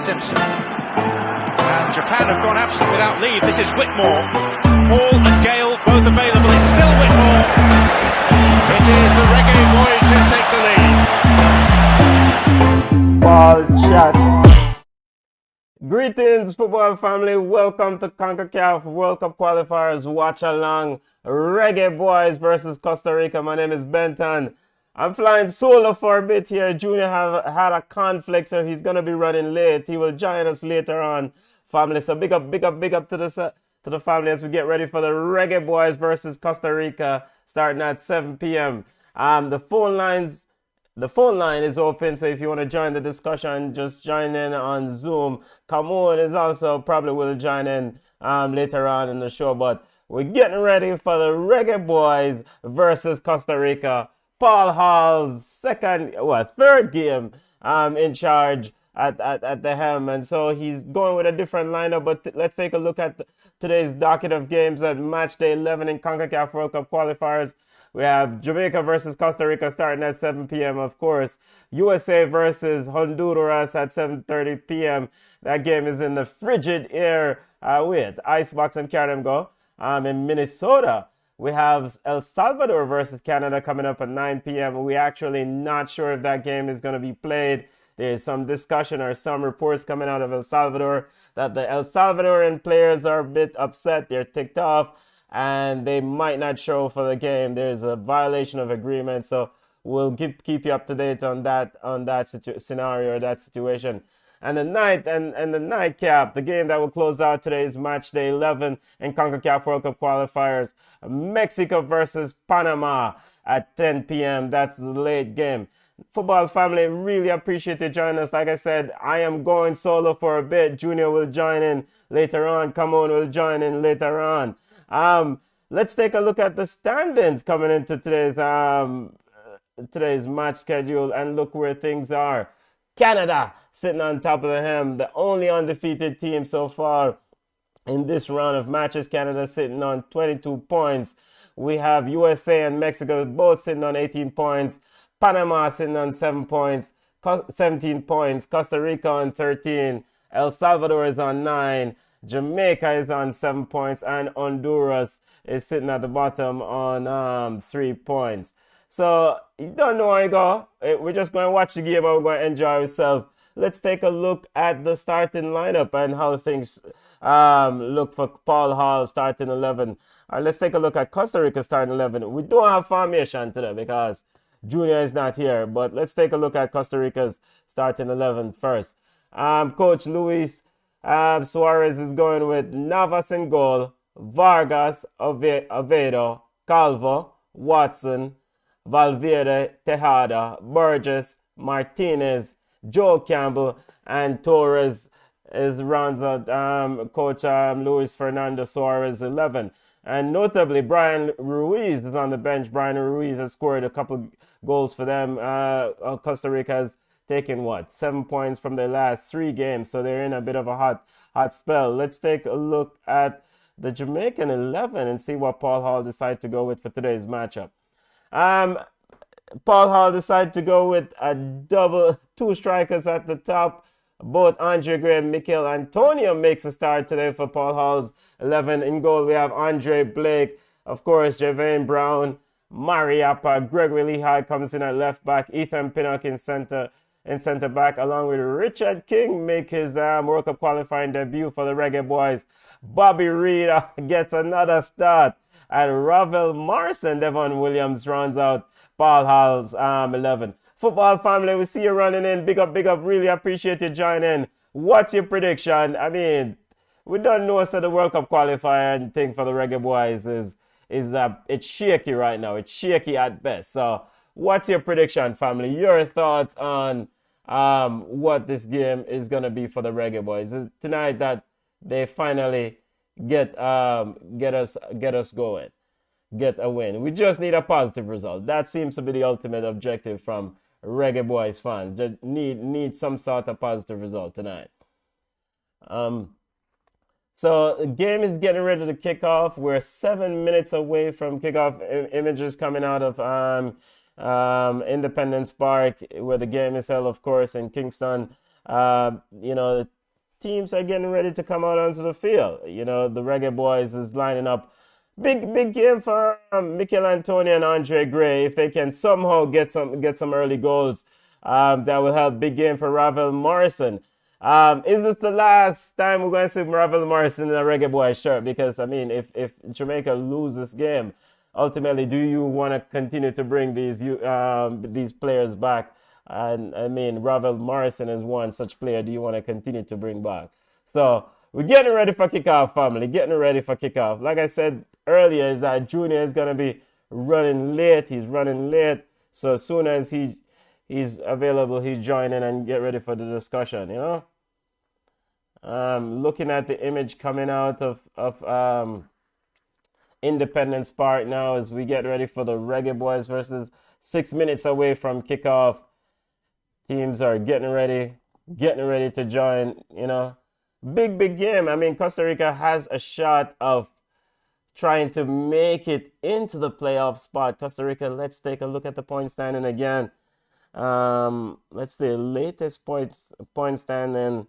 Simpson. And Japan have gone absent without leave. This is Whitmore. Hall and Gale both available. It's still Whitmore. It is the Reggae Boys who take the lead. Ballchat. Greetings, football family. Welcome to CONCACAF World Cup qualifiers. Watch along. Reggae Boys versus Costa Rica. My name is Benton. I'm flying solo for a bit here. Junior had a conflict, so he's gonna be running late. He will join us later on, family. So big up to the family as we get ready for the Reggae Boys versus Costa Rica, starting at 7 p.m. The phone line is open, so if you want to join the discussion, just join in on Zoom. Kamon is also probably will join in later on in the show, but we're getting ready for the Reggae Boys versus Costa Rica. Paul Hall's third game in charge at the helm, and so he's going with a different lineup. But let's take a look at today's docket of games at match day 11 in CONCACAF World Cup qualifiers. We have Jamaica versus Costa Rica starting at 7 p.m. Of course, USA versus Honduras at 7:30 p.m. That game is in the frigid air with Icebox and Carry Them Go. In Minnesota, we have El Salvador versus Canada coming up at 9 p.m. We're actually not sure if that game is going to be played. There's some discussion or some reports coming out of El Salvador that the El Salvadorian players are a bit upset. They're ticked off and they might not show for the game. There's a violation of agreement. So we'll keep you up to date on that scenario or that situation. And the nightcap, the game that will close out today is match day 11 in CONCACAF World Cup qualifiers. Mexico versus Panama at 10 p.m. That's the late game. Football family, really appreciate you joining us. Like I said, I am going solo for a bit. Junior will join in later on. Kamon will join in later on. Let's take a look at the standings coming into today's match schedule and look where things are. Canada sitting on top of the hem, the only undefeated team so far in this round of matches. Canada sitting on 22 points. We have USA and Mexico both sitting on 18 points. Panama sitting on 17 points. Costa Rica on 13. El Salvador is on 9. Jamaica is on 7 points. And Honduras is sitting at the bottom on 3 points. So, you don't know where you go. We're just going to watch the game and we're going to enjoy ourselves. Let's take a look at the starting lineup and how things look for Paul Hall starting 11. All right, let's take a look at Costa Rica starting 11. We don't have formation today because Junior is not here. But let's take a look at Costa Rica's starting 11 first. Coach Luis Suarez is going with Navas in goal, Vargas, Oviedo, Calvo, Watson, Valverde, Tejada, Burgess, Martinez, Joel Campbell, and Torres rounds out Coach Luis Fernando Suarez 11. And notably, Brian Ruiz is on the bench. Brian Ruiz has scored a couple goals for them. Costa Rica has taken 7 points from their last 3 games, so they're in a bit of a hot spell. Let's take a look at the Jamaican 11 and see what Paul Hall decided to go with for today's matchup. Paul Hall decided to go with two strikers at the top. Both Andre Gray and Mikel Antonio makes a start today for Paul Hall's 11. In goal, we have Andre Blake, of course, Javane Brown, Mariappa, Gregory Lehigh comes in at left back, Ethan Pinnock in center back, along with Richard King make his World Cup qualifying debut for the Reggae Boys. Bobby Reed gets another start, and Ravel Morrison, Devon Williams rounds out Paul Hall's 11. Football family, we see you running in. Big up. Really appreciate you joining. What's your prediction? I mean, we don't know so the World Cup qualifier and thing for the Reggae Boys is it's shaky right now. It's shaky at best. So, what's your prediction, family? Your thoughts on what this game is gonna be for the Reggae Boys? Is it tonight that they finally get us going, get a win? We just need a positive result. That seems to be the ultimate objective from Reggae Boys fans. Just need some sort of positive result tonight. So the game is getting ready to kick off. We're 7 minutes away from kickoff. Images coming out of Independence Park, where the game is held, of course, in Kingston. teams are getting ready to come out onto the field. You know, the Reggae Boys is lining up. Big game for Mikel Antonio and Andre Gray. If they can somehow get some early goals, that will help. Big game for Ravel Morrison. Is this the last time we're going to see Ravel Morrison in a Reggae Boys shirt? Because, I mean, if Jamaica lose this game, ultimately, do you want to continue to bring these players back? And, I mean, Ravel Morrison is one such player do you want to continue to bring back? So, we're getting ready for kickoff, family. Getting ready for kickoff. Like I said earlier, is that Junior is going to be running late. He's running late. So, as soon as he's available, he's joining and get ready for the discussion, you know? Looking at the image coming out of Independence Park now as we get ready for the Reggae Boys versus 6 minutes away from kickoff. Teams are getting ready to join, you know. Big game. I mean, Costa Rica has a shot of trying to make it into the playoff spot. Costa Rica, let's take a look at the point standing again. Let's see, latest point standing.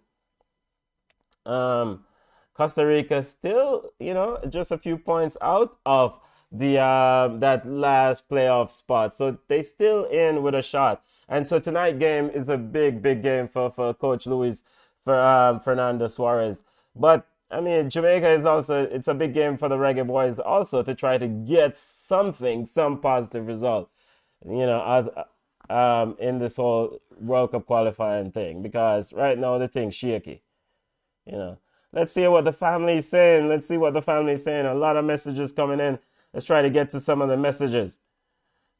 Costa Rica still, you know, just a few points out of the that last playoff spot. So they still in with a shot. And so tonight's game is a big game for Coach Luis, for Fernando Suarez. But I mean, Jamaica is also, it's a big game for the Reggae Boys also to try to get some positive result, you know, in this whole World Cup qualifying thing, because right now the thing's shaky, you know. Let's see what the family is saying. A lot of messages coming in. Let's try to get to some of the messages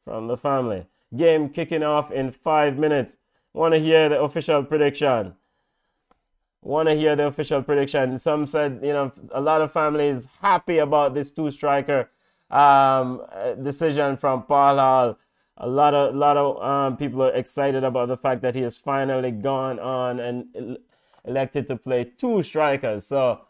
from the family. Game kicking off in 5 minutes. Want to hear the official prediction. Some said, you know, a lot of families happy about this two-striker decision from Paul Hall. A lot of people are excited about the fact that he has finally gone on and elected to play two strikers. So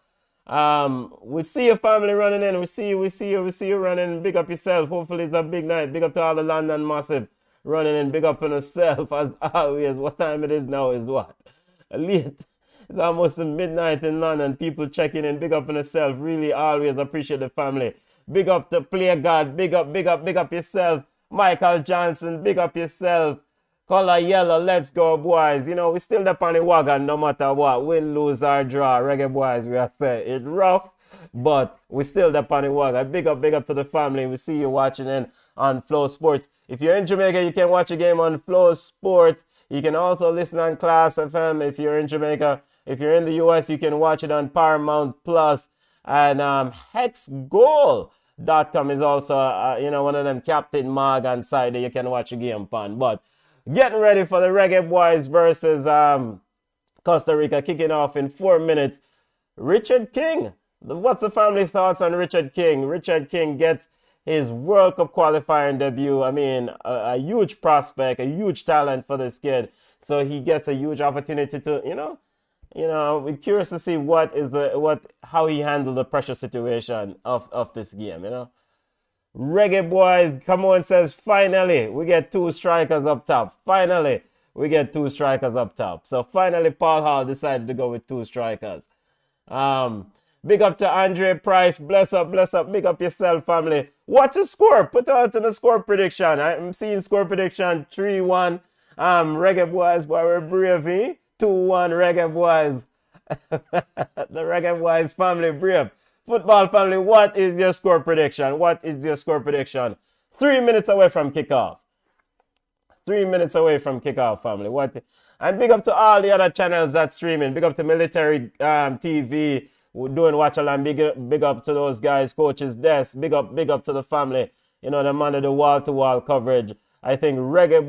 we see your family running in. We see you running. Big up yourself. Hopefully it's a big night. Big up to all the London Massive running in. Big up on yourself as always. What time it is now is what? Late. It's almost midnight in London. People checking in. Big up on yourself. Really always appreciate the family. Big up the player God. Big up yourself. Michael Johnson. Big up yourself. Color yellow, let's go, boys. You know, we still up on the wagon no matter what. Win, lose, or draw. Reggae Boys, we are fair. It's rough, but we still up on the wagon. Big up to the family. We see you watching in on Flow Sports. If you're in Jamaica, you can watch a game on Flow Sports. You can also listen on Class FM if you're in Jamaica. If you're in the US, you can watch it on Paramount Plus. And HexGoal.com is also, you know, one of them Captain Morgan side that you can watch a game on. But getting ready for the Reggae Boys versus Costa Rica, kicking off in 4 minutes. Richard King. What's the family thoughts on Richard King? Richard King gets his World Cup qualifying debut. I mean, a huge prospect, a huge talent for this kid. So he gets a huge opportunity to, you know, we're curious to see how he handled the pressure situation of this game, you know. Reggae Boys, come on, says, finally, we get two strikers up top. So finally, Paul Hall decided to go with two strikers. Big up to Andre Price. Bless up. Big up yourself, family. What's the score? Put out in the score prediction. I'm seeing score prediction 3-1. Reggae Boys, boy, we're brave, eh? 2-1 Reggae Boys. The Reggae Boys family brave. Football family, what is your score prediction? 3 minutes away from kickoff. 3 minutes away from kickoff, family. And big up to all the other channels that's streaming. Big up to Military TV. We're doing watch along. Big up to those guys, Coach's Desk. Big up to the family. You know, them under the wall-to-wall coverage. I think Reggae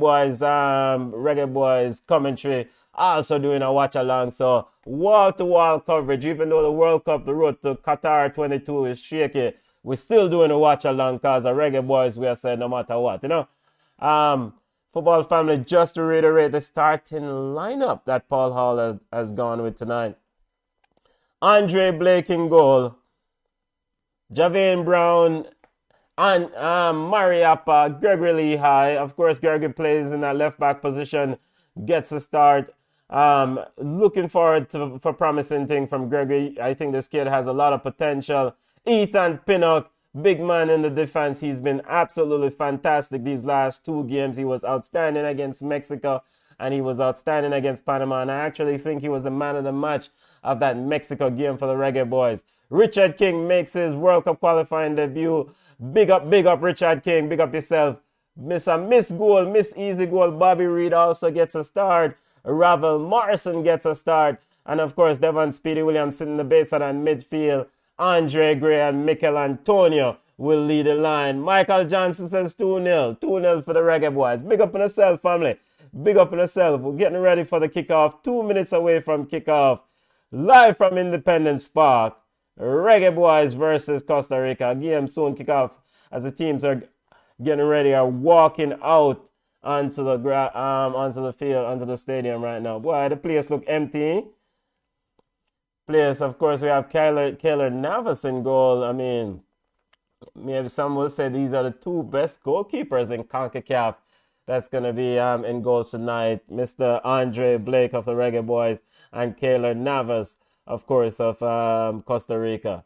Boys commentary also doing a watch along. So wall-to-wall coverage. Even though the World Cup, the road to Qatar 22 is shaky, we're still doing a watch along because the Reggae Boys, we are saying no matter what, you know. Football family, just to reiterate the starting lineup that Paul Hall has gone with tonight. Andre Blake in goal. Javane Brown and Mariappa, Gregory Lehigh. Of course, Gregory plays in that left back position, gets a start. Looking forward for promising thing from Gregory. I think this kid has a lot of potential. Ethan Pinnock, big man in the defense. He's been absolutely fantastic these last 2 games. He was outstanding against Mexico and he was outstanding against Panama. And I actually think he was the man of the match of that Mexico game for the Reggae Boys. Richard King makes his World Cup qualifying debut. Big up Richard King. Big up yourself. Miss goal, miss easy goal. Bobby Reed also gets a start. Ravel Morrison gets a start. And of course, Devon Speedy Williams sitting in the base of that midfield. Andre Gray and Mikel Antonio will lead the line. Michael Johnson says 2-0. 2-0 for the Reggae Boys. Big up on yourself, family. Big up on yourself. We're getting ready for the kickoff. 2 minutes away from kickoff. Live from Independence Park. Reggae Boys versus Costa Rica. Game soon kick off as the teams are getting ready, are walking out onto the field, onto the stadium right now. Boy, the place look empty. Place, of course, we have Keylor Navas in goal. I mean, maybe some will say these are the 2 best goalkeepers in CONCACAF. That's going to be in goal tonight. Mr. Andre Blake of the Reggae Boys and Keylor Navas, of course, of Costa Rica.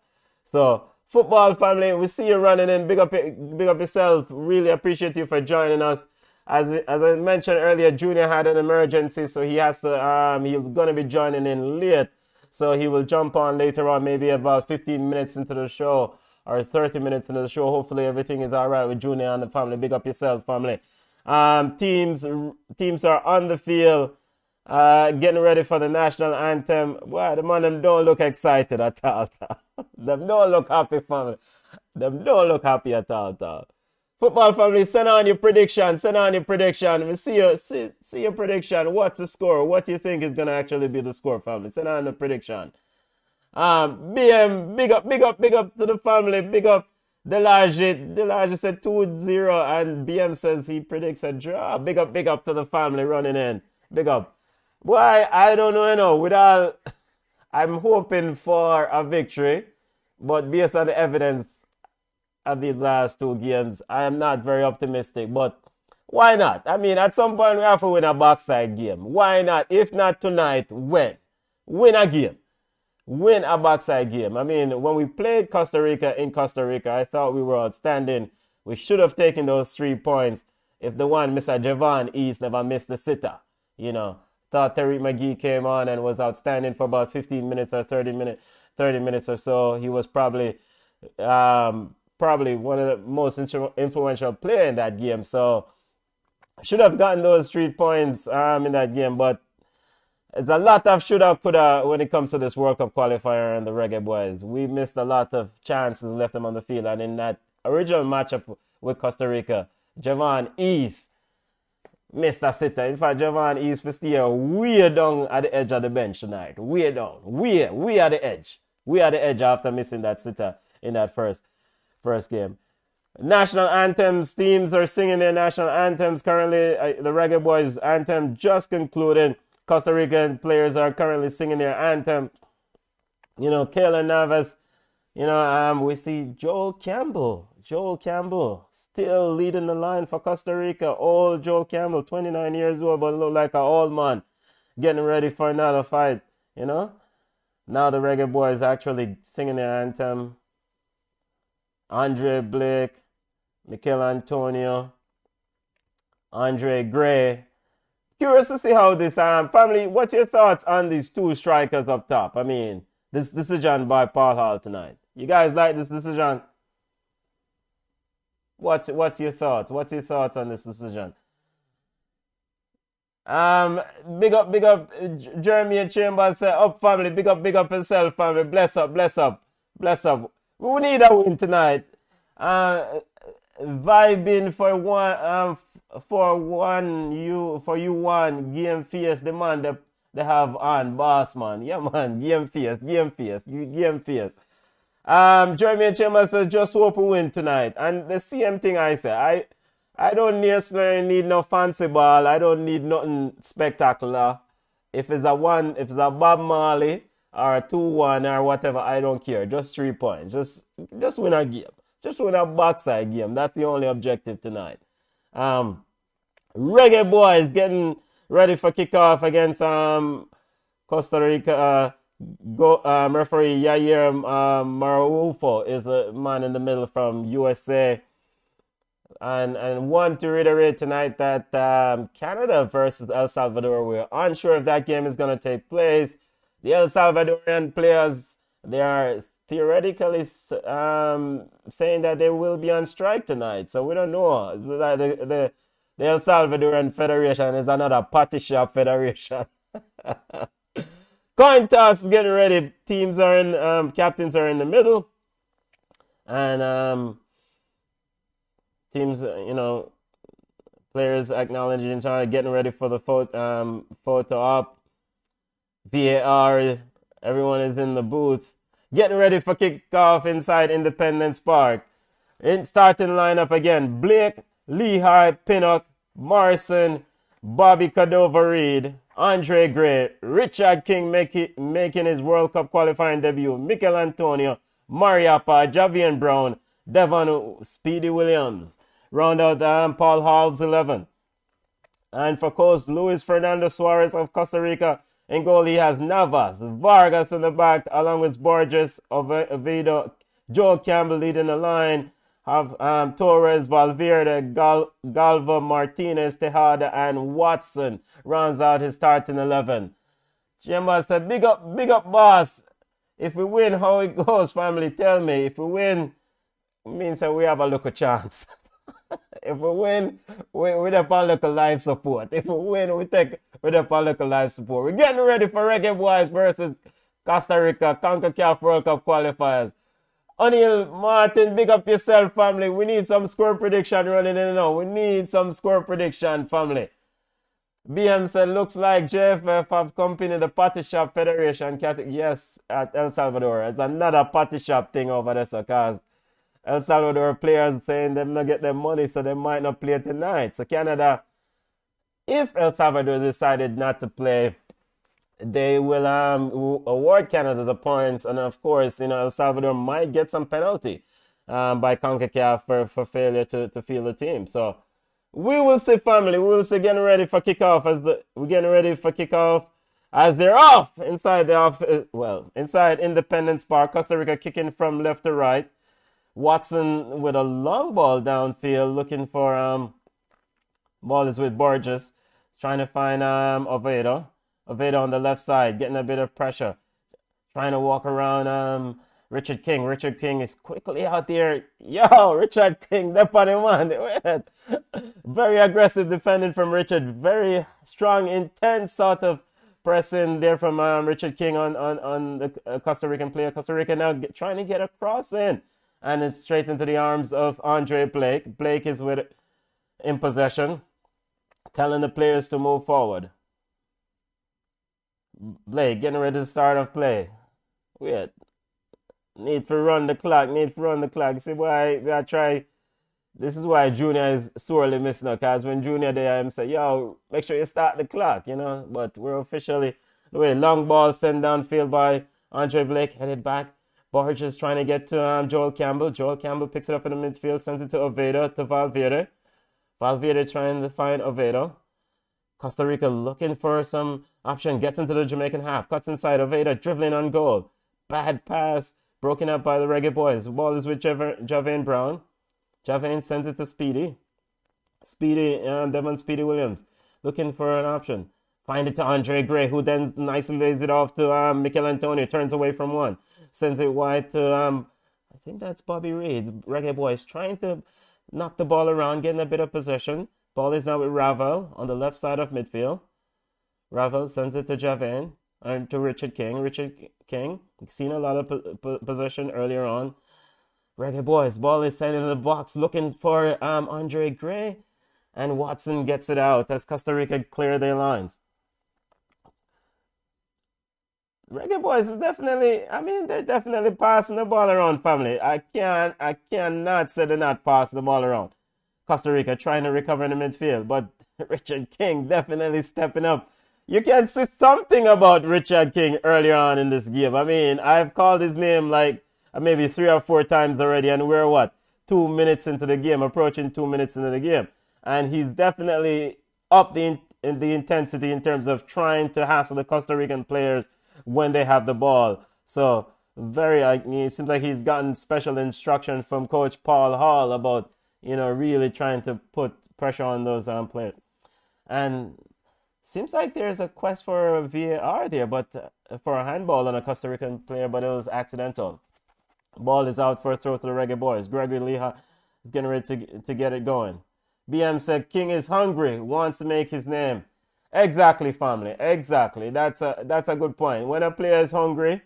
So, football family, we see you running in. Big up yourself. Really appreciate you for joining us. As I mentioned earlier, Junior had an emergency, so he has to. He's going to be joining in late. So he will jump on later on, maybe about 15 minutes into the show or 30 minutes into the show. Hopefully everything is all right with Junior and the family. Big up yourself, family. Teams are on the field, getting ready for the national anthem. Well, the man, them don't look excited at all. Them don't look happy, family. Them don't look happy at all. Football family, send on your prediction. We see your prediction. What's the score? What do you think is going to actually be the score, family? Send on the prediction. BM, big up to the family. Big up Delage. Delage said 2-0 and BM says he predicts a draw. Big up to the family running in. Big up. Boy, I don't know, I'm hoping for a victory, but based on the evidence of these last 2 games, I am not very optimistic, but why not? I mean, at some point we have to win a backside game. Why not? If not tonight, when? Win a game. Win a backside game. I mean, when we played Costa Rica in Costa Rica, I thought we were outstanding. We should have taken those 3 points if the one Mr. Javon East never missed the sitter. Thought Tariq McGee came on and was outstanding for about 15 minutes or 30 minutes or so. He was probably one of the most influential players in that game. So should have gotten those 3 points in that game. But it's a lot of shoulda, coulda when it comes to this World Cup qualifier and the Reggae Boys. We missed a lot of chances, left them on the field. And in that original matchup with Costa Rica, Javon East missed a sitter. In fact, Javon East was still way down at the edge of the bench tonight. Way down. We are the edge. We are the edge after missing that sitter in that first game. National anthems. Teams are singing their national anthems. Currently, the Reggae Boys anthem just concluded. Costa Rican players are currently singing their anthem. Keylor Navas. We see Joel Campbell still leading the line for Costa Rica. Old Joel Campbell, 29 years old, but look like an old man. Getting ready for another fight, Now the Reggae Boys actually singing their anthem. Andre Blake, Mikel Antonio, Andre Gray. Curious to see how this family, what's your thoughts on these 2 strikers up top? I mean, this decision by Paul Hall tonight. You guys like this decision? What's your thoughts? What's your thoughts on this decision? Big up, Jeremy and Chambers say, up family, big up yourself, family. Bless up. We need a win tonight. Vibing for you one game face the man they have on boss man. Yeah man, game face. Jeremy and Chambers says just hope we win tonight. And the same thing I say. I don't necessarily need no fancy ball. I don't need nothing spectacular. If it's a Bob Marley or a 2-1 or whatever, I don't care. Just 3 points. Just win a game. Just win a backside game. That's the only objective tonight. Reggae Boys getting ready for kickoff against Costa Rica. Referee Yair Marufo is a man in the middle from USA. And want to reiterate tonight that Canada versus El Salvador, we're unsure if that game is going to take place. The El Salvadorian players, they are theoretically saying that they will be on strike tonight. So we don't know. The El Salvadorian Federation is another party shop federation. Coin toss is getting ready. Teams are in, captains are in the middle. And teams, players acknowledging each other, getting ready for the photo op. VAR, everyone is in the booth. Getting ready for kickoff inside Independence Park. In starting lineup again, Blake, Lehigh, Pinnock, Morrison, Bobby Cordova-Reed, Andre Gray, Richard King making his World Cup qualifying debut, Mikel Antonio, Mariappa, Javian Brown, Devon Speedy Williams. Round out Paul Hall's 11. And for Coast, Luis Fernando Suarez of Costa Rica. In goal, he has Navas, Vargas in the back, along with Borges, Oviedo, Joel Campbell leading the line. Have Torres, Valverde, Galva, Martinez, Tejada, and Watson rounds out his starting 11. Jemba said, big up, boss. If we win, how it goes, family, tell me. If we win, it means that we have a little chance. If we win, we have a little live support. If we win, we have a little live support. We're getting ready for Reggae Boys versus Costa Rica, CONCACAF World Cup qualifiers. O'Neill Martin, big up yourself, family. We need some score prediction running in now. We need some score prediction, family. BM said, looks like JFF have company the Party Shop Federation. Yes, at El Salvador. It's another Party Shop thing over there, so cause El Salvador players saying them not get their money, so they might not play tonight. So Canada, if El Salvador decided not to play, they will award Canada the points, and of course, El Salvador might get some penalty by CONCACAF for failure to field the team. So we will see, family. We will see. Getting ready for kickoff as they're off inside Independence Park. Costa Rica kicking from left to right. Watson with a long ball downfield, looking for ball is with Borges. He's trying to find Oviedo. Oviedo on the left side, getting a bit of pressure. Trying to walk around Richard King. Richard King is quickly out there. Yo, Richard King, that's on him on. Very aggressive defending from Richard. Very strong, intense sort of pressing there from Richard King on the Costa Rican player. Costa Rica now trying to get a cross in. And it's straight into the arms of Andre Blake. Blake is in possession, telling the players to move forward. Blake getting ready to start off play. Wait. Need to run the clock. See why I try. This is why Junior is sorely missing out. Because when Junior there, I'm say, yo, make sure you start the clock, But we're officially, long ball sent downfield by Andre Blake, headed back. Borges trying to get to Joel Campbell. Joel Campbell picks it up in the midfield, sends it to Oviedo, to Valverde. Valverde trying to find Oviedo. Costa Rica looking for some option, gets into the Jamaican half, cuts inside Oviedo, dribbling on goal. Bad pass, broken up by the Reggae Boys. The ball is with Javian Brown. Javian sends it to Speedy. Devon Speedy Williams, looking for an option. Find it to Andre Gray, who then nicely lays it off to Mikel Antonio, turns away from one. Sends it wide to, I think that's Bobby Reed. Reggae Boys trying to knock the ball around, getting a bit of possession. Ball is now with Ravel on the left side of midfield. Ravel sends it to Javan and to Richard King. Richard King, seen a lot of possession earlier on. Reggae Boys, ball is sent into the box, looking for Andre Gray. And Watson gets it out as Costa Rica clear their lines. Reggae Boys is definitely, they're definitely passing the ball around, family. I cannot say they're not passing the ball around. Costa Rica trying to recover in the midfield, but Richard King definitely stepping up. You can see something about Richard King earlier on in this game. I've called his name like maybe 3 or 4 times already, and we're 2 minutes into the game, approaching 2 minutes into the game. And he's definitely up the in the intensity in terms of trying to hassle the Costa Rican players when they have the ball. So it seems like he's gotten special instruction from Coach Paul Hall about, really trying to put pressure on those players. And seems like there's a quest for a VAR there, but for a handball on a Costa Rican player, but it was accidental. Ball is out for a throw to the Reggae Boys. Gregory Leha is getting ready to get it going. BM said, King is hungry, wants to make his name. Exactly, family. Exactly. That's a good point. When a player is hungry,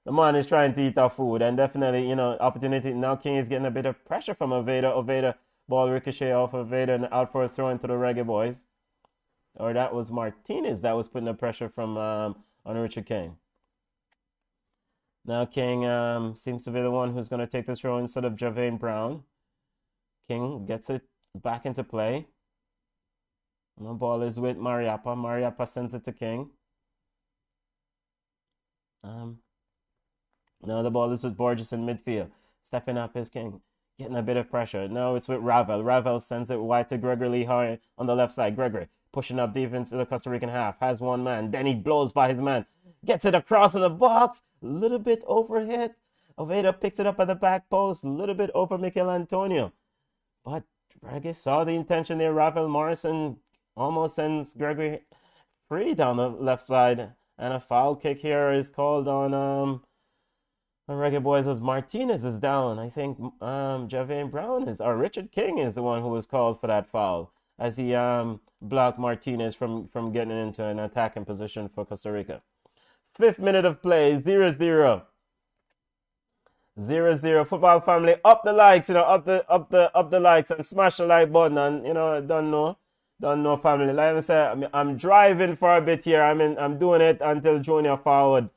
the man is trying to eat our food. And definitely, opportunity. Now King is getting a bit of pressure from Oveda. Oveda, ball ricochet off Oveda and out for a throw into the Reggae Boys. Or that was Martinez that was putting the pressure from on Richard King. Now King seems to be the one who's going to take the throw instead of Javane Brown. King gets it back into play. The ball is with Mariappa. Mariappa sends it to King. Now the ball is with Borges in midfield. Stepping up is King. Getting a bit of pressure. Now it's with Ravel. Ravel sends it wide to Gregory Lehi on the left side. Gregory pushing up deep into the Costa Rican half. Has one man. Then he blows by his man. Gets it across in the box. A little bit overhit. Oveda picks it up at the back post. A little bit over Mikel Antonio. But Reggae saw the intention there. Ravel Morrison almost sends Gregory free down the left side. And a foul kick here is called on Reggae Boys as Martinez is down. I think Javane Brown or Richard King is the one who was called for that foul as he blocked Martinez from getting into an attacking position for Costa Rica. 5th minute of play, 0-0. 0-0. Football family, up the likes, up the likes and smash the like button. And don't know family. Like I said, I'm driving for a bit here. I'm doing it until Junior forward.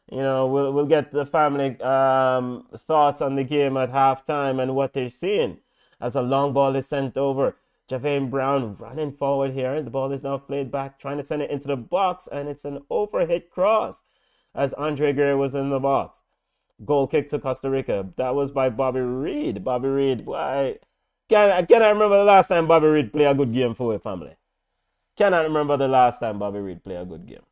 We'll get the family thoughts on the game at halftime and what they're seeing as a long ball is sent over. Javane Brown running forward here. The ball is now played back, trying to send it into the box, and it's an overhit cross as Andre Gray was in the box. Goal kick to Costa Rica. That was by Bobby Reed. Bobby Reed, why? Cannot remember the last time Bobby Reed played a good game for our family. Cannot remember the last time Bobby Reed played a good game.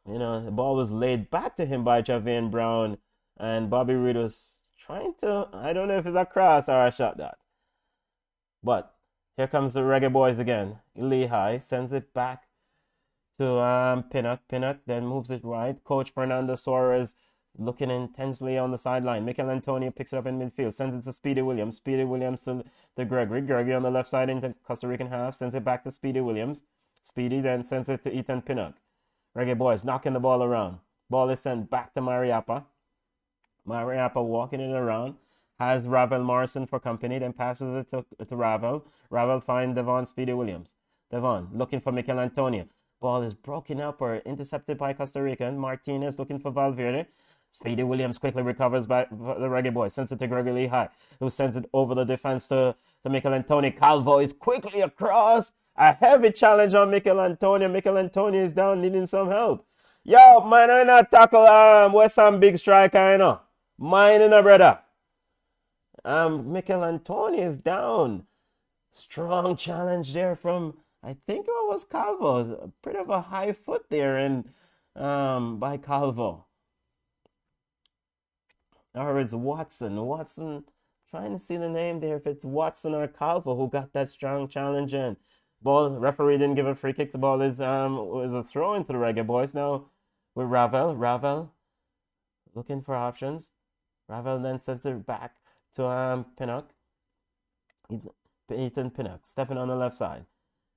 The ball was laid back to him by Javane Brown, and Bobby Reed was trying to, I don't know if it's a cross or a shot that. But here comes the Reggae Boys again. Lehigh sends it back to Pinnock. Pinnock then moves it right. Coach Fernando Suarez looking intensely on the sideline. Mikel Antonio picks it up in midfield. Sends it to Speedy Williams. Speedy Williams to Gregory. Gregory on the left side into Costa Rican half. Sends it back to Speedy Williams. Speedy then sends it to Ethan Pinnock. Reggae Boys knocking the ball around. Ball is sent back to Mariappa. Mariappa walking it around. Has Ravel Morrison for company, then passes it to Ravel. Ravel finds Devon Speedy Williams. Devon looking for Mikel Antonio. Ball is broken up or intercepted by Costa Rica. Martinez looking for Valverde. Speedy Williams quickly recovers by the Reggae Boys. Sends it to Gregory Lehi, who sends it over the defense to Mikel Antonio. Calvo is quickly across. A heavy challenge on Mikel Antonio. Mikel Antonio is down, needing some help. Yo, man, I not tackle West Ham big striker, Mine, brother. Mikel Antonio is down. Strong challenge there from, I think it was Calvo. A bit of a high foot there and by Calvo. Or it's Watson. Watson, trying to see the name there, if it's Watson or Calvo who got that strong challenge in. Ball, referee didn't give a free kick. The ball is a throw into the Reggae Boys now with Ravel. Ravel looking for options. Ravel then sends it back to Pinnock. Ethan Pinnock stepping on the left side.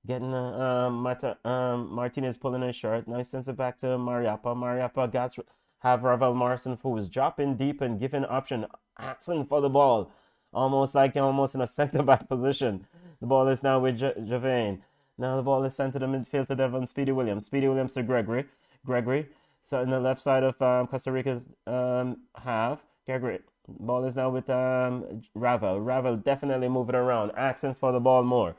Getting Martinez pulling his shirt. Now he sends it back to Mariappa. Mariappa have Ravel Morrison, who was dropping deep and giving option, asking for the ball. Almost in a centre-back position. The ball is now with Javane. Now the ball is sent to the midfield to Devon Speedy Williams. Speedy Williams to Gregory. Gregory, so in the left side of Costa Rica's half. Gregory. Ball is now with Ravel. Ravel definitely moving around, asking for the ball more.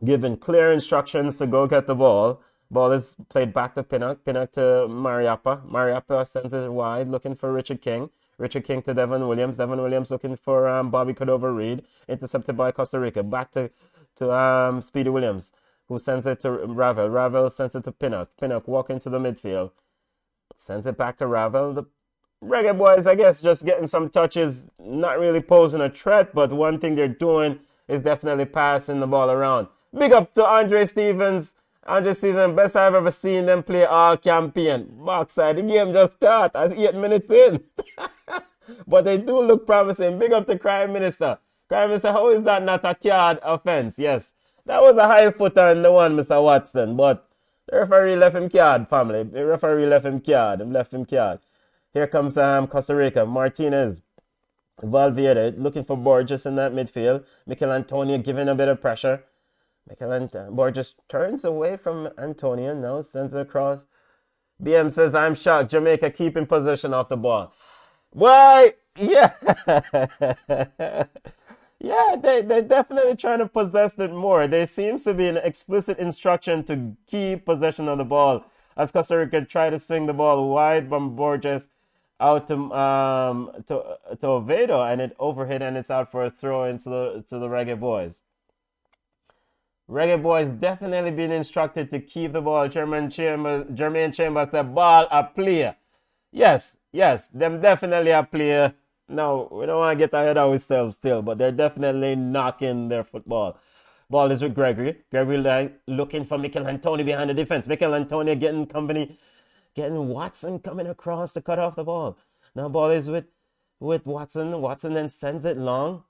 Given clear instructions to go get the ball. Ball is played back to Pinnock. Pinnock to Mariappa. Mariappa sends it wide, looking for Richard King. Richard King to Devon Williams. Devon Williams looking for Bobby Cordova Reed. Intercepted by Costa Rica. Back to to Speedy Williams, who sends it to Ravel. Ravel sends it to Pinnock. Pinnock walk into the midfield. Sends it back to Ravel. The Reggae Boys, I guess, just getting some touches, not really posing a threat, but one thing they're doing is definitely passing the ball around. Big up to Andre Stevens. Andre Stevens, best I've ever seen them play all campaign. Backside, the game just started at 8 minutes in. But they do look promising. Big up to Crime Minister. Crime Minister, how is that not a card offense? Yes, that was a high footer on the one, Mr. Watson, but the referee left him card, family. The referee left him card. Left him card. Here comes Costa Rica. Martinez. Valverde looking for Borges in that midfield. Mikel Antonio giving a bit of pressure. Borges turns away from Antonio. Now sends it across. BM says, I'm shocked. Jamaica keeping possession of the ball. Why? Yeah. Yeah, they're definitely trying to possess it more. There seems to be an explicit instruction to keep possession of the ball as Costa Rica try to swing the ball wide from Borges out to Oviedo, and it overhit and it's out for a throw into the Reggae Boys. Reggae Boys definitely been instructed to keep the ball. Jermaine Chambers, the ball a player. Yes, them definitely a player. No, we don't want to get ahead of ourselves still, but they're definitely knocking their football. Ball is with Gregory. Gregory looking for Mikel Antonio behind the defense. Mikel Antonio getting company, getting Watson coming across to cut off the ball. Now ball is with Watson. Watson then sends it long.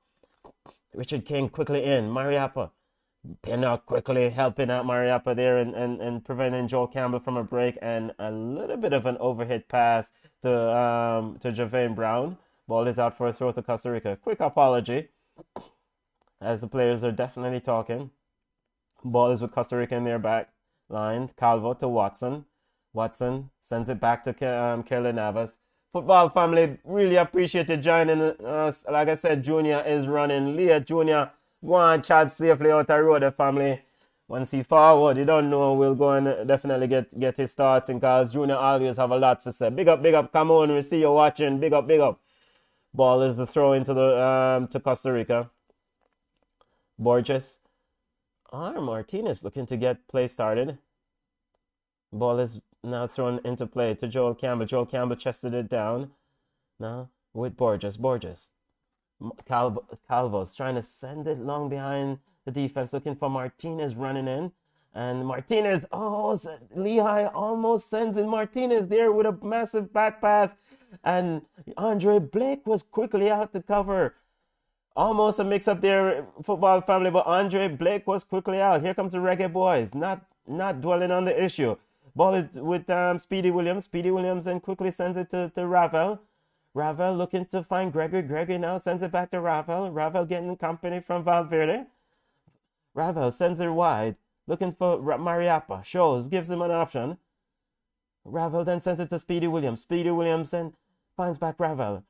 Richard King quickly in. Mariappa. Pinnock quickly helping out Mariappa there and preventing Joel Campbell from a break, and a little bit of an overhit pass to Javane Brown. Ball is out for a throw to Costa Rica. Quick apology, as the players are definitely talking. Ball is with Costa Rica in their back line. Calvo to Watson. Watson sends it back to Keylor Navas. Football family, really appreciate you joining us. Like I said, Junior is running. Leah Junior, go on, chat safely out the road, the family. Once he forward, you don't know, we'll go and definitely get his thoughts in, because Junior always have a lot to say. Big up, come on, we see you watching. Big up. Ball is the throw into the to Costa Rica. Borges. Martinez looking to get play started. Ball is now thrown into play to Joel Campbell. Joel Campbell chested it down. Now with Borges. Calvo's trying to send it long behind the defense, looking for Martinez running in. And Martinez, Lehigh almost sends in Martinez there with a massive back pass. And Andre Blake was quickly out to cover. Almost a mix-up there, football family, but Andre Blake was quickly out. Here comes the Reggae Boys, not dwelling on the issue. Ball is with Speedy Williams. Speedy Williams then quickly sends it to Ravel. Ravel looking to find Gregory. Gregory now sends it back to Ravel. Ravel getting company from Valverde. Ravel sends it wide, looking for Mariappa. Shows, gives him an option. Ravel then sends it to Speedy Williams. Speedy Williams then finds back Ravel.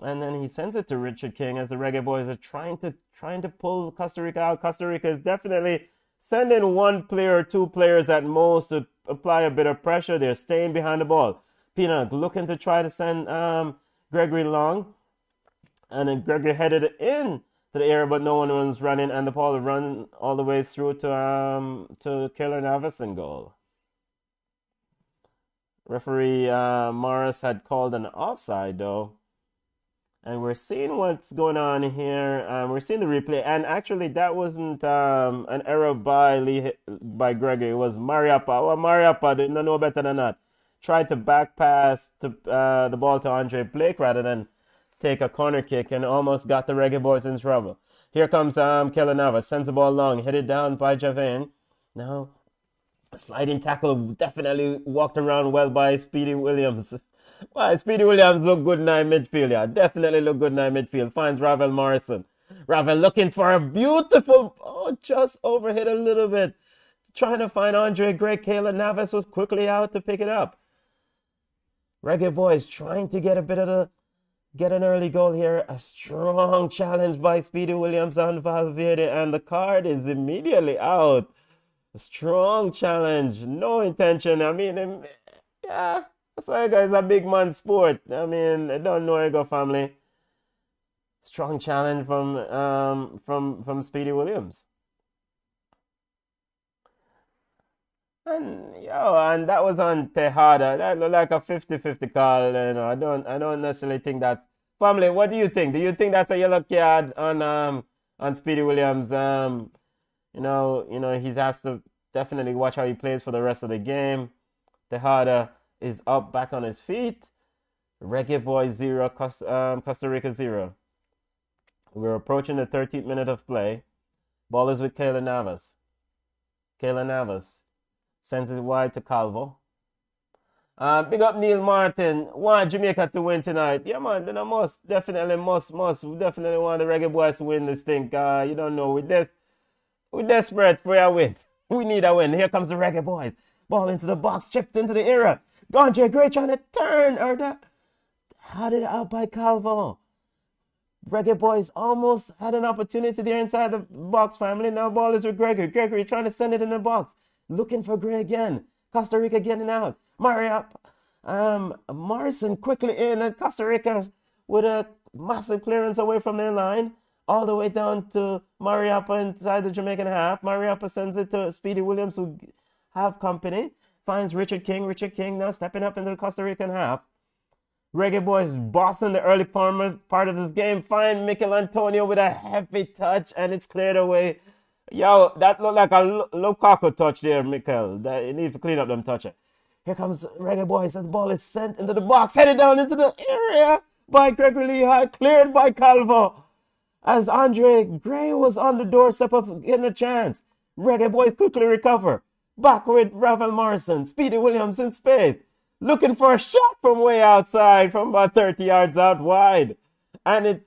And then he sends it to Richard King as the Reggae Boys are trying to pull Costa Rica out. Costa Rica is definitely sending one player or two players at most to apply a bit of pressure. They're staying behind the ball. Pinnock looking to try to send Gregory long. And then Gregory headed in to the area, but no one was running. And the ball run all the way through to Keylor Navas in goal. Referee Morris had called an offside though. And we're seeing what's going on here. We're seeing the replay. And actually that wasn't an error by Gregory. It was Mariappa. Well, Mariappa didn't know better than that. Tried to back pass to, the ball to Andre Blake rather than take a corner kick, and almost got the Reggae Boys in trouble. Here comes Keylor Navas. Sends the ball long. Headed down by Javane. Now a sliding tackle, definitely walked around well by Speedy Williams. Well, Speedy Williams look good in midfield, yeah. Definitely look good in midfield. Finds Ravel Morrison. Ravel looking for a beautiful, just overhit a little bit. Trying to find Andre Gray. Keylor Navas was quickly out to pick it up. Reggae Boys trying to get an early goal here. A strong challenge by Speedy Williams on Valverde, and the card is immediately out. A strong challenge, no intention. I mean, yeah. So guys, a big man sport. I mean, I don't know REGGAE family. Strong challenge from Speedy Williams. And that was on Tejada. That looked like a 50-50 call. I don't necessarily think that. Family, what do you think? Do you think that's a yellow card on Speedy Williams? He has to definitely watch how he plays for the rest of the game. Tejada is up back on his feet. Reggae Boys 0, Costa Rica 0. We're approaching the 13th minute of play. Ball is with Keylor Navas. Keylor Navas sends it wide to Calvo. Big up Neil Martin. Want Jamaica to win tonight. Yeah, man. Then I must. Definitely must. We definitely want the Reggae Boys to win this thing. You don't know. We're desperate for a win. We need a win. Here comes the Reggae Boys. Ball into the box. Chipped into the era. Andre Gray trying to turn. Had it out by Calvo. Reggae Boys almost had an opportunity there inside the box, family. Now ball is with Gregory. Gregory trying to send it in the box. Looking for Gray again. Costa Rica getting out. Morrison quickly in, and Costa Rica with a massive clearance away from their line. All the way down to Mariappa inside the Jamaican half. Mariappa sends it to Speedy Williams, who have company. Finds Richard King. Richard King now stepping up into the Costa Rican half. Reggae Boys bossing the early part of this game. Find Mikel Antonio with a heavy touch, and it's cleared away. Yo, that looked like a Lukaku touch there, Mikel. You need to clean up them touches. Here comes Reggae Boys, and the ball is sent into the box, headed down into the area by Gregory Lehigh, cleared by Calvo. As Andre Gray was on the doorstep of getting a chance. Reggae Boys quickly recover. Back with Ravel Morrison. Speedy Williams in space. Looking for a shot from way outside, from about 30 yards out wide. And it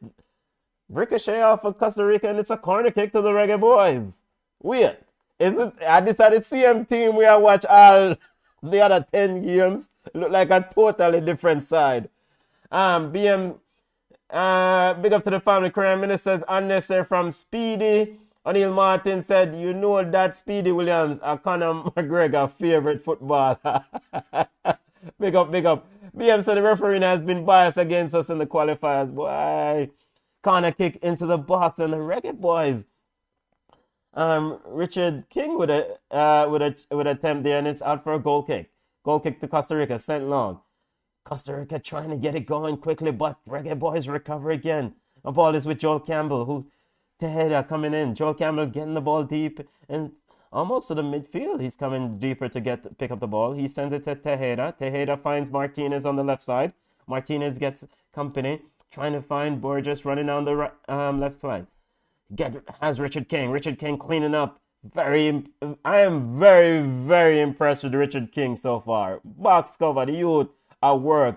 ricochet off of Costa Rica, and it's a corner kick to the Reggae Boys. Weird. I decided CM team we are watch all the other 10 games. Look like a totally different side. BM, big up to the family. Korean Minister says, unnecessary from Speedy. O'Neil Martin said, you know that Speedy Williams are Conor McGregor favorite footballer. Big up. BM said the referee has been biased against us in the qualifiers. Boy, corner kick into the box, and the Reggae Boys. Richard King with attempt there, and it's out for a goal kick. Goal kick to Costa Rica, sent long. Costa Rica trying to get it going quickly, but Reggae Boys recover again. The ball is with Joel Campbell, who Tejeda coming in. Joel Campbell getting the ball deep and almost to the midfield. He's coming deeper to pick up the ball. He sends it to Tejeda. Tejeda finds Martinez on the left side. Martinez gets company, trying to find Borges running down the left flank. Has Richard King. Richard King cleaning up. I am very, very impressed with Richard King so far. Box cover, the youth at work.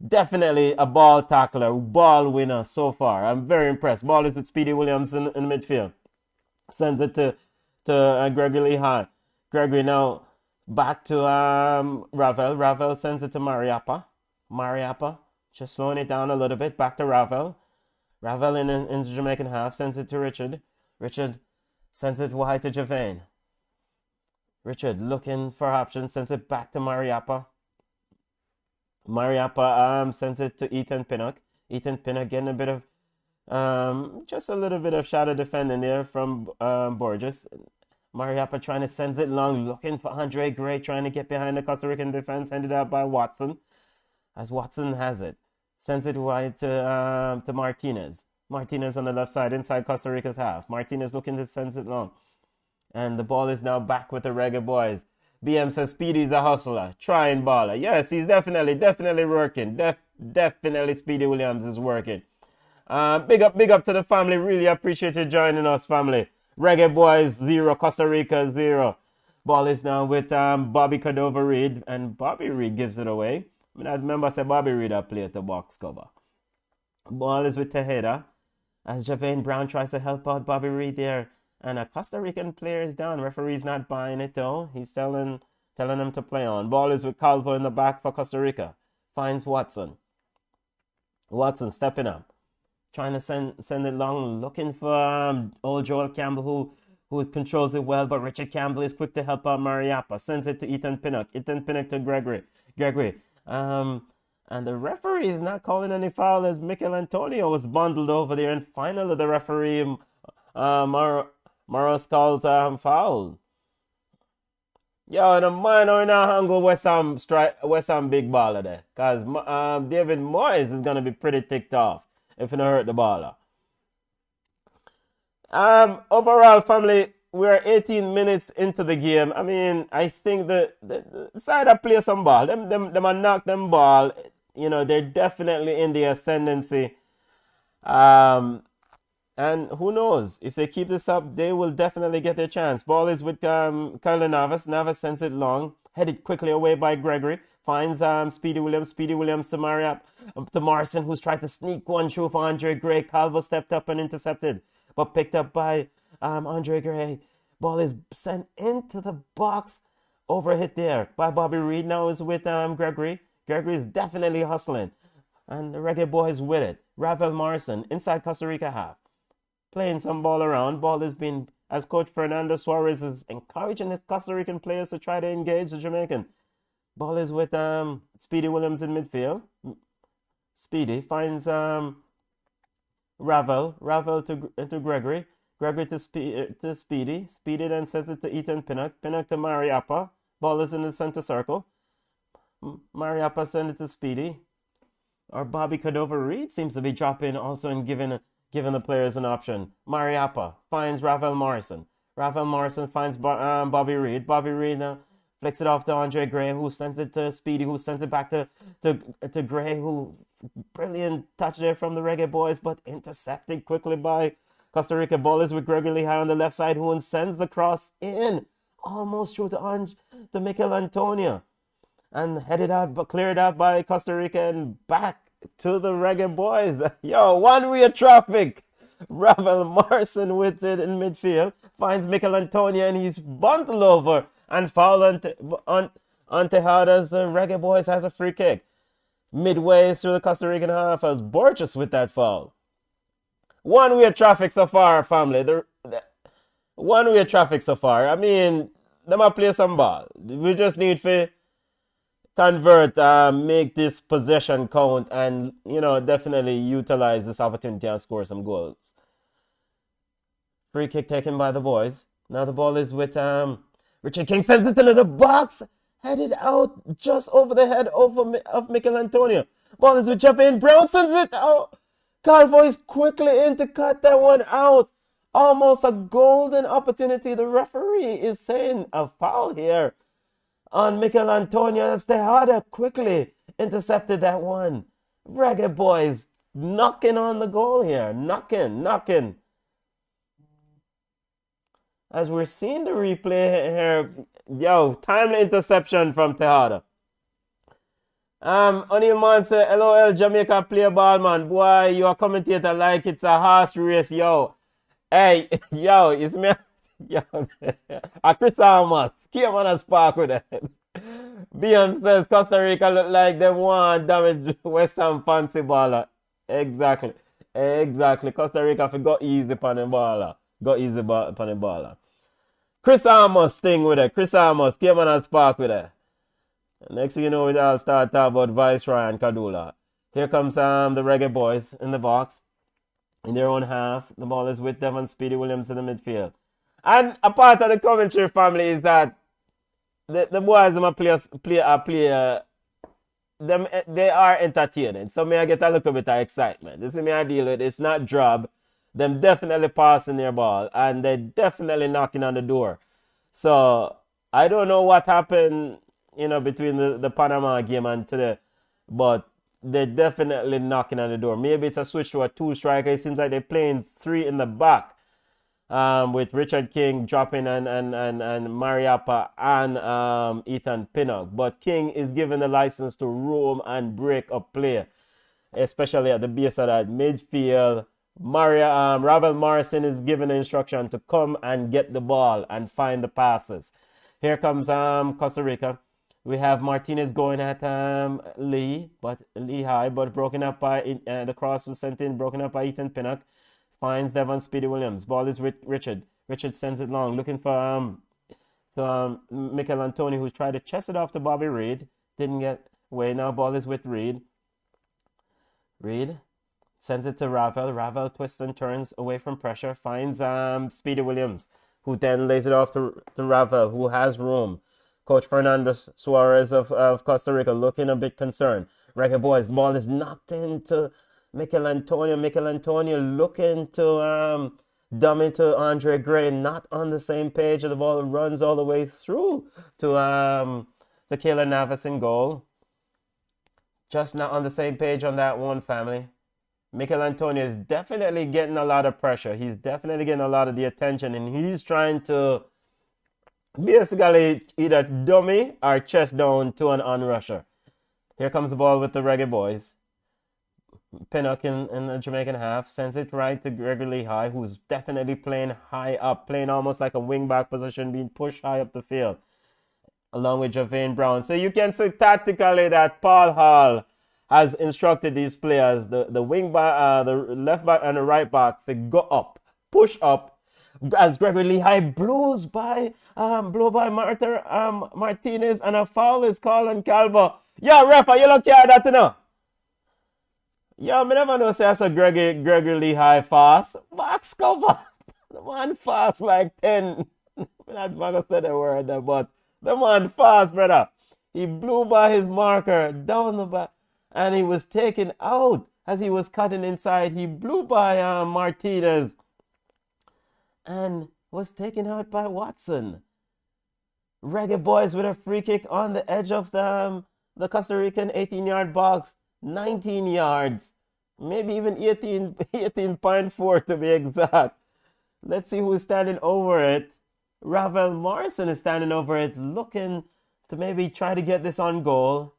Definitely a ball tackler, ball winner so far. I'm very impressed. Ball is with Speedy Williams in the midfield. Sends it to Gregory Lehigh. Gregory now back to Ravel. Ravel sends it to Mariappa. Mariappa just slowing it down a little bit. Back to Ravel. Ravel in the Jamaican half sends it to Richard. Richard sends it wide to Javane. Richard looking for options, sends it back to Mariappa. Mariappa sends it to Ethan Pinnock. Ethan Pinnock getting a bit of just a little bit of shadow defending there from Borges. Mariappa trying to send it long, looking for Andre Gray, trying to get behind the Costa Rican defense, ended up by Watson. As Watson has it. Sends it wide to Martinez. Martinez on the left side, inside Costa Rica's half. Martinez looking to send it long. And the ball is now back with the Reggae Boys. BM says Speedy's a hustler, trying baller. Yes, he's definitely working. Definitely Speedy Williams is working. Big up to the family. Really appreciate you joining us, family. Reggae Boys 0, Costa Rica 0. Ball is now with Bobby Cordova-Reed, and Bobby Reed gives it away. I remember I said Bobby Reed I played the box cover. Ball is with Tejeda, as Javane Brown tries to help out Bobby Reed there. And a Costa Rican player is down. Referee's not buying it though. He's telling him to play on. Ball is with Calvo in the back for Costa Rica. Finds Watson. Watson stepping up. Trying to send it long. Looking for old Joel Campbell who controls it well. But Richard Campbell is quick to help out Mariappa. Sends it to Ethan Pinnock. Ethan Pinnock to Gregory. And the referee is not calling any foul as Mikel Antonio was bundled over there. And finally the referee Morris calls foul. Yo, and a man in a angle West Ham big baller there. Because David Moyes is going to be pretty ticked off if he don't hurt the baller. Overall, family, we're 18 minutes into the game. I mean, I think the side that play some ball, them are knock them ball. You know, they're definitely in the ascendancy. And who knows? If they keep this up, they will definitely get their chance. Ball is with Kyler Navas. Navas sends it long. Headed quickly away by Gregory. Finds Speedy Williams. Speedy Williams to Mariap. To Morrison, who's tried to sneak one through for Andre Gray. Calvo stepped up and intercepted. But picked up by Andre Gray. Ball is sent into the box. Overhit there by Bobby Reed. Now is with Gregory. Gregory is definitely hustling. And the Reggae Boys with it. Ravel Morrison inside Costa Rica half. Playing some ball around. Ball is being, as Coach Fernando Suarez is encouraging his Costa Rican players to try to engage the Jamaican. Ball is with Speedy Williams in midfield. Speedy finds Ravel to Gregory. Gregory to Speedy. Speedy then sends it to Ethan Pinnock. Pinnock to Mariappa. Ball is in the center circle. Mariappa sends it to Speedy. Or Bobby Cordova-Reed seems to be dropping also and giving the players an option. Mariappa finds Ravel Morrison. Ravel Morrison finds Bobby Reed. Bobby Reed now flicks it off to Andre Gray, who sends it to Speedy, who sends it back to Gray, who brilliant touch there from the Reggae Boys, but intercepted quickly by Costa Rica. Ball is with Gregory High on the left side, who sends the cross in, almost through to Mikel Antonio. And headed out, but cleared out by Costa Rica and back to the Reggae Boys. Yo, one-way traffic. Ravel Morrison with it in midfield. Finds Mikel Antonio and he's bundled over and fouled on Tejada. The Reggae Boys has a free kick. Midway through the Costa Rican half as Borges with that foul. One-way traffic so far, family. One-way traffic so far. I mean, they might play some ball. We just need to convert, make this possession count, and definitely utilize this opportunity and score some goals. Free kick taken by the boys. Now the ball is with Richard King, sends it into the box, headed out just over the head of Mikel Antonio. Ball is with Jeffrey Brown, sends it out. Calvo is quickly in to cut that one out. Almost a golden opportunity. The referee is saying a foul here on Mikel Antonio, as Tejada quickly intercepted that one. Reggae Boys knocking on the goal here. Knocking. As we're seeing the replay here, yo, timely interception from Tejada. O'Neill Man said, LOL, Jamaica play ball, man. Boy, you a commentator like it's a horse race, yo. Hey, yo, it's me. Yo, Chris Almas. Came on a spark with it. BM says Costa Rica look like they want damage West Ham fancy baller. Exactly. Costa Rica go easy upon the baller. Upon the baller. Chris Almas thing with it. Chris Almas came on a spark with it. Next thing you know, we all start talking about Viceroy and Kadula. Here comes the Reggae Boys in the box. In their own half. The ball is with Devon Speedy Williams in the midfield. And a part of the commentary, family, is that the boys they are entertaining. So me I get a little bit of excitement. This is me I deal with. It's not job. Them definitely passing their ball and they definitely knocking on the door. So I don't know what happened, between the Panama game and today, but they're definitely knocking on the door. Maybe it's a switch to a two striker. It seems like they're playing three in the back. With Richard King dropping and Mariappa and Ethan Pinnock. But King is given the license to roam and break up play, especially at the base of that midfield. Ravel Morrison is given the instruction to come and get the ball and find the passes. Here comes Costa Rica. We have Martinez going at Lee High, but broken up by the cross was sent in, broken up by Ethan Pinnock. Finds Devon Speedy Williams. Ball is with Richard. Richard sends it long, looking for Mikel Antonio, who's tried to chest it off to Bobby Reed. Didn't get away. Now ball is with Reed. Reed sends it to Ravel. Ravel twists and turns away from pressure. Finds Speedy Williams, who then lays it off to Ravel, who has room. Coach Fernando Suarez of Costa Rica looking a bit concerned. Reggae Boys, ball is knocked into Mikel Antonio. Mikel Antonio looking to dumb into Andre Gray, not on the same page. And the ball runs all the way through to Keylor Navas in goal. Just not on the same page on that one, family. Mikel Antonio is definitely getting a lot of pressure. He's definitely getting a lot of the attention, and he's trying to basically either dummy or chest down to an unrusher. Here comes the ball with the Reggae Boys. Pinnock in the Jamaican half sends it right to Gregory Lehigh, who's definitely playing high up, playing almost like a wing-back position, being pushed high up the field, along with Javane Brown. So you can see tactically that Paul Hall has instructed these players, the wing back, the left back and the right back, to go up, push up, as Gregory Lehigh blows by Martinez, and a foul is called on Calvo. Yo, ref, you look at that, you know? Yo, me never know say I saw Gregory Lehigh fast. Box cover. The man fast like 10. I'm not going to say the word there, but the man fast, brother. He blew by his marker down the back, and he was taken out as he was cutting inside. He blew by Martinez and was taken out by Watson. Reggae Boys with a free kick on the edge of the Costa Rican 18-yard box. 19 yards. Maybe even 18.4 to be exact. Let's see who's standing over it. Ravel Morrison is standing over it, looking to maybe try to get this on goal.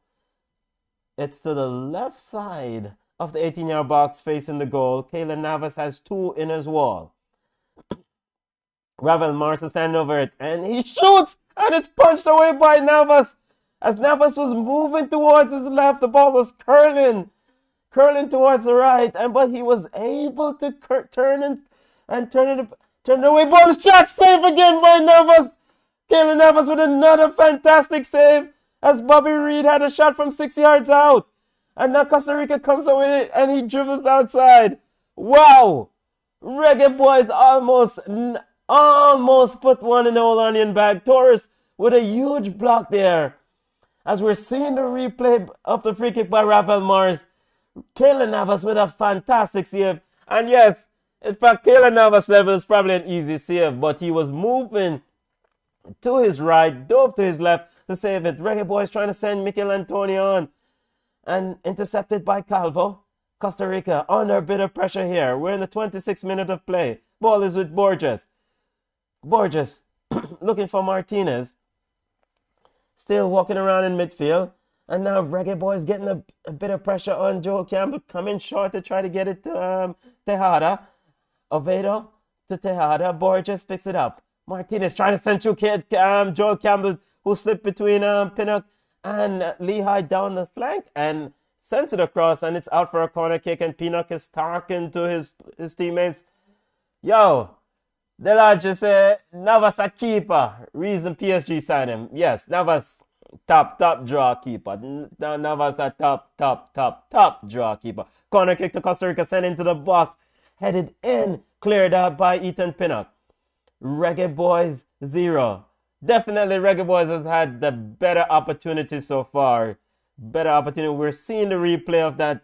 It's to the left side of the 18-yard box facing the goal. Keylor Navas has 2 in his wall. Ravel Morrison standing over it, and he shoots, and it's punched away by Navas. As Navas was moving towards his left, the ball was curling towards the right, but he was able to turn it away. Ball shot save again by Navas. Keylor Navas with another fantastic save as Bobby Reed had a shot from 6 yards out. And now Costa Rica comes away and he dribbles outside. Wow! Reggae Boys almost put one in the old onion bag. Torres with a huge block there. As we're seeing the replay of the free kick by Rafael Morris, Keylor Navas with a fantastic save. And yes, in fact, Keylor Navas level is probably an easy save, but he was moving to his right, dove to his left to save it. Reggae Boys trying to send Mikel Antonio on, and intercepted by Calvo. Costa Rica under a bit of pressure here. We're in the 26th minute of play. Ball is with Borges. Borges looking for Martinez. Still walking around in midfield. And now Reggae Boys getting a bit of pressure on Joel Campbell. Coming short to try to get it to Tejada. Oviedo to Tejada. Borges picks it up. Martinez trying to send through Joel Campbell, who slipped between Pinnock and Lehigh down the flank and sends it across, and it's out for a corner kick, and Pinnock is talking to his teammates. Yo, the lad just say Navas a keeper. Reason PSG signed him. Yes, Navas top draw keeper. Navas that top draw keeper. Corner kick to Costa Rica, sent into the box, headed in, cleared out by Ethan Pinnock. Reggae Boys 0. Definitely Reggae Boys has had the better opportunity so far. Better opportunity. We're seeing the replay of that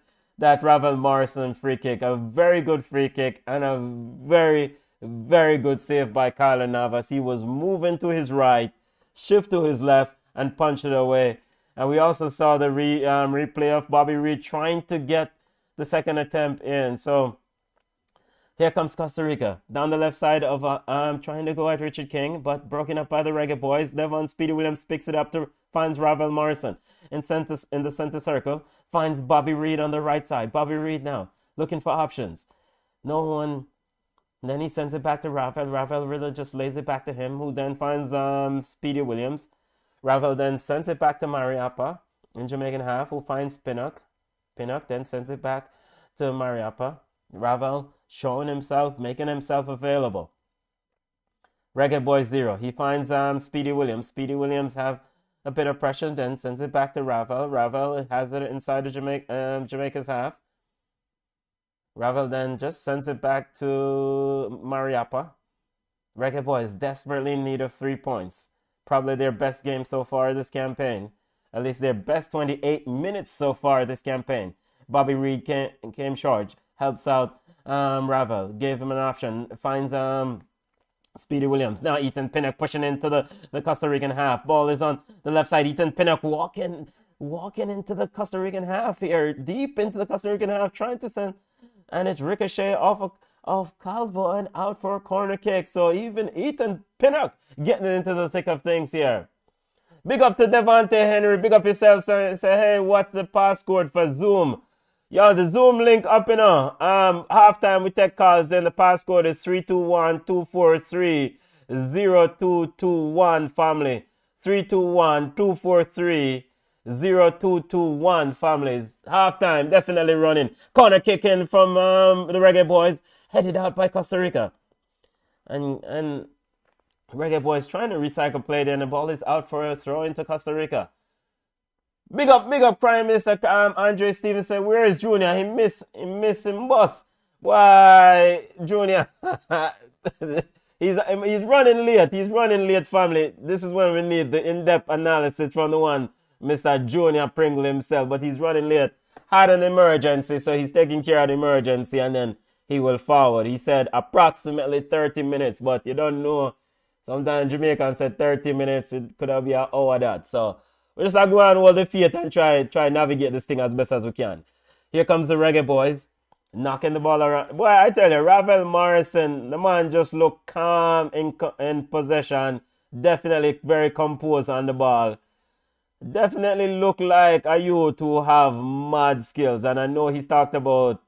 Ravel Morrison free kick. A very good free kick and a very, very good save by Keylor Navas. He was moving to his right, shift to his left, and punch it away. And we also saw the replay of Bobby Reed trying to get the second attempt in. So here comes Costa Rica down the left side of trying to go at Richard King, but broken up by the Reggae Boys. Devon Speedy Williams picks it up finds Ravel Morrison in the center circle, finds Bobby Reed on the right side. Bobby Reed now looking for options. No one. Then he sends it back to Ravel. Ravel really just lays it back to him, who then finds Speedy Williams. Ravel then sends it back to Mariappa in Jamaican half, who finds Pinnock. Pinnock then sends it back to Mariappa. Ravel showing himself, making himself available. Reggae Boy 0. He finds Speedy Williams. Speedy Williams have a bit of pressure, then sends it back to Ravel. Ravel has it inside the Jamaica's half. Ravel then just sends it back to Mariappa. Reggae Boys desperately in need of 3 points. Probably their best game so far this campaign. At least their best 28 minutes so far this campaign. Bobby Reed came short, helps out Ravel, gave him an option, finds Speedy Williams. Now Ethan Pinnock pushing into the Costa Rican half. Ball is on the left side. Ethan Pinnock walking into the Costa Rican half here, deep into the Costa Rican half, trying to send, and it's ricochet off Calvo and out for a corner kick. So even Ethan Pinnock getting into the thick of things here. Big up to Devontae Henry. Big up yourself. Say hey, what the passcode for Zoom? Yo, the Zoom link up, you know. Halftime we take calls, and the passcode is 321-243-0221, family. 321-243-0221, families. Halftime, definitely running. Corner kick in from the Reggae Boys, headed out by Costa Rica. And Reggae Boys trying to recycle play there, and the ball is out for a throw into Costa Rica. Big up, Prime Minister Andre Stevenson. Where is Junior? He miss him, boss. Why, Junior? he's running late. He's running late, family. This is when we need the in-depth analysis from the one, Mr. Junior Pringle himself. But he's running late. Had an emergency, so he's taking care of the emergency, and then he will forward. He said approximately 30 minutes, but you don't know. Sometimes Jamaican said 30 minutes. It could have been an hour that. So we just go and hold the feet and try navigate this thing as best as we can. Here comes the Reggae Boys, knocking the ball around. Boy, I tell you, Ravel Morrison, the man just looked calm in possession. Definitely very composed on the ball. Definitely look like a youth who have mad skills. And I know he's talked about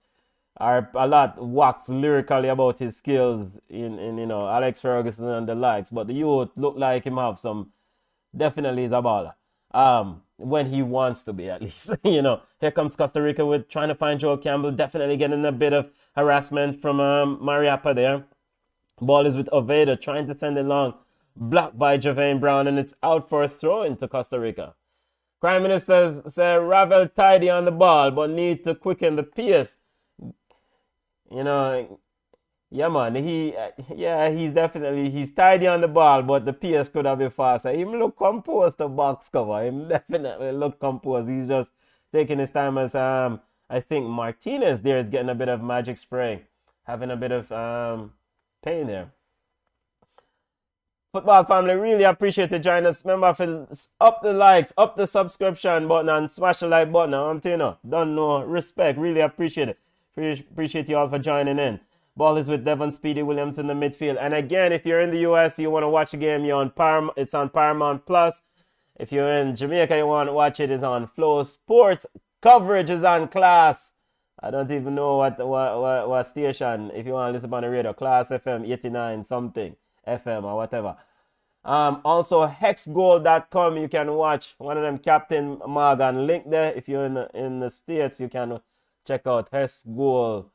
a lot waxed lyrically about his skills in you know, Alex Ferguson and the likes. But the youth look like him have some, definitely is a baller. When he wants to be, at least. You know, here comes Costa Rica with trying to find Joel Campbell. Definitely getting a bit of harassment from Mariappa there. Ball is with Oveda, trying to send it long. Blocked by Javane Brown, and it's out for a throw into Costa Rica. Prime Minister said Ravel tidy on the ball, but need to quicken the pace. You know, yeah, man. He's tidy on the ball, but the pace could have been faster. He look composed to box cover. He definitely look composed. He's just taking his time as I think Martinez there is getting a bit of magic spray, having a bit of pain there. Football family, really appreciate you joining us. Remember, up the likes, up the subscription button, and smash the like button. I'm telling you, don't know, respect, really appreciate it. Appreciate you all for joining in. Ball is with Devon Speedy Williams in the midfield. And again, if you're in the US, you want to watch a game, you're on it's on Paramount Plus. If you're in Jamaica, you want to watch it, it's on Flow Sports. Coverage is on Class. I don't even know what station. If you want to listen on the radio, Class FM 89 something FM or whatever. Also, hexgoal.com, you can watch one of them Captain Morgan link there. If you're in the States, you can check out hexgoal.com.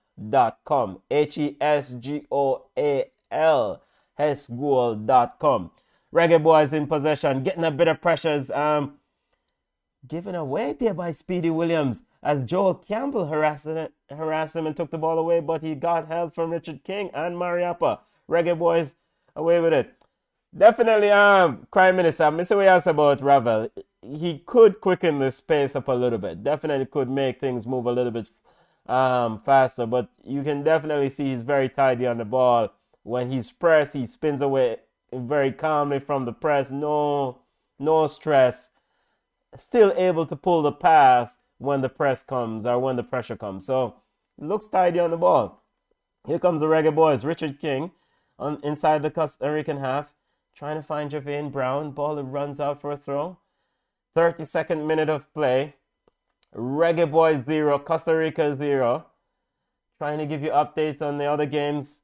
HESGOAL, hexgoal.com. Reggae Boys in possession, getting a bit of pressures. Given away there by Speedy Williams as Joel Campbell harassed him and took the ball away, but he got help from Richard King and Mariappa. Reggae Boys away with it. Definitely, Prime Minister, I miss what you asked about Ravel. He could quicken the pace up a little bit. Definitely could make things move a little bit faster, but you can definitely see he's very tidy on the ball. When he's pressed, he spins away very calmly from the press. No stress. Still able to pull the pass when the press comes or when the pressure comes. So, looks tidy on the ball. Here comes the Reggae Boys. Richard King inside the Costa Rican half, trying to find Javane Brown. Ball runs out for a throw. 32nd minute of play. Reggae Boys 0, Costa Rica 0. Trying to give you updates on the other games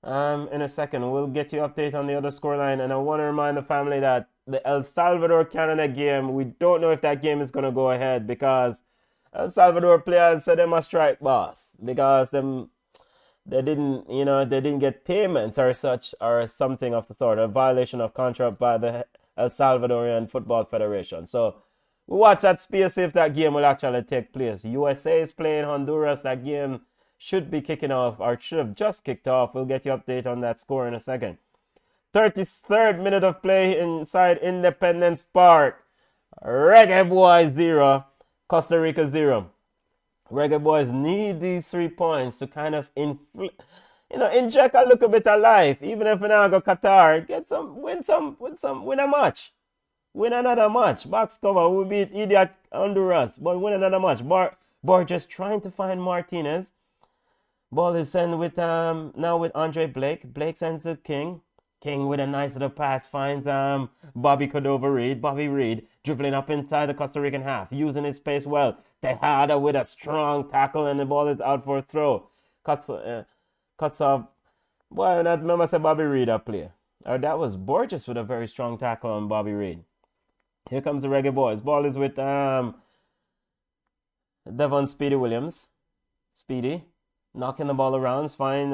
in a second. We'll get you update on the other scoreline. And I want to remind the family that the El Salvador-Canada game, we don't know if that game is going to go ahead because El Salvador players said they must strike boss because they didn't get payments or such or something of the sort, a violation of contract by the El Salvadorian Football Federation. So we watch that space if that game will actually take place. USA is playing Honduras. That game should be kicking off or should have just kicked off. We'll get you update on that score in a second. 33rd minute of play inside Independence Park. Reggae Boys 0, Costa Rica 0. Reggae Boys need these 3 points to kind of inject a little bit of life. Even if we now go Qatar, win a match. Win another match. Box cover, we beat Idiot Honduras, but win another match. Just trying to find Martinez. Ball is sent with now with Andre Blake. Blake sends to King. King with a nice little pass finds Bobby Cordova-Reed. Bobby Reed dribbling up inside the Costa Rican half, using his space well. Tejada with a strong tackle, and the ball is out for a throw. Cuts off. Boy, I remember say Bobby Reed up play. Or that was Borges with a very strong tackle on Bobby Reed. Here comes the Reggae Boys. Ball is with Devon Speedy Williams. Speedy knocking the ball around. Find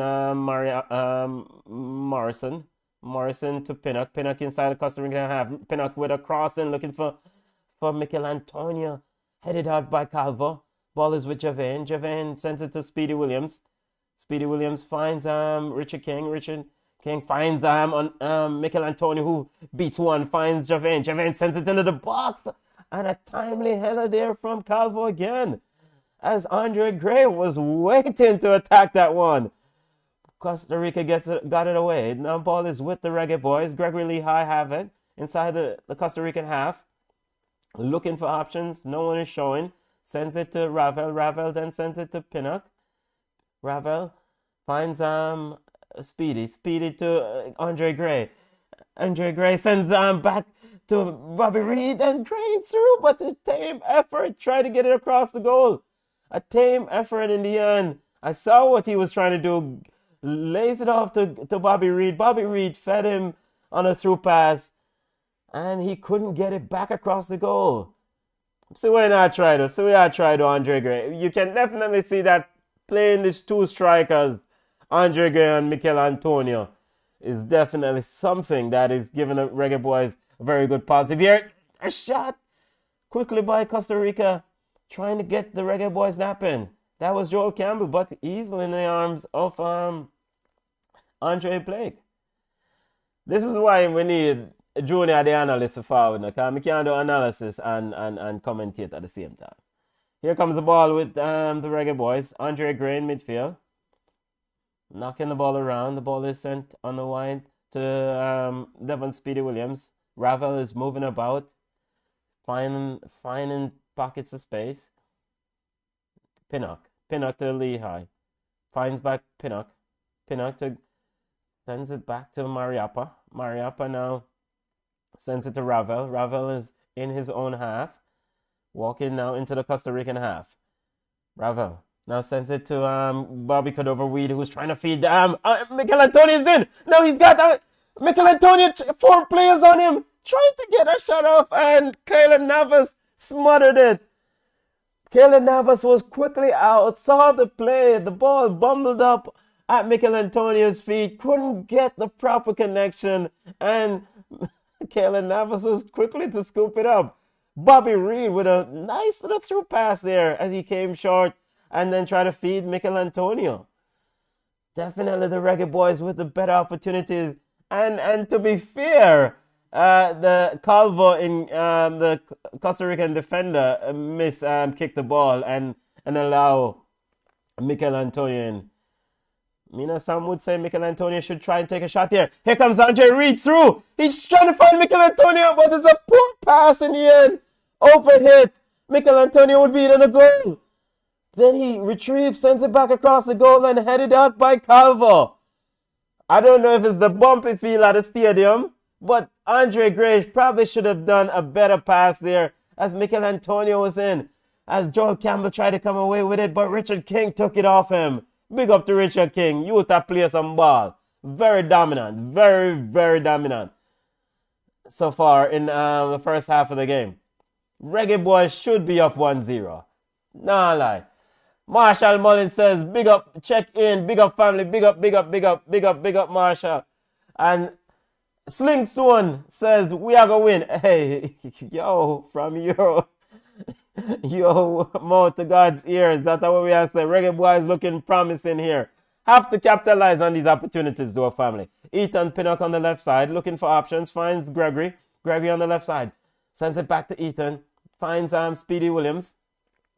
Morrison. Morrison to Pinnock. Pinnock inside the Costa Rican half. Pinnock with a crossing, looking for Mikel Antonio. Headed out by Calvo. Ball is with Javane. Javane sends it to Speedy Williams. Speedy Williams finds Richard King. Richard King finds Mikel Antonio, who beats one. Finds Javane. Javane sends it into the box. And a timely header there from Calvo again, as Andre Gray was waiting to attack that one. Costa Rica got it away. Now ball is with the Reggae Boys. Gregory Lehigh have it inside the Costa Rican half. Looking for options. No one is showing. Sends it to Ravel. Ravel then sends it to Pinnock. Ravel finds Speedy. Speedy to Andre Gray. Andre Gray sends back to Bobby Reed, and Gray through, but a tame effort. Try to get it across the goal. A tame effort in the end. I saw what he was trying to do. Lays it off to Bobby Reed. Bobby Reed fed him on a through pass, and he couldn't get it back across the goal. So we are trying to Andre Gray. You can definitely see that playing these 2 strikers, Andre Gray and Mikel Antonio, is definitely something that is giving the Reggae Boys a very good positive. Here, a shot quickly by Costa Rica, trying to get the Reggae Boys napping. That was Joel Campbell, but easily in the arms of Andre Blake. This is why we need Junior the analyst to forward, because we can't do analysis and commentate at the same time. Here comes the ball with the Reggae Boys. Andre Gray in midfield, knocking the ball around. The ball is sent on the wide to Devon Speedy Williams. Ravel is moving about, finding pockets of space. Pinnock to Lehigh. Finds back Pinnock. Pinnock sends it back to Mariappa. Mariappa now sends it to Ravel. Ravel is in his own half. Walking now into the Costa Rican half. Ravel now sends it to Bobby Cordova-Reed, who's trying to feed Mikel Antonio is in. Now he's got Mikel Antonio, 4 players on him, trying to get a shot off, and Kaylor Navas smothered it. Kaylor Navas was quickly out, saw the play, the ball bumbled up at Mikel Antonio's feet, couldn't get the proper connection, and Kaylor Navas was quickly to scoop it up. Bobby Reed with a nice little through pass there as he came short and then tried to feed Mikel Antonio. Definitely the Reggae Boys with the better opportunities. And to be fair, the Calvo in the Costa Rican defender kick the ball and allow Mikel Antonio in. Some would say Mikel Antonio should try and take a shot here. Here comes Andre Reed through. He's trying to find Mikel Antonio, but it's a poor pass in the end. Overhit. Mikel Antonio would be in a goal. Then he retrieves, sends it back across the goal, and headed out by Calvo. I don't know if it's the bumpy feel at the stadium, but Andre Gray probably should have done a better pass there as Mikel Antonio was in. As Joel Campbell tried to come away with it, but Richard King took it off him. Big up to Richard King. Utah play some ball. Very dominant. Very, very dominant so far in the first half of the game. Reggae Boys should be up 1-0. Nah lie. Marshall Mullins says, big up, check in, big up family, big up, big up, big up, big up, big up Marshall. And Slingstone says, we are going to win. Hey, yo, from your mouth to God's ears. That's what we have to say. Reggae Boys looking promising here. Have to capitalize on these opportunities, though, family. Ethan Pinnock on the left side, looking for options, finds Gregory. Gregory on the left side, sends it back to Ethan, finds Speedy Williams.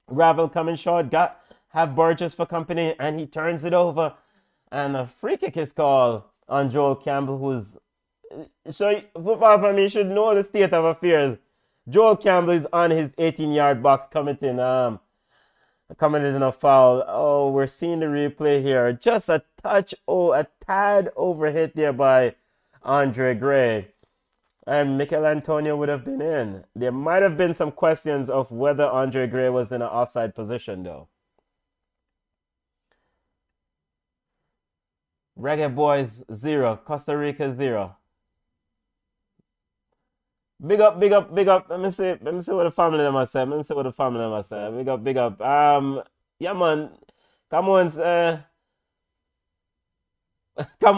Ravel coming short, have Burgess for company, and he turns it over. And a free kick is called on Joel Campbell, who's... So, football family, you should know the state of affairs. Joel Campbell is on his 18-yard box committing a foul. Oh, we're seeing the replay here. Just a tad overhit there by Andre Gray. And Mikel Antonio would have been in. There might have been some questions of whether Andre Gray was in an offside position, though. Reggae Boys 0, Costa Rica 0. Big up. Let me see what the family them say. Big up. Yeah, man. Come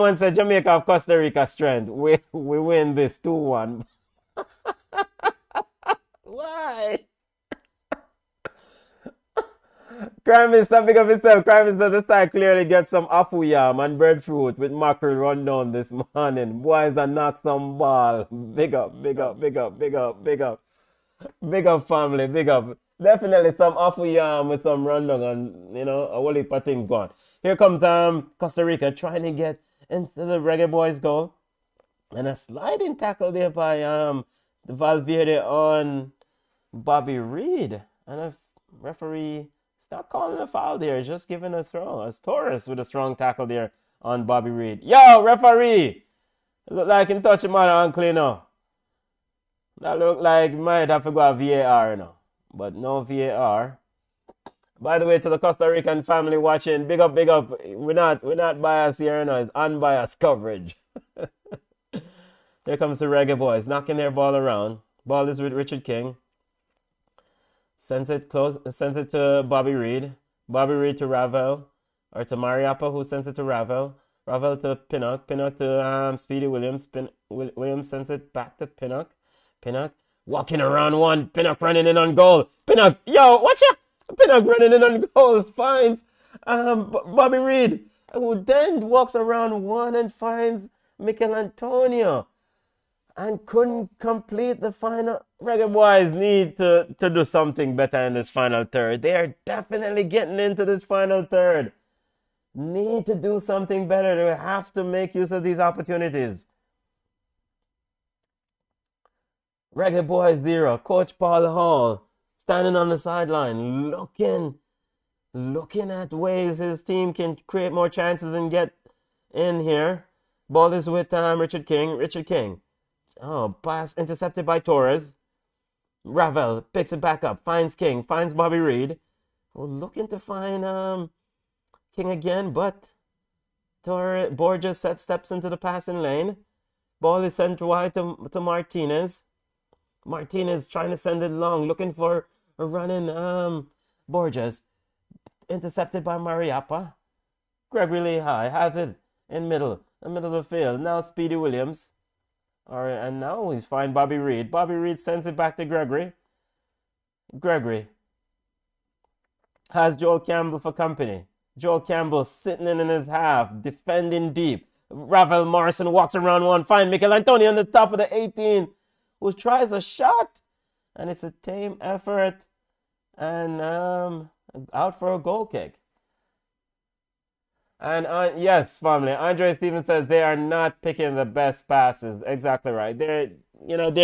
on, say Jamaica of Costa Rica strength. We win this 2-1. Why? Crime Minister, big up himself. Crime Minister this time clearly get some afu yam and breadfruit with mackerel run down this morning. Boys are knock some ball. Big up. Big up, family. Big up. Definitely some afu yam with some rundown and, a whole heap of things going. Here comes Costa Rica trying to get into the Reggae Boys goal. And a sliding tackle there by Valverde on Bobby Reed. And a referee... not calling a foul there, just giving a throw. It's Torres with a strong tackle there on Bobby Reed. Yo, referee! Look like him touch him on ankle, That look like might have to go a VAR, But no VAR. By the way, to the Costa Rican family watching, big up. We're not biased here, It's unbiased coverage. Here comes the Reggae Boys, knocking their ball around. Ball is with Richard King. Sends it to Bobby Reed. Bobby Reed to Ravel. Or to Mariappa, who sends it to Ravel. Ravel to Pinnock. Pinnock to Speedy Williams. Williams sends it back to Pinnock. Pinnock walking around one. Pinnock running in on goal. Pinnock, yo, watch out! Pinnock running in on goal. Finds Bobby Reed, who then walks around one and finds Mikel Antonio. And couldn't complete the final. Reggae Boys need to do something better in this final third. They are definitely getting into this final third. Need to do something better. They have to make use of these opportunities. Reggae Boys 0. Coach Paul Hall standing on the sideline, looking at ways his team can create more chances and get in here. Ball is with Richard King. Oh, pass intercepted by Torres. Ravel picks it back up, finds King, finds Bobby Reed. Well, looking to find King again, but Borges steps into the passing lane. Ball is sent wide to Martinez. Martinez trying to send it long, looking for a running Borges. Intercepted by Mariappa. Gregory Lehigh has it in the middle of the field. Now Speedy Williams. All right, and now he's finding Bobby Reed. Bobby Reed sends it back to Gregory. Gregory has Joel Campbell for company. Joel Campbell sitting in his half, defending deep. Ravel Morrison walks around one, find Mikel Antonio on the top of the 18, who tries a shot. And it's a tame effort and out for a goal kick. And yes, family, Andre Stevens says they are not picking the best passes. Exactly right. They're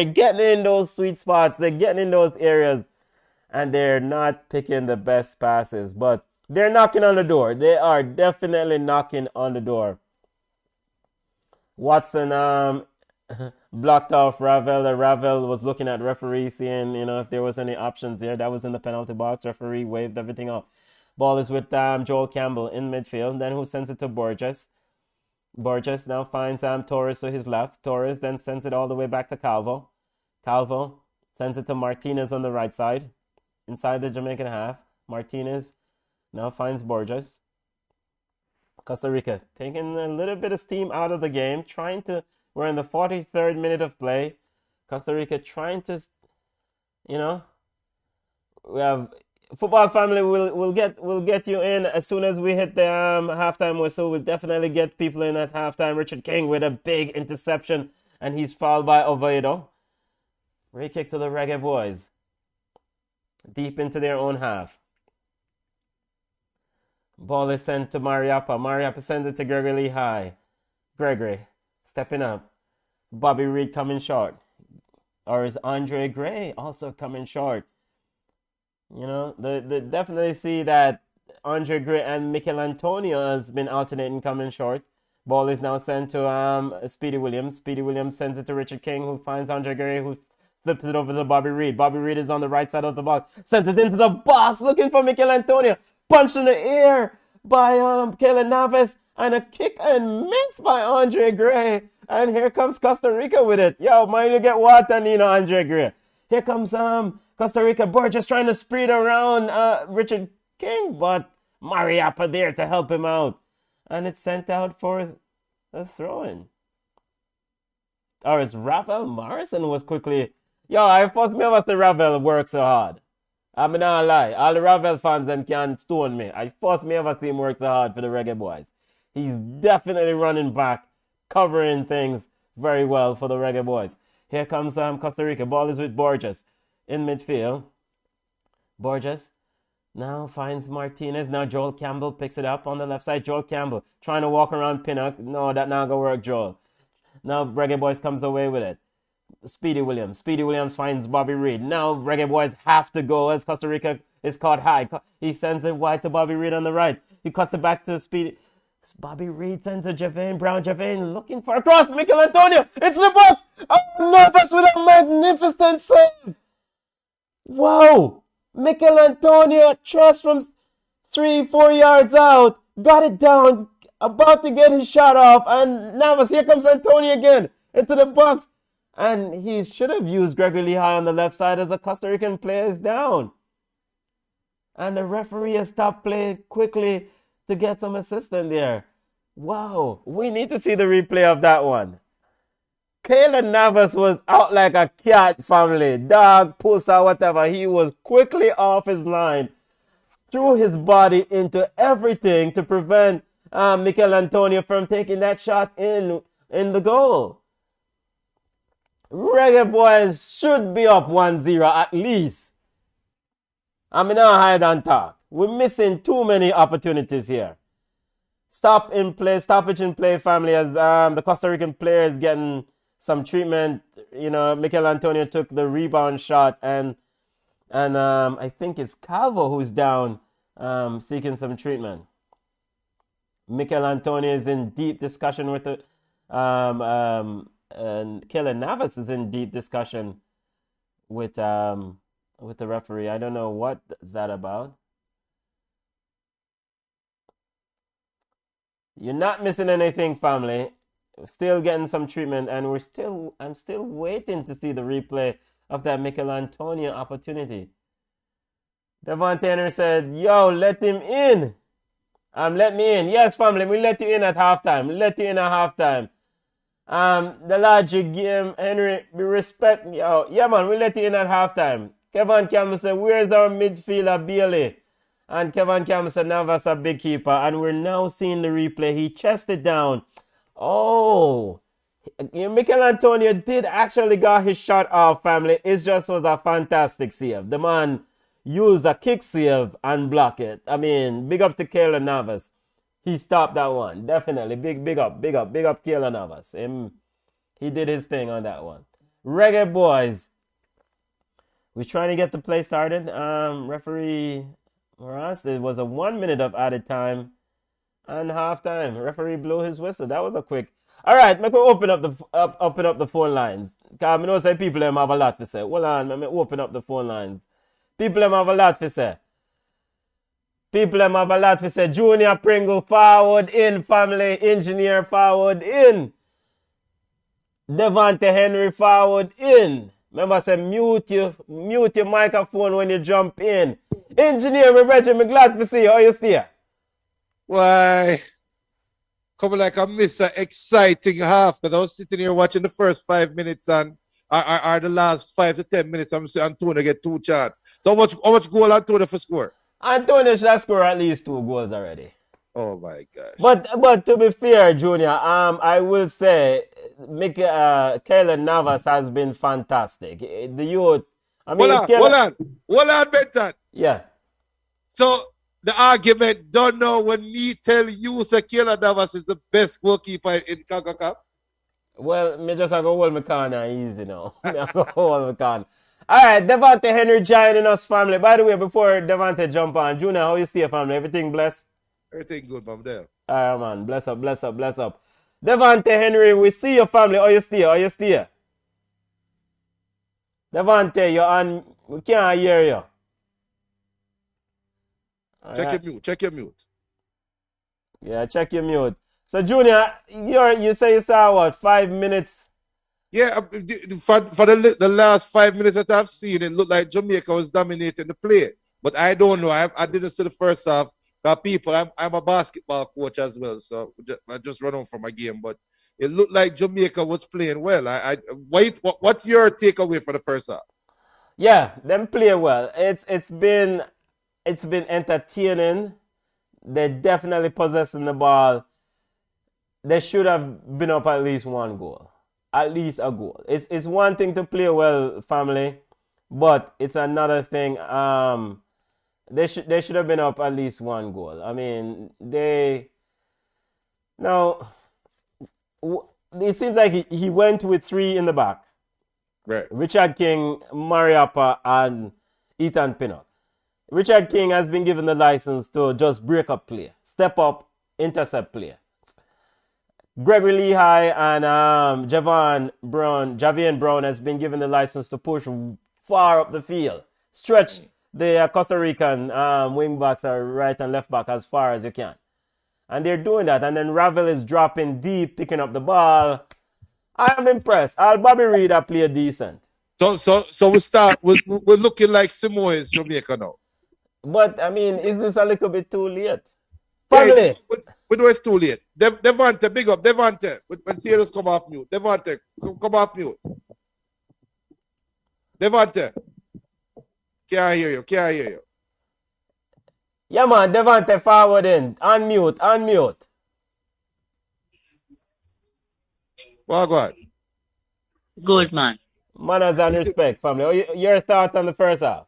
getting in those sweet spots. They're getting in those areas. And they're not picking the best passes. But they're knocking on the door. They are definitely knocking on the door. Watson blocked off Ravel. Ravel was looking at referee, seeing if there was any options there. That was in the penalty box. Referee waved everything up. Ball is with Joel Campbell in midfield. Then who sends it to Borges. Borges now finds Torres to his left. Torres then sends it all the way back to Calvo. Calvo sends it to Martinez on the right side. Inside the Jamaican half. Martinez now finds Borges. Costa Rica taking a little bit of steam out of the game. We're in the 43rd minute of play. Costa Rica trying to, we have Football family, we'll get you in as soon as we hit the halftime whistle. We'll definitely get people in at halftime. Richard King with a big interception, and he's fouled by Oviedo. Free kick to the Reggae Boys. Deep into their own half. Ball is sent to Mariappa. Mariappa sends it to Gregory High. Gregory stepping up. Bobby Reed coming short. Or is Andre Gray also coming short? You know, they definitely see that Andre Gray and Mikel Antonio has been alternating coming short. Ball is now sent to Speedy Williams. Speedy Williams sends it to Richard King, who finds Andre Gray, who flips it over to Bobby Reed. Bobby Reed is on the right side of the box. Sends it into the box, looking for Mikel Antonio. Punched in the air by Kayla Navas. And a kick and miss by Andre Gray. And here comes Costa Rica with it. Yo, mind you get water, Nino, Andre Gray. Here comes Costa Rica. Burgess trying to spread around Richard King, but Mariappa there to help him out. And it's sent out for a throw-in. Or as Ravel Morrison was quickly... Yo, I first me was the Ravel work so hard. I'm not lie. All the Ravel fans them can stone me. I first me ever see him work so hard for the Reggae Boys. He's definitely running back, covering things very well for the Reggae Boys. Here comes Costa Rica. Ball is with Borges in midfield. Borges now finds Martinez. Now Joel Campbell picks it up on the left side. Joel Campbell trying to walk around Pinnock. No, that not gonna work, Joel. Now Reggae Boys comes away with it. Speedy Williams. Speedy Williams finds Bobby Reed. Now Reggae Boys have to go as Costa Rica is caught high. He sends it wide to Bobby Reed on the right. He cuts it back to Speedy. Bobby Reed sends to Javane Brown. Javane looking for a cross. Mikel Antonio. It's the box. Oh, Navas with a magnificent save. Wow. Mikel Antonio just from 3-4 yards out. Got it down. About to get his shot off. And Navas, here comes Antonio again. Into the box. And he should have used Gregory Lee High on the left side as the Costa Rican player is down. And the referee has stopped play quickly to get some assistance there. Wow, we need to see the replay of that one. Kayla Navas was out like a cat, family. Dog, puss, or whatever. He was quickly off his line. Threw his body into everything to prevent Mikel Antonio from taking that shot in the goal. Reggae Boys should be up 1-0 at least. I mean, not hide and talk. We're missing too many opportunities here. Stoppage in play, family, as the Costa Rican player is getting some treatment. You know, Mikel Antonio took the rebound shot, and I think it's Calvo who's down seeking some treatment. Mikel Antonio is in deep discussion with the and Kayla Navas is in deep discussion with the referee. I don't know what is that about. You're not missing anything, family. We're still getting some treatment, and I'm still waiting to see the replay of that Mikel Antonio opportunity. Devon Tanner said, yo, let him in. Let me in. Yes, family, we let you in at halftime. The logic game, Henry, we respect. Yo, yeah, man, we let you in at halftime. Kevin Campbell said, where's our midfielder, Bailey? And Kevin Campbell said, Navas a big keeper. And we're now seeing the replay. He chested down. Oh, Mikel Antonio did actually got his shot off, family. It just was a fantastic save. The man used a kick save and block it. I mean, big up to Kayla Navas. He stopped that one. Definitely. Big up Kayla Navas. He did his thing on that one. Reggae Boys. We're trying to get the play started. Referee Moras, it was a 1 minute of added time and halftime. Referee blew his whistle. That was a quick. All right, make we open up the phone lines. Cause I know say people them have a lot to say. Hold on, let me open up the phone lines. People them have a lot to say. Junior Pringle forward in, family. Engineer forward in. Devontae Henry forward in. Remember I said mute your microphone when you jump in. Engineer, Reggie, I'm glad to see you. How you stay? Why? Coming like I miss an exciting half because I was sitting here watching the first 5 minutes and are the last 5 to 10 minutes. I'm saying Antonio get 2 shots. So how much goal Antonio for score? Antonio should have scored at least 2 goals already. Oh my gosh. But to be fair, Junior, I will say Kayla Navas has been fantastic. The youth. I mean, hold on, Benton. Yeah. So the argument don't know when me tell you Kayla Navas is the best goalkeeper in CONCACAF. Well, me just have to hold my corner easy now. Me have to hold my corner. All right, Devontae Henry joining us, family. By the way, before Devontae jump on, Junior, how you see your family? Everything blessed? Everything good, Mom. There. All right, man. Bless up, bless up, bless up. Devontae Henry, we see your family. How you stay? How you stay? Devontae, you're on. We can't hear you. Check your mute. Yeah, check your mute. So, Junior, you say you saw what, 5 minutes? Yeah, for the last 5 minutes that I've seen, it looked like Jamaica was dominating the play. But I don't know. I didn't see the first half. People, I'm a basketball coach as well, so I just run on from my game. But it looked like Jamaica was playing well. What's your takeaway for the first half? Yeah, them play well. It's been entertaining. They're definitely possessing the ball. They should have been up at least 1 goal. At least a goal. It's one thing to play well, family, but it's another thing. They should have been up at least 1 goal. I mean, it seems like he went with 3 in the back. Right. Richard King, Mariappa, and Ethan Pinnock. Richard King has been given the license to just break up play, step up, intercept play. Gregory Lehigh and Javian Brown has been given the license to push far up the field, stretch the Costa Rican wing backs or right and left back as far as you can. And they're doing that. And then Ravel is dropping deep, picking up the ball. I am impressed. Bobby Reed have played decent. So we start. We're looking like Samoa's Jamaica now. But I mean, is this a little bit too late? Family. Yeah, we know it's too late. Devontae, big up. Devontae. When Taylor's come off mute. Devontae, come off mute. Devontae. Can't hear you. Yeah, man. Devontae forward in. Unmute. Well, go ahead. Good, man. Manners and respect, family. Your thoughts on the first half?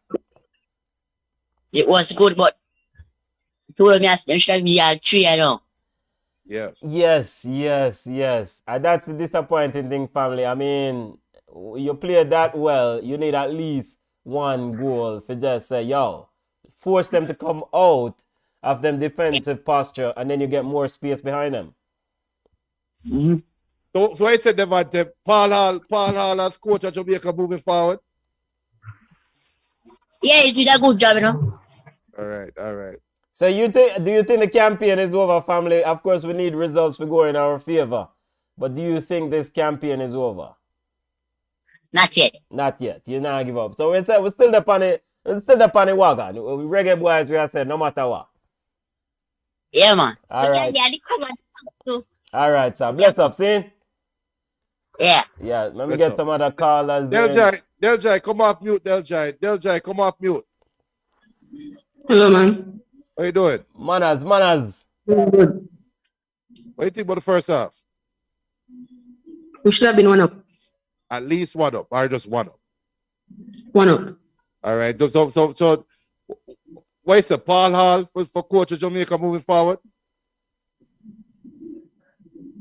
It was good, but told me there should be all 3, you know. Yeah. Yes. And that's the disappointing thing, family. I mean, you play that well, you need at least 1 goal for just say, yo, force them to come out of them defensive posture, and then you get more space behind them. Mm-hmm. So I said, Devontae, Paul Hall as coach of Jamaica moving forward. Yeah, he did a good job, you know. All right. So do you think the campaign is over, family? Of course, we need results to go in our favor. But do you think this campaign is over? Not yet. Not yet. You not give up. So we're still the pan wagon. Reggae boys, we have said no matter what. Yeah, man. All right. All right, sir. Bless up, see? Yeah. Yeah, let me get some other callers. Deljai, come off mute, Deljai, come off mute. Hello, man. How you doing? Manners. Good. What do you think about the first half? We should have been 1 up. At least 1 up, or just 1 up? 1 up. All right. So what is it, Paul Hall for coach of Jamaica moving forward?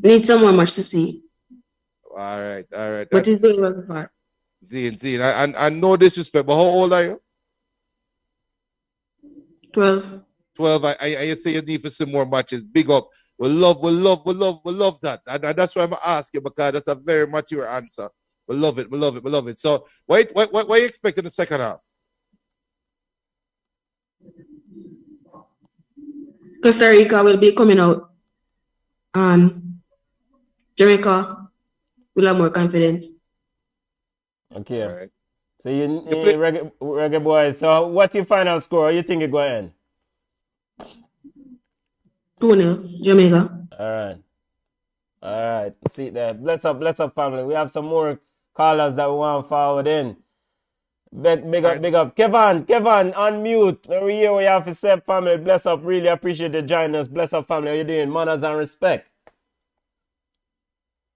Need someone much to see. All right. But he's doing well so far. Zine. And no disrespect, but how old are you? 12. 12. I say you need for some more matches. Big up. We love that. And that's why I'm asking, because that's a very mature answer. We love it. So what are you expecting in the second half? Costa Rica will be coming out. And Jamaica will have more confidence. Okay. All right. So you reggae boys. So what's your final score? What do you think it's going to end? 2-0, Jamaica. All right. See there. Bless up, family. We have some more callers that we want forward in. Big up. Kevin, unmute. When we hear what you have to say, family. Bless up. Really appreciate you joining us. Bless up, family. How you doing? Manners and respect.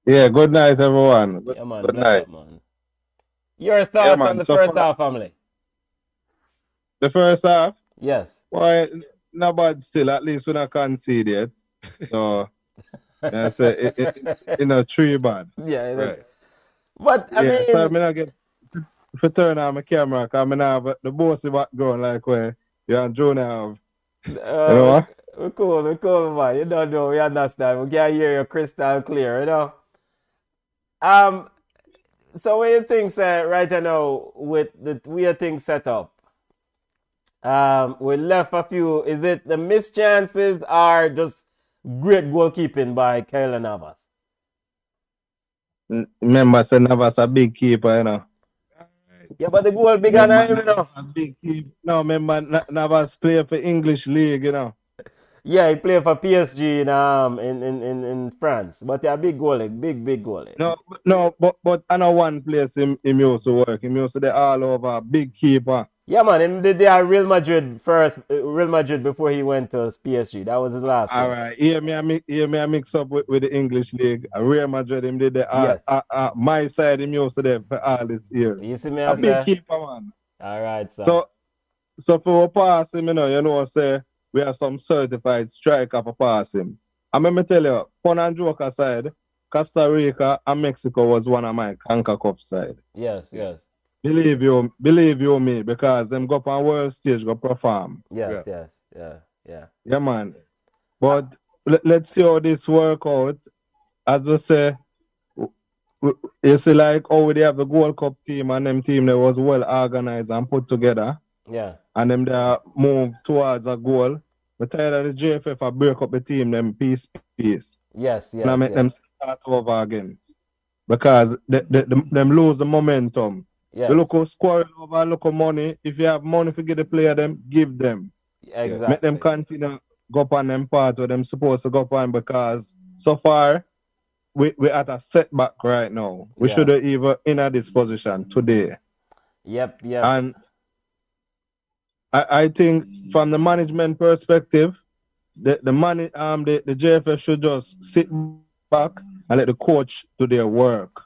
Yeah, good night, everyone. Yeah, man. Good Bless night. up, man. Your thoughts man. on the So first half, family? The first half, Yes. why not bad still. At least we're not conceded. So I say three bad. Yeah, it is. Right. But I mean, so I mean I get to turn on my camera because I have the bossy background like where you and Jonah have. You know what? we're cool, man. You don't know, we understand. We can hear you crystal clear, you know. So what you think, right now with the way things set up? We left a few. Is it the missed chances or just great goalkeeping by Kyle Navas? Remember, say Navas a big keeper, you know. Yeah, but the goal bigger than him, you know. A big keeper. No, remember Navas play for English League, you know. Yeah, he played for PSG in France, but yeah, big goalie, big goalie. No, but I know one place him used to work. Him used to be all over, big keeper. Yeah, man, him did there at Real Madrid first, Real Madrid before he went to PSG. That was his last one. All right, here me I mix up with the English League. Real Madrid, him did the Yes. my side, him used to there for all this years. You see me, A big keeper, man. All right, sir. So for pass him, you know, say we have some certified striker for pass him. And let me tell you, fun and joke aside, Costa Rica and Mexico was one of my CONCACAF side. Yes. Believe you me, because them go up on world stage, go perform. Yes. Yeah, man. But let's see how this work out. As we say, you see like how they have the Gold Cup team and them team that was well organized and put together. Yeah. And them they move towards a goal. We're tired of the JFF I break up the team, them piece. Yes. And I make them start over again. Because them lose the momentum. Yes. You look how scoring over, look how money. If you have money to get the player them, give them. Exactly. Make them continue go up on them part where them supposed to go up on, because so far we're at a setback right now. We should have even in this position today. Yep. And I think from the management perspective, the JFF should just sit back and let the coach do their work.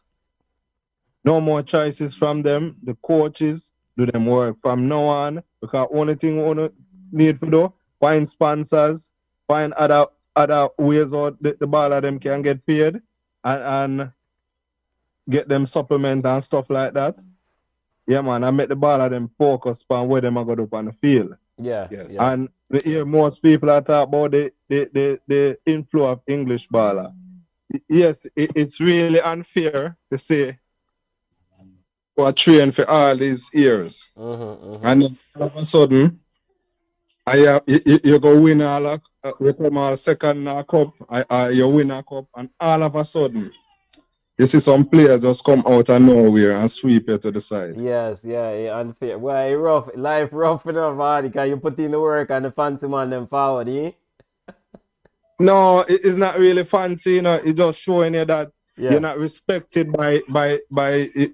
No more choices from them. The coaches do them work from now on, because only thing we want need to do, find sponsors, find other ways or the ball of them can get paid and get them supplement and stuff like that. Yeah, man, I make the ball of them focus on where them are going to do on the field. Yeah. And we hear most people are talk about the inflow of English baller. Yes, it's really unfair to say we're trained for all these years. And then all of a sudden, you go win we come second cup, you win a cup, and all of a sudden, you see some players just come out of nowhere and sweep you to the side. Yes, unfair. Well, life rough enough, man, because you put in the work and the fancy man them forward, eh? No, it's not really fancy, you know. It's just showing you that you're not respected by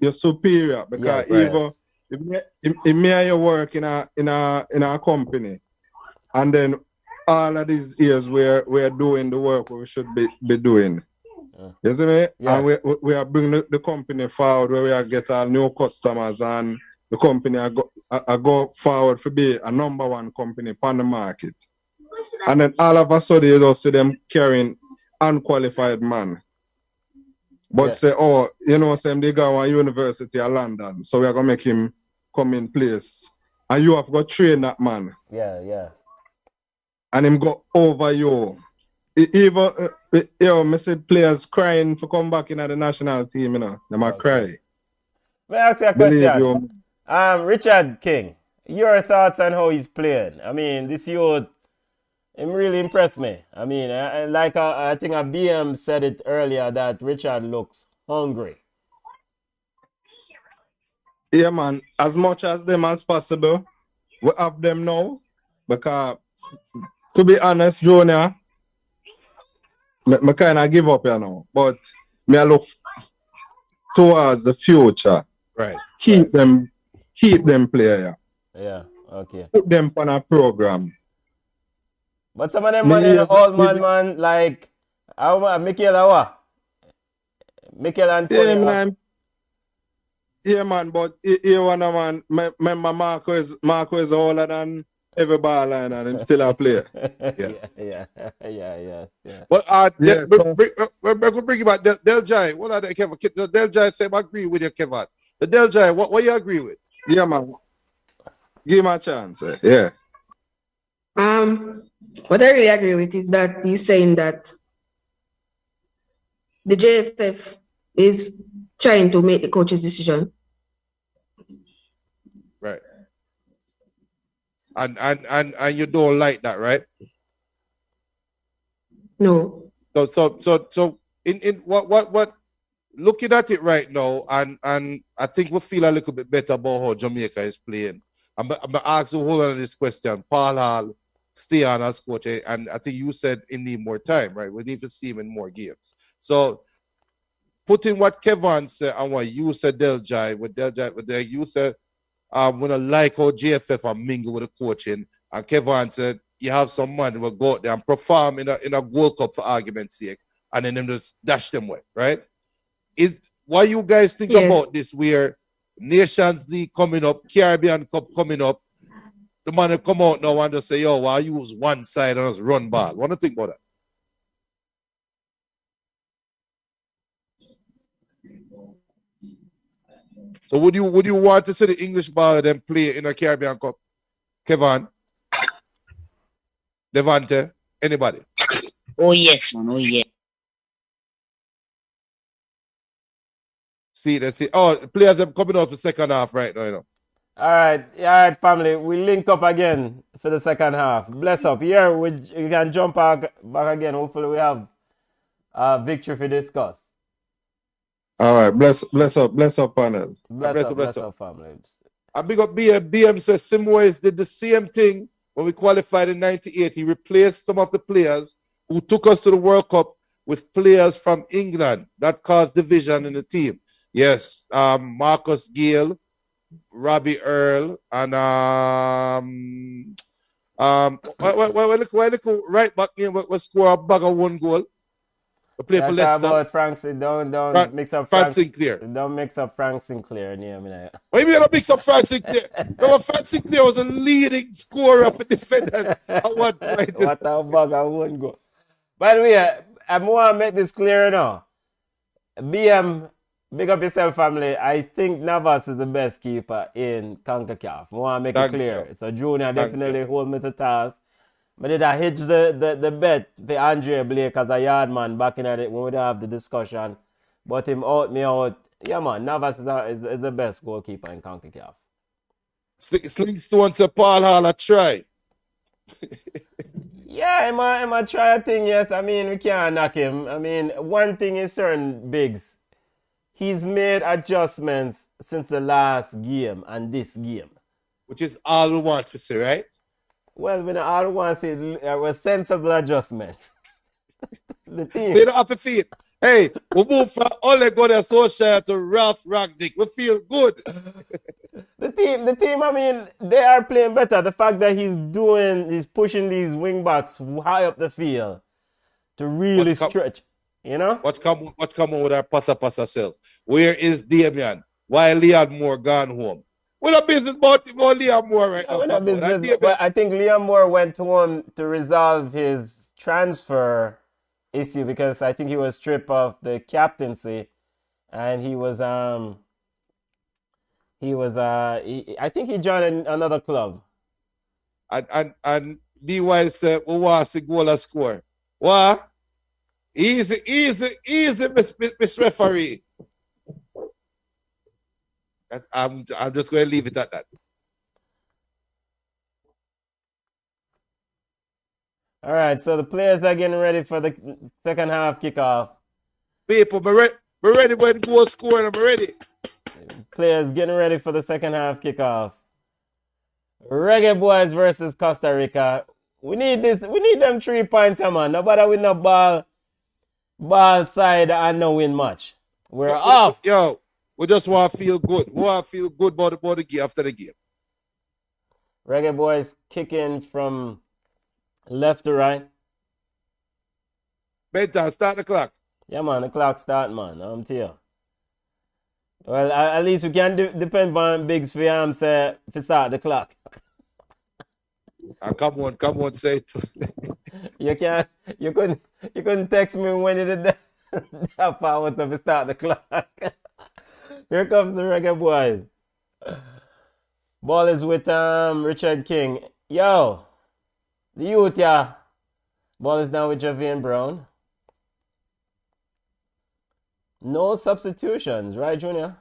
your superior, because even if me and you work in a company, and then all of these years we're doing the work we should be doing. You see me? Yes. And we are bringing the company forward where we are get our new customers, and the company I go forward to be a number one company on the market. And then all of a sudden you just see them carrying unqualified man. But say, oh, you know, say they go to University of London, so we are gonna make him come in place. And you have got train that man. Yeah. And him go over you. Even I see players crying for come back in the national team, you know. They might cry. May I ask you a question? Richard King, your thoughts on how he's playing? I mean, this youth, him really impressed me. I mean, I think a BM said it earlier that Richard looks hungry. Yeah, man. As much as them as possible, we have them now. Because, to be honest, Junior, I kind of give up, you know. But me I look towards the future. Right. Keep them player. Yeah, okay. Put them on a program. But some of them man in the old man like Mikel Awa. Mikel Antonio. Yeah, man, but here one man, remember Marco is older than every ball line and him still a player. Yeah. But so, bring you back Del Jai. What are they, Kevin? The Del Jai say I agree with you, Kevin. The Del Jai, what you agree with? yeah, man. Give him a chance. Yeah. What I really agree with is that he's saying that the JFF is trying to make the coach's decision. Right. And you don't like that, right? No. So in what looking at it right now, and I think we feel a little bit better about how Jamaica is playing. I'm asking hold on to this question. Paul Hall stay on as coach, and I think you said he need more time, right? We need to see him in more games. So putting what Kevin said and what you said, Del Jai, you said when I like how JFF are mingle with the coaching, and Kevin said you have some man who will go out there and perform in a World Cup for argument's sake, and then them just dash them away, right? Is what you guys think about this? Where Nations League coming up, Caribbean Cup coming up, the man will come out now and just say, yo, well, I use one side and just run ball. What do you think about that? So would you want to see the English ball then play in a Caribbean Cup? Kevin? Devante? Anybody? Oh yes, man. Oh yeah. See, let's see. Oh, the players are coming off the second half right now, you know. All right, family. We link up again for the second half. Bless up. Here, we can jump back again. Hopefully, we have victory for discuss. All right, bless up, panel. Bless up, family. I big up BM. BM says Simways did the same thing when we qualified in '98. He replaced some of the players who took us to the World Cup with players from England. That caused division in the team. Yes, Marcus Gale, Robbie Earl, and right back here we score a bag of 1 goal. We play for Leicester. About don't mix up Frank Sinclair. Don't mix up Frank Sinclair. What do you mean don't mix up Frank Sinclair? No, Frank Sinclair was a leading scorer for defenders at one point. What a bag of 1 goal. By the way, I want to make this clear now. BM, big up yourself, family. I think Navas is the best keeper in CONCACAF. I want to make it clear. So Junior definitely hold me to task. But did I hedge the bet for Andre Blake as a yard man back in it when we have the discussion. But him out, me out. Yeah, man, Navas is the best goalkeeper in CONCACAF. Slingstone said Paul Hall a try. Yeah, I'm a try a thing, yes. I mean, we can't knock him. I mean, one thing is certain, Biggs. He's made adjustments since the last game and this game. Which is all we want to see, right? Well, when all we want to see was sensible adjustment. The team. So you don't have to feel, hey, we move from Ole Gunnar Solskjaer to Ralph Ragnick. We feel good. The team, I mean, they are playing better. The fact that he's pushing these wing backs high up the field to really stretch, you know? What's coming with our passa self? Where is Damian? Why Liam Moore gone home? We're not business about Liam Moore right now. Well, I think Liam Moore went home to resolve his transfer issue because I think he was stripped of the captaincy, and I think he joined another club. And DY said, we want to see goal and score. What? Easy, Miss Referee. I'm just going to leave it at that. All right, so the players are getting ready for the second half kickoff. People, we're ready when goal scoring. I'm ready. Players getting ready for the second half kickoff. Reggae Boys versus Costa Rica. We need this. We need them 3 points, man. Nobody with no ball side and no win match. We're off. Yo, We just want to feel good. We want to feel good about the game after the game. Reggae Boys kicking from left to right. Bedtime, start the clock. Yeah, man, the clock start, man. I'm to you. Well, at least we can depend on Biggs for say if start the clock. Come on, say it. You couldn't text me when you did that forward to start the clock. Here comes the Reggae Boys. Ball is with Richard King. Yo, the youth, yeah. Ball is now with Javian Brown. No substitutions, right, Junior?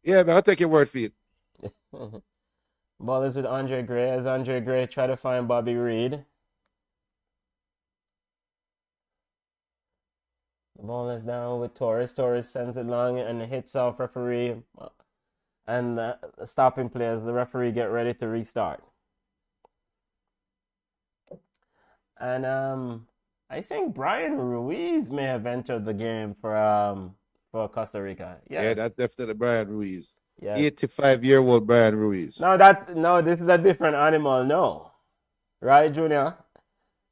Yeah, man, I'll take your word for it. Ball is with Andre Gray as Andre Gray try to find Bobby Reed. The ball is down with Torres. Torres sends it long and hits off referee and stopping play as the referee get ready to restart. And I think Brian Ruiz may have entered the game for Costa Rica. Yes. Yeah, that's definitely Brian Ruiz. Yes. 85-year-old Brian Ruiz. No, this is a different animal, no. Right, Junior?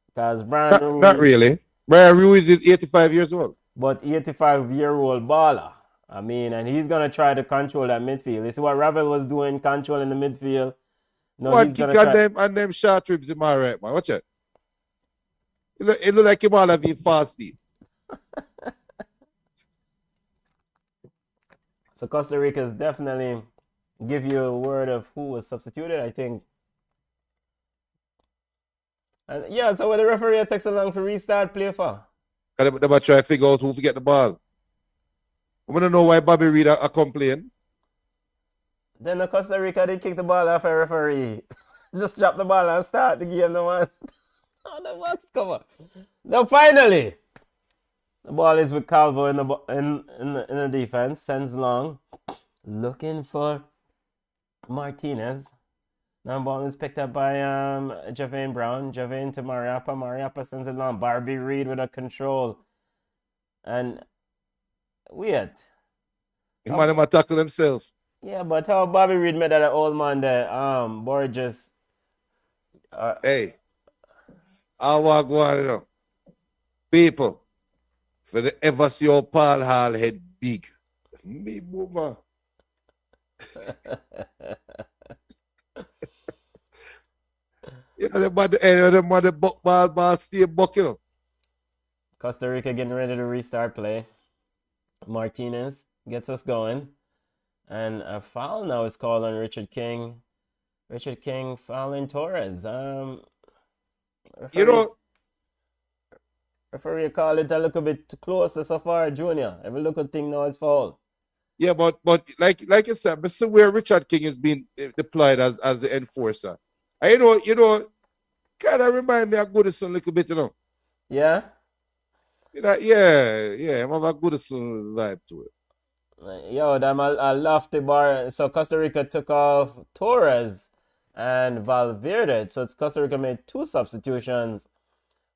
Because Brian Ruiz... Not really. Brian Ruiz is 85 years old. But 85-year-old baller. I mean, and he's going to try to control that midfield. You see what Ravel was doing, controlling the midfield? No, One kick on them short ribs in my right, man. Watch it. It look like him all having fast teeth. So Costa Rica's definitely give you a word of who was substituted, I think. And yeah, so when the referee takes so long to restart play for? They might try to figure out who forget the ball. I want to know why Bobby Reed are complaining. Then the Costa Rica did kick the ball off a referee. Just drop the ball and start the game, no one. Oh, the box cover. Now finally, the ball is with Calvo in the defense. Sends long, looking for Martinez. Now ball is picked up by Javian Brown. Javian to Mariappa. Mariappa sends it long. Barbie Reed with a control. And weird. He might have tackle himself. Yeah, but how Bobby Reed made that old man there, Borges. Hey, I want to go on, you know. People, for the ever see your Paul Hall head big. Me, boomer. Yeah, the ball stay buckle. Costa Rica getting ready to restart play. Martinez gets us going. And a foul now is called on Richard King. Richard King fouling Torres. Referee called it a little bit too close to Safari Jr. Every little thing now is foul. Yeah, but like you said, but see where Richard King is being deployed as the enforcer. And you know, kind of remind me of Goodison a little bit, you know. Yeah? You know, yeah, I'm have a Goodison vibe to it. Yo, them a lofty bar. So Costa Rica took off Torres and Valverde. So Costa Rica made two substitutions.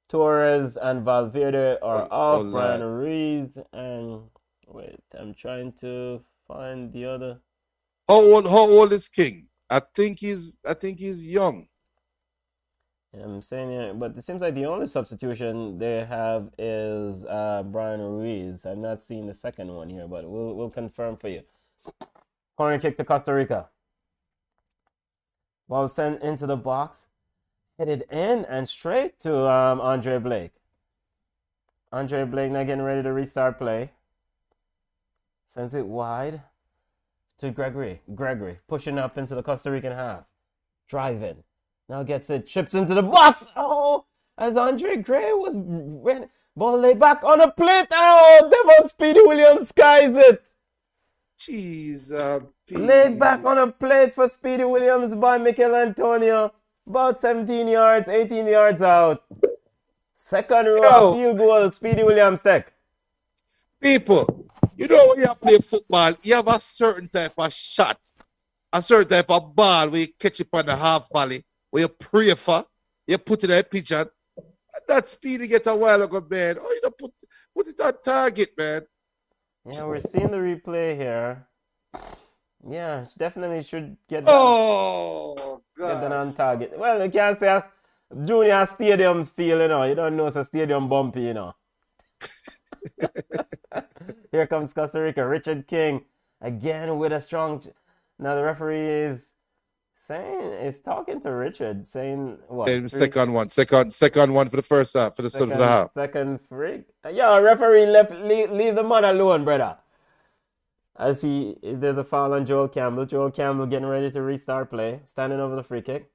Torres and Valverde are off. Brian Ruiz and wait, I'm trying to find the other. How old is King? I think he's young. Yeah, I'm saying it, but it seems like the only substitution they have is Brian Ruiz. I'm not seeing the second one here, but we'll confirm for you. Corner kick to Costa Rica. Ball sent into the box, headed in and straight to Andre Blake. Andre Blake now getting ready to restart play. Sends it wide to Gregory. Gregory pushing up into the Costa Rican half. Driving. Now gets it, chips into the box. Oh, as Andre Gray was ball laid back on a plate. Oh, Devon Speedy Williams skies it. Jeez, laid back on a plate for Speedy Williams by Mikel Antonio. About 17 yards, 18 yards out. Second row field goal, Speedy Williams tech. People, you know when you play football, you have a certain type of shot, a certain type of ball where you catch it on the half volley, where you pray for, you put it in a pigeon. That Speedy get a while ago, man. Oh, you don't put it on target, man. Yeah, we're seeing the replay here. Yeah, definitely should get that, Oh, get that gosh. on target. Well, you can't say junior stadium feel, you know. You don't know it's a stadium bumpy, you know. Here comes Costa Rica. Richard King again with a strong. Now the referee is talking to Richard, saying what? Okay, second one for the first half, for the half. Second freak. Yo, referee leave the man alone, brother. As there's a foul on Joel Campbell. Joel Campbell getting ready to restart play, standing over the free kick.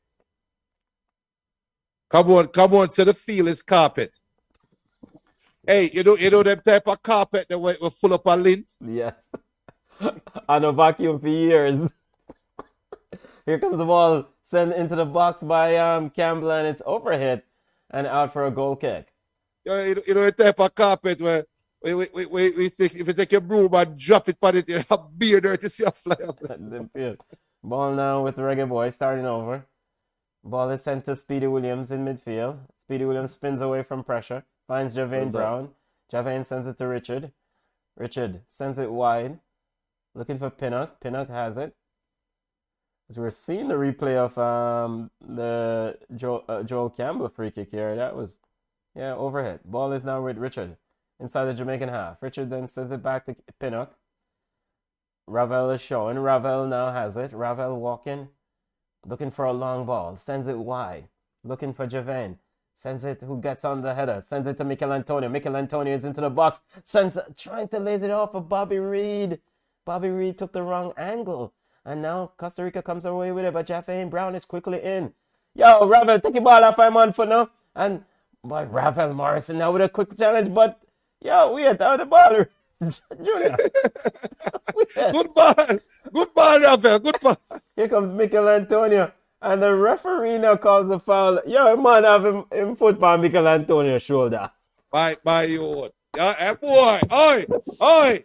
Come on, to the field is carpet. Hey, you know them type of carpet that were full up of lint? Yes. On a vacuum for years. Here comes the ball sent into the box by Campbell, and it's overhit and out for a goal kick. You know the type of carpet where we think if you take your broom and drop it on it, you have beer there to see a fly off. Ball now with the Reggae Boys starting over. Ball is sent to Speedy Williams in midfield. Speedy Williams spins away from pressure, finds Javane Brown. Javane sends it to Richard. Richard sends it wide, looking for Pinnock. Pinnock has it. As we're seeing the replay of the Joel Campbell free kick here. That was, overhit. Ball is now with Richard inside the Jamaican half. Richard then sends it back to Pinnock. Ravel is showing. Ravel now has it. Ravel walking, looking for a long ball. Sends it wide, looking for Javane. Sends it, who gets on the header. Sends it to Mikel Antonio. Mikel Antonio is into the box. Trying to lace it off of Bobby Reed. Bobby Reed took the wrong angle. And now Costa Rica comes away with it, but Javane Brown is quickly in. Yo, Ravel, take the ball off. I'm on foot now. And boy, Ravel Morrison now with a quick challenge, but yo, we had out the ball. Junior. Good ball, Ravel. Good pass. Here comes Mikel Antonio. And the referee now calls a foul. Yo, man, have him foot by Mikel Antonio's shoulder. By you. Yeah, hey, boy. Oi.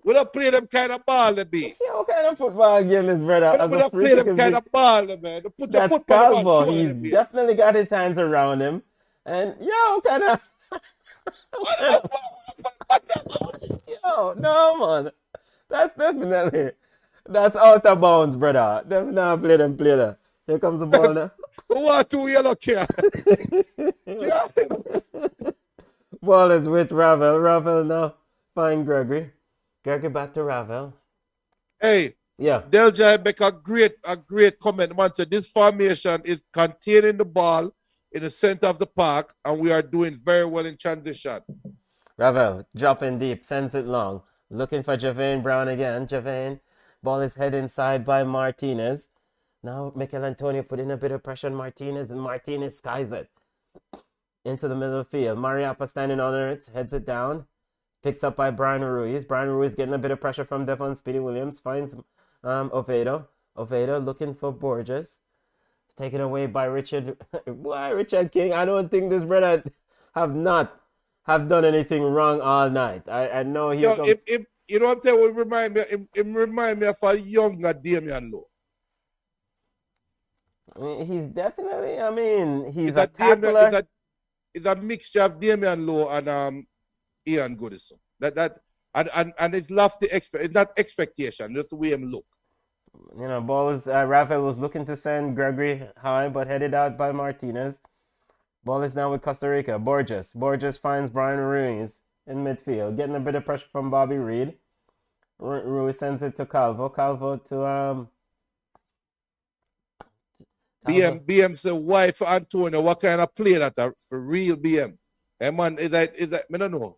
We don't play them kind of ball, be. Yeah, what kind of football game is, brother? We don't play them kind of ball, man. Put your foot on the ball. He's definitely got his hands around him. And, yo, kind of... Yo, no, man. That's out of bounds, brother. Them now play that. Here comes the ball now. Who want 2 yellow cards? Ball is with Ravel. Ravel now find Gregory. Gregory back to Ravel. Hey, yeah. Deljai make a great comment. Man said this formation is containing the ball in the center of the park, and we are doing very well in transition. Ravel dropping deep, sends it long, looking for Javane Brown again. Javane, ball is head inside by Martinez. Now Mikel Antonio put in a bit of pressure on Martinez, and Martinez skies it into the middle of the field. Mariappa standing on it, heads it down. Picks up by Brian Ruiz. Brian Ruiz getting a bit of pressure from Devon Speedy Williams. Finds Oviedo. Oviedo looking for Borges. Taken away by Richard. Why Richard King? I don't think this brother have done anything wrong all night. I know he. You know what I'm telling you? It remind me of a younger Damian Lowe. I mean, he's definitely. I mean, he's a tackler. It's a mixture of Damian Lowe and Ian Goodison. And it's lofty it's not expectation, just the way him look. You know, Rafael was looking to send Gregory high, but headed out by Martinez. Ball is now with Costa Rica. Borges finds Brian Ruiz in midfield, getting a bit of pressure from Bobby Reed. Ruiz sends it to Calvo. Calvo to BM said, why for Antonio? What kind of play that for real BM? Hey man, is that I don't know.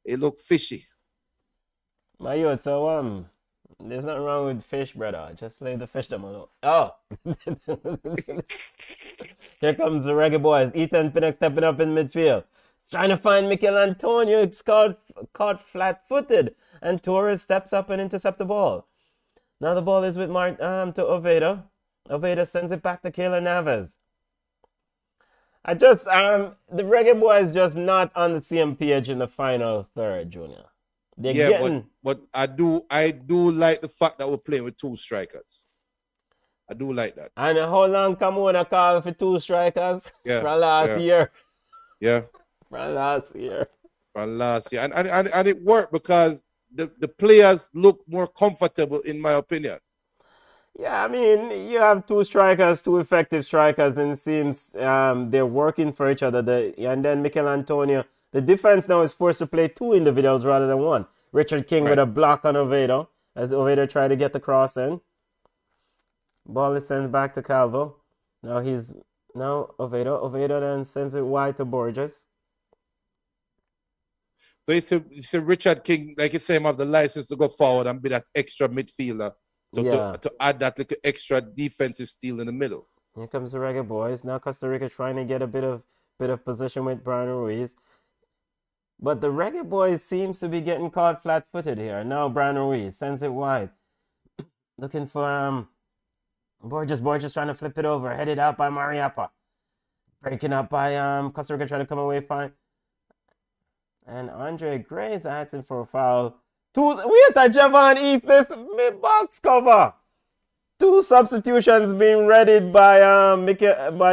It look fishy. My youth, so there's nothing wrong with fish, brother. Just leave the fish them alone. Oh, here comes the Reggae Boys. Ethan Pinnock stepping up in midfield. He's trying to find Mikel Antonio. It's caught flat-footed, and Torres steps up and intercepts the ball. Now the ball is with to Oviedo. Oviedo sends it back to Keylor Navas. The Reggae Boys just not on the same page in the final third, Junior. But I do like the fact that we're playing with 2 strikers. I do like that. And how long come on a call for 2 strikers? Yeah. From last year. Yeah. From last year. And it worked because the players look more comfortable, in my opinion. Yeah, I mean, you have two strikers, two effective strikers, and it seems they're working for each other. And then Mikel Antonio, the defense now is forced to play two individuals rather than one. Richard King with a block on Oviedo, as Oviedo tried to get the cross in. Ball is sent back to Calvo. Now Oviedo. Oviedo then sends it wide to Borges. So it's a Richard King, like you say, have the license to go forward and be that extra midfielder to add that little extra defensive steal in the middle. Here comes the Reggae Boys. Now Costa Rica trying to get a bit of position with Brian Ruiz. But the Reggae Boys seems to be getting caught flat-footed here. Now Brian Ruiz sends it wide. Looking for Borges. Borges trying to flip it over. Headed out by Mariappa. Breaking up by Costa Rica trying to come away fine. And Andre Gray is asking for a foul. We had a Javon East this box cover. Two substitutions being readied by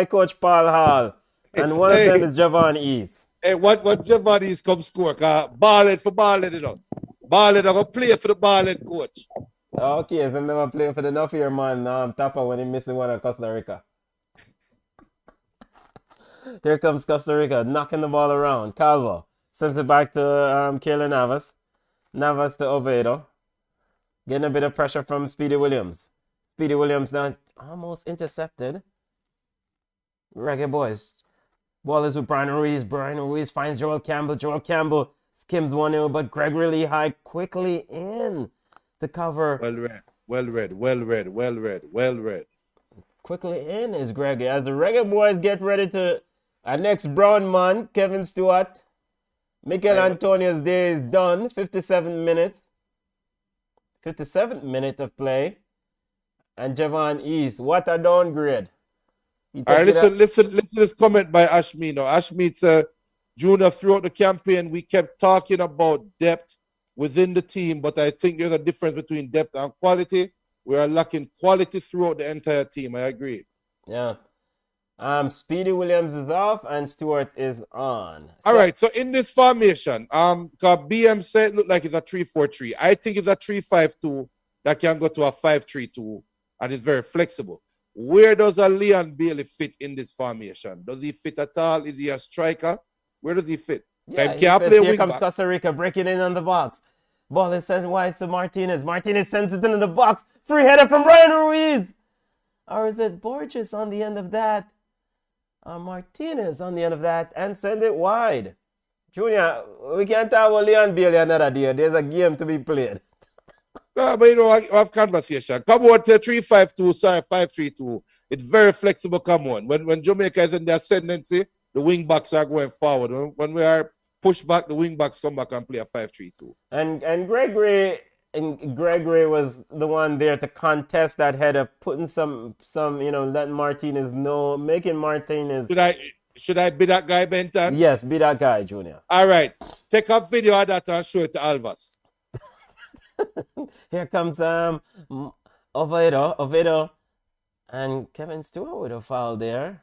Coach Paul Hall. And one of them is Javon East. Hey, what Javon East come score? Ballhead for Ballhead, you know. Ballhead, I'm going to play for the Ballhead coach. Okay, so I'm never playing for the enough here, man. Tapa when he missing one on Costa Rica. Here comes Costa Rica, knocking the ball around. Calvo sends it back to Keylor Navas. Navas to Oviedo. Getting a bit of pressure from Speedy Williams. Speedy Williams now almost intercepted. Reggae Boys. Ball is with Brian Ruiz. Brian Ruiz finds Joel Campbell. Joel Campbell skims 1-0, but Gregory High quickly in to cover. Well read. Quickly in is Gregory. As the Reggae Boys get ready to our next brown man, Kevin Stewart. Mikel Antonio's day is done. 57 minutes. 57th minute of play. And Javon East, what a downgrade. All right, listen to this comment by Ashmead. Now, Ashmead said, Junior, throughout the campaign, we kept talking about depth within the team, but I think there's a difference between depth and quality. We are lacking quality throughout the entire team. I agree. Yeah. Speedy Williams is off and Stewart is on. All right, so in this formation, BM said it looked like it's a 3-4-3. I think it's a 3-5-2 that can go to a 5-3-2 and it's very flexible. Where does a Leon Bailey fit in this formation? Does he fit at all? Is he a striker? Where does he fit? Yeah, here comes Costa Rica breaking in on the box. Ball is sent wide to Martinez. Martinez sends it into the box. Free header from Brian Ruiz. Or is it Borges on the end of that? Martinez on the end of that and send it wide. Junior, we can't talk about Leon Bailey another day. There's a game to be played. No, but you know, I have conversation. Come on to 3-5-2, sorry, 5-3-2. It's very flexible, come on. When Jamaica is in the ascendancy, the wing backs are going forward. When we are pushed back, the wing backs come back and play a 5-3-2. And Gregory was the one there to contest that header, putting some letting Martinez know, making Martinez. Should I be that guy, Benton? Yes, be that guy, Junior. All right. Take a video of that and show it to Alvas. Here comes Oviedo, and Kevin Stewart with a foul there.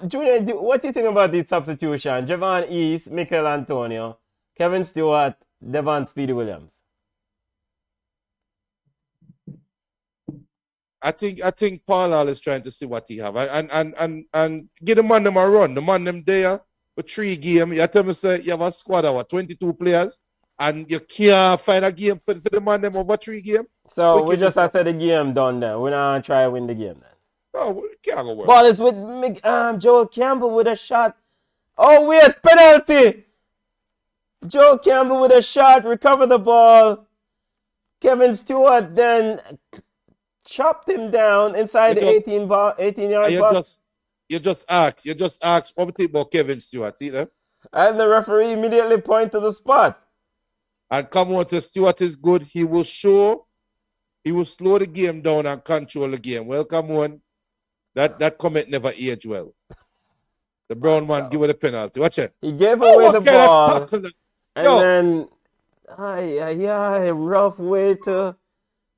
Junior, what do you think about this substitution? Javon East, Mikel Antonio, Kevin Stewart, Devon Speedy Williams. I think Paul Hall is trying to see what he have and give the man them a run. The man them there for 3 games. You tell me say you have a squad of 22 players and you can't find a game for the man them over 3 games. So we just have to the game done then. We're not try to win the game then. No, we can't go work. Ball is with Joel Campbell with a shot. Oh wait, penalty! Joel Campbell with a shot, recover the ball. Kevin Stewart then chopped him down inside the 18-yard box. You just asked what we think about Kevin Stewart, see that? And the referee immediately pointed to the spot. And come on, Stewart is good. He will slow the game down and control the game. Well, come on. That comment never aged well. The brown man give it a penalty. Watch it. He gave away the ball. And then, rough way to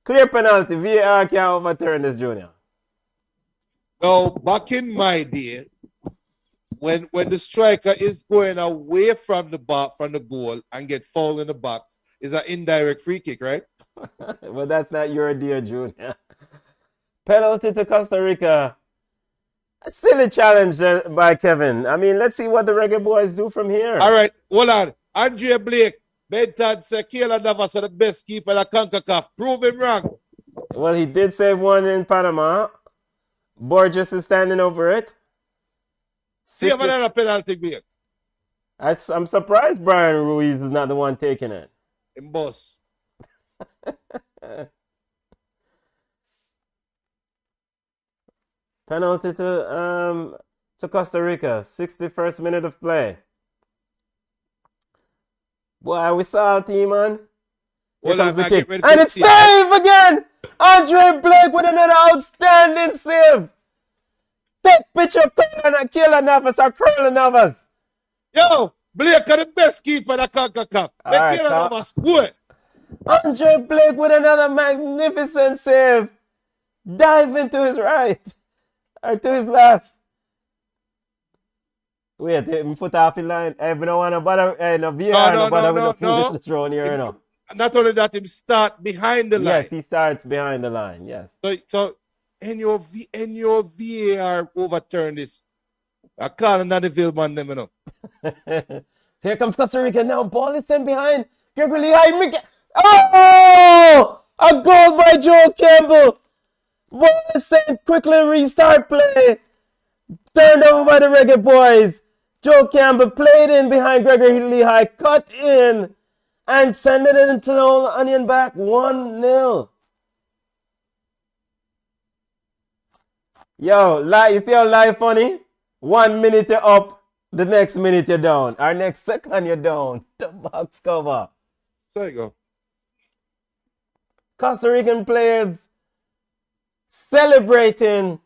clear penalty. VAR can't overturn this, Junior. Now, back in my day, when the striker is going away from the goal and get fouled in the box, is an indirect free kick, right? Well, that's not your idea, Junior. Penalty to Costa Rica. A silly challenge by Kevin. I mean, let's see what the Reggae Boys do from here. All right, hold on. Andre Blake, Benton said Keylor Navas are the best keeper in the CONCACAF. Prove him wrong. Well, he did save one in Panama. Borges is standing over it. See if another penalty, Blake. I'm surprised Brian Ruiz is not the one taking it. In boss. Penalty to Costa Rica. 61st minute of play. Boy, we saw team, man. Here comes the kick. And it's save again! Andre Blake with another outstanding save. Take picture of Keylor Navas or Keylor Navas. Yo, Blake are the best keeper in the CONCACAF. Make Keylor Navas good. Andre Blake with another magnificent save. Dive into his right. Or to his left. Wait, he put off the line. Hey, we don't want to bother. Hey, no VR, no bother with the foolishness thrown here, you know. Not only that, him start behind the line. Yes, he starts behind the line, yes. So in your VAR overturn this. I call another Vilman them, you know. Here comes Costa Rica now. Ball is sent behind. Gregory Lee. Oh! A goal by Joel Campbell. Ball is sent. Quickly restart play. Turned over by the Reggae Boys. Joe Campbell played in behind Gregory Lehigh, cut in, and send it into the old onion back 1-0. Yo, you see how live funny? 1 minute you're up, the next minute you're down. Our next second you're down. The box cover. There you go. Costa Rican players celebrating.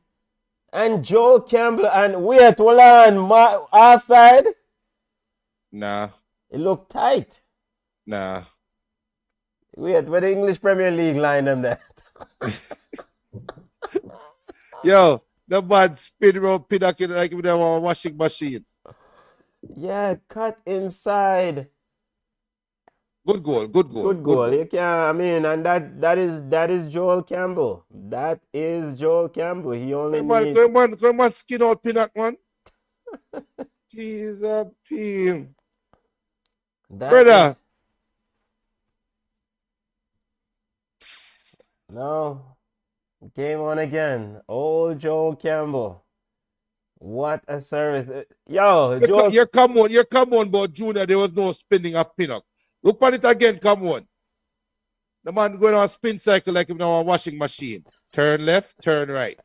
And Joel Campbell and wait, hold on, offside? Nah. It looked tight. Nah. Wait, where the English Premier League line them there? Yo, the man spin around Pinnock like with a washing machine. Yeah, cut inside. Good goal. Good goal. You can, I mean, and that is Joel Campbell. That is Joel Campbell. He only needs... Come on, skin out Pinnock, man. Jesus, Pim. Brother. No. Game on again. Old Joel Campbell. What a service. Yo, Joel... You're come on, but Junior, there was no spinning of Pinnock. Look at it again, come on. The man going on a spin cycle like him on a washing machine. Turn left, turn right.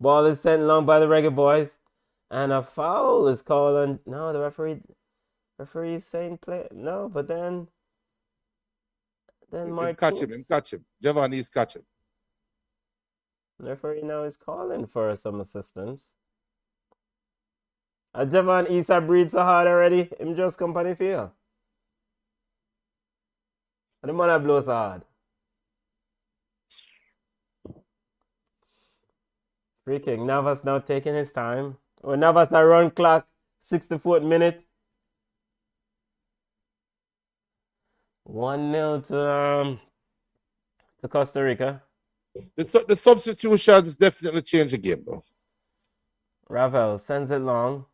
Ball is sent long by the Reggae Boys. And a foul is called on... No, the referee is saying play... No, but then Martin... Catch him. Giovanni's catch him. The referee now is calling for some assistance. Javon Issa breathed so hard already. Him just company feel. And the man blows hard. Free kick. Navas now taking his time. Or Navas now run clock. 64th minute. 1-0 to Costa Rica. The substitutions definitely change the game, though. Ravel sends it long.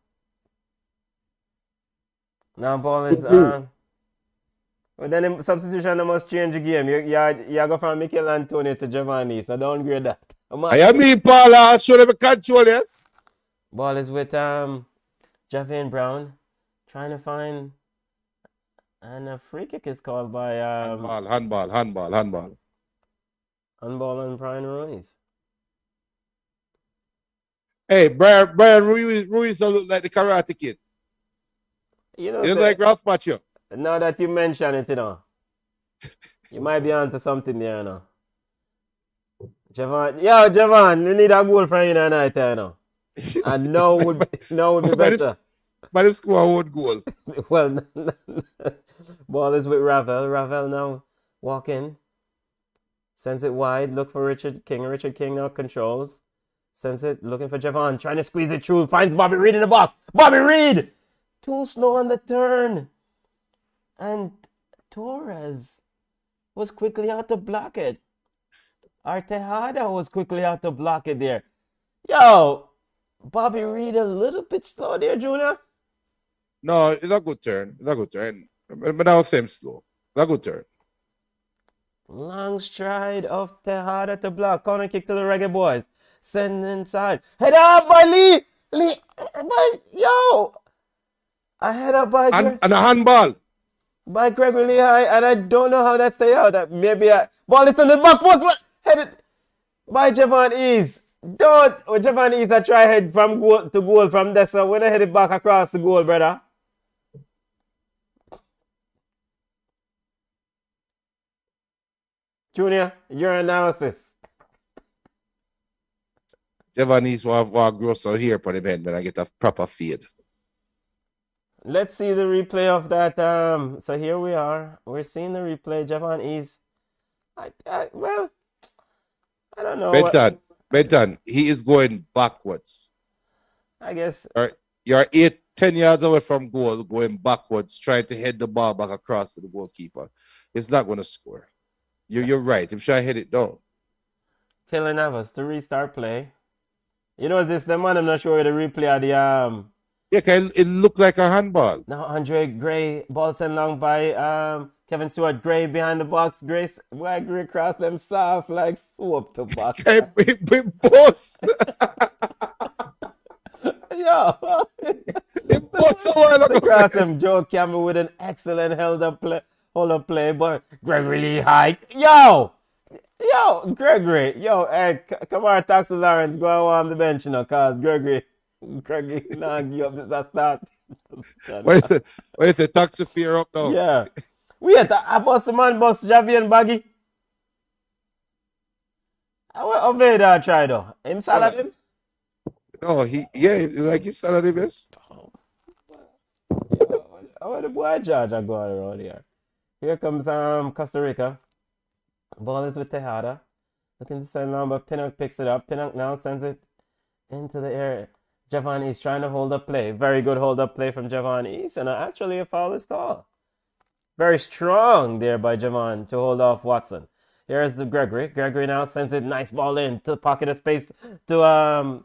Now ball is well, then the substitution must change the game. You go from Mikel Antonio to Giovanni, so don't grade that. I mean, Paul, I'll show them a control, yes? Ball is with Javian Brown trying to find, and a free kick is called by handball. Handball on Brian Ruiz. Hey, Brian Ruiz don't look like the Karate Kid. You know, he looks like Ralph Macchio. Now that you mention it, you know, you might be onto something there, you know. Javon, we need a goal from you tonight, you know. And now would be better. But if score one goal. Well, ball is with Ravel. Ravel now walking. Sends it wide. Look for Richard King. Richard King now controls. Sends it. Looking for Javon. Trying to squeeze it through. Finds Bobby Reed in the box. Bobby Reed! Too slow on the turn. And Torres was quickly out to block it. Tejada was quickly out to block it there. Yo, Bobby Reed a little bit slow there, Junior. No, it's a good turn. It's a good turn. But now same slow. It's a good turn. Long stride of Tejada to block. Corner kick to the Reggae Boys. Send inside. Head up by Lee. Yo. A head up by And a handball. by Gregory Lehigh, and I don't know how that stay out. That maybe ball is on the back post, but headed by Javon Ease. Don't Javon Ease that try head from goal to goal from there. So when I head it back across the goal, brother. Junior, your analysis. Javanese will grow so here for the men when I get a proper fade. Let's see the replay of that. So here we are. We're seeing the replay. Javon Ease. Well, I don't know. Benton, he is going backwards. I guess. You're 10 yards away from goal, going backwards, trying to head the ball back across to the goalkeeper. It's not going to score. You're right. I'm sure I hit it down. Kelly Navas to restart play. You know this, the man, I'm not sure the replay of the Yeah, it looked like a handball. Now Andre Gray, ball sent long by Kevin Stewart. Gray behind the box. Grace, why Gray cross them soft like soap to box. Okay, big boss. Yo. It boss a while ago. Cross them. Joe Campbell with an excellent hold up play, but Gregory Lehigh. Yo, Gregory. Yo, hey, come on, Taxi Lawrence, go on the bench, you know, cause Gregory, nah, give up this start. What is it? Taxi fear up now? Yeah. Wait, I bust the man, bust Javier Baggy. How Veda try though? Him Saladin? No, like he Saladin is. How the boy George are going around here? Here comes Costa Rica. Ball is with Tejada. Looking to send long, but Pinnock picks it up. Pinnock now sends it into the air. Javon East trying to hold up play. Very good hold up play from Javon East, and actually a foul is called. Very strong there by Javon to hold off Watson. Here's the Gregory. Gregory now sends it. Nice ball in to pocket of space to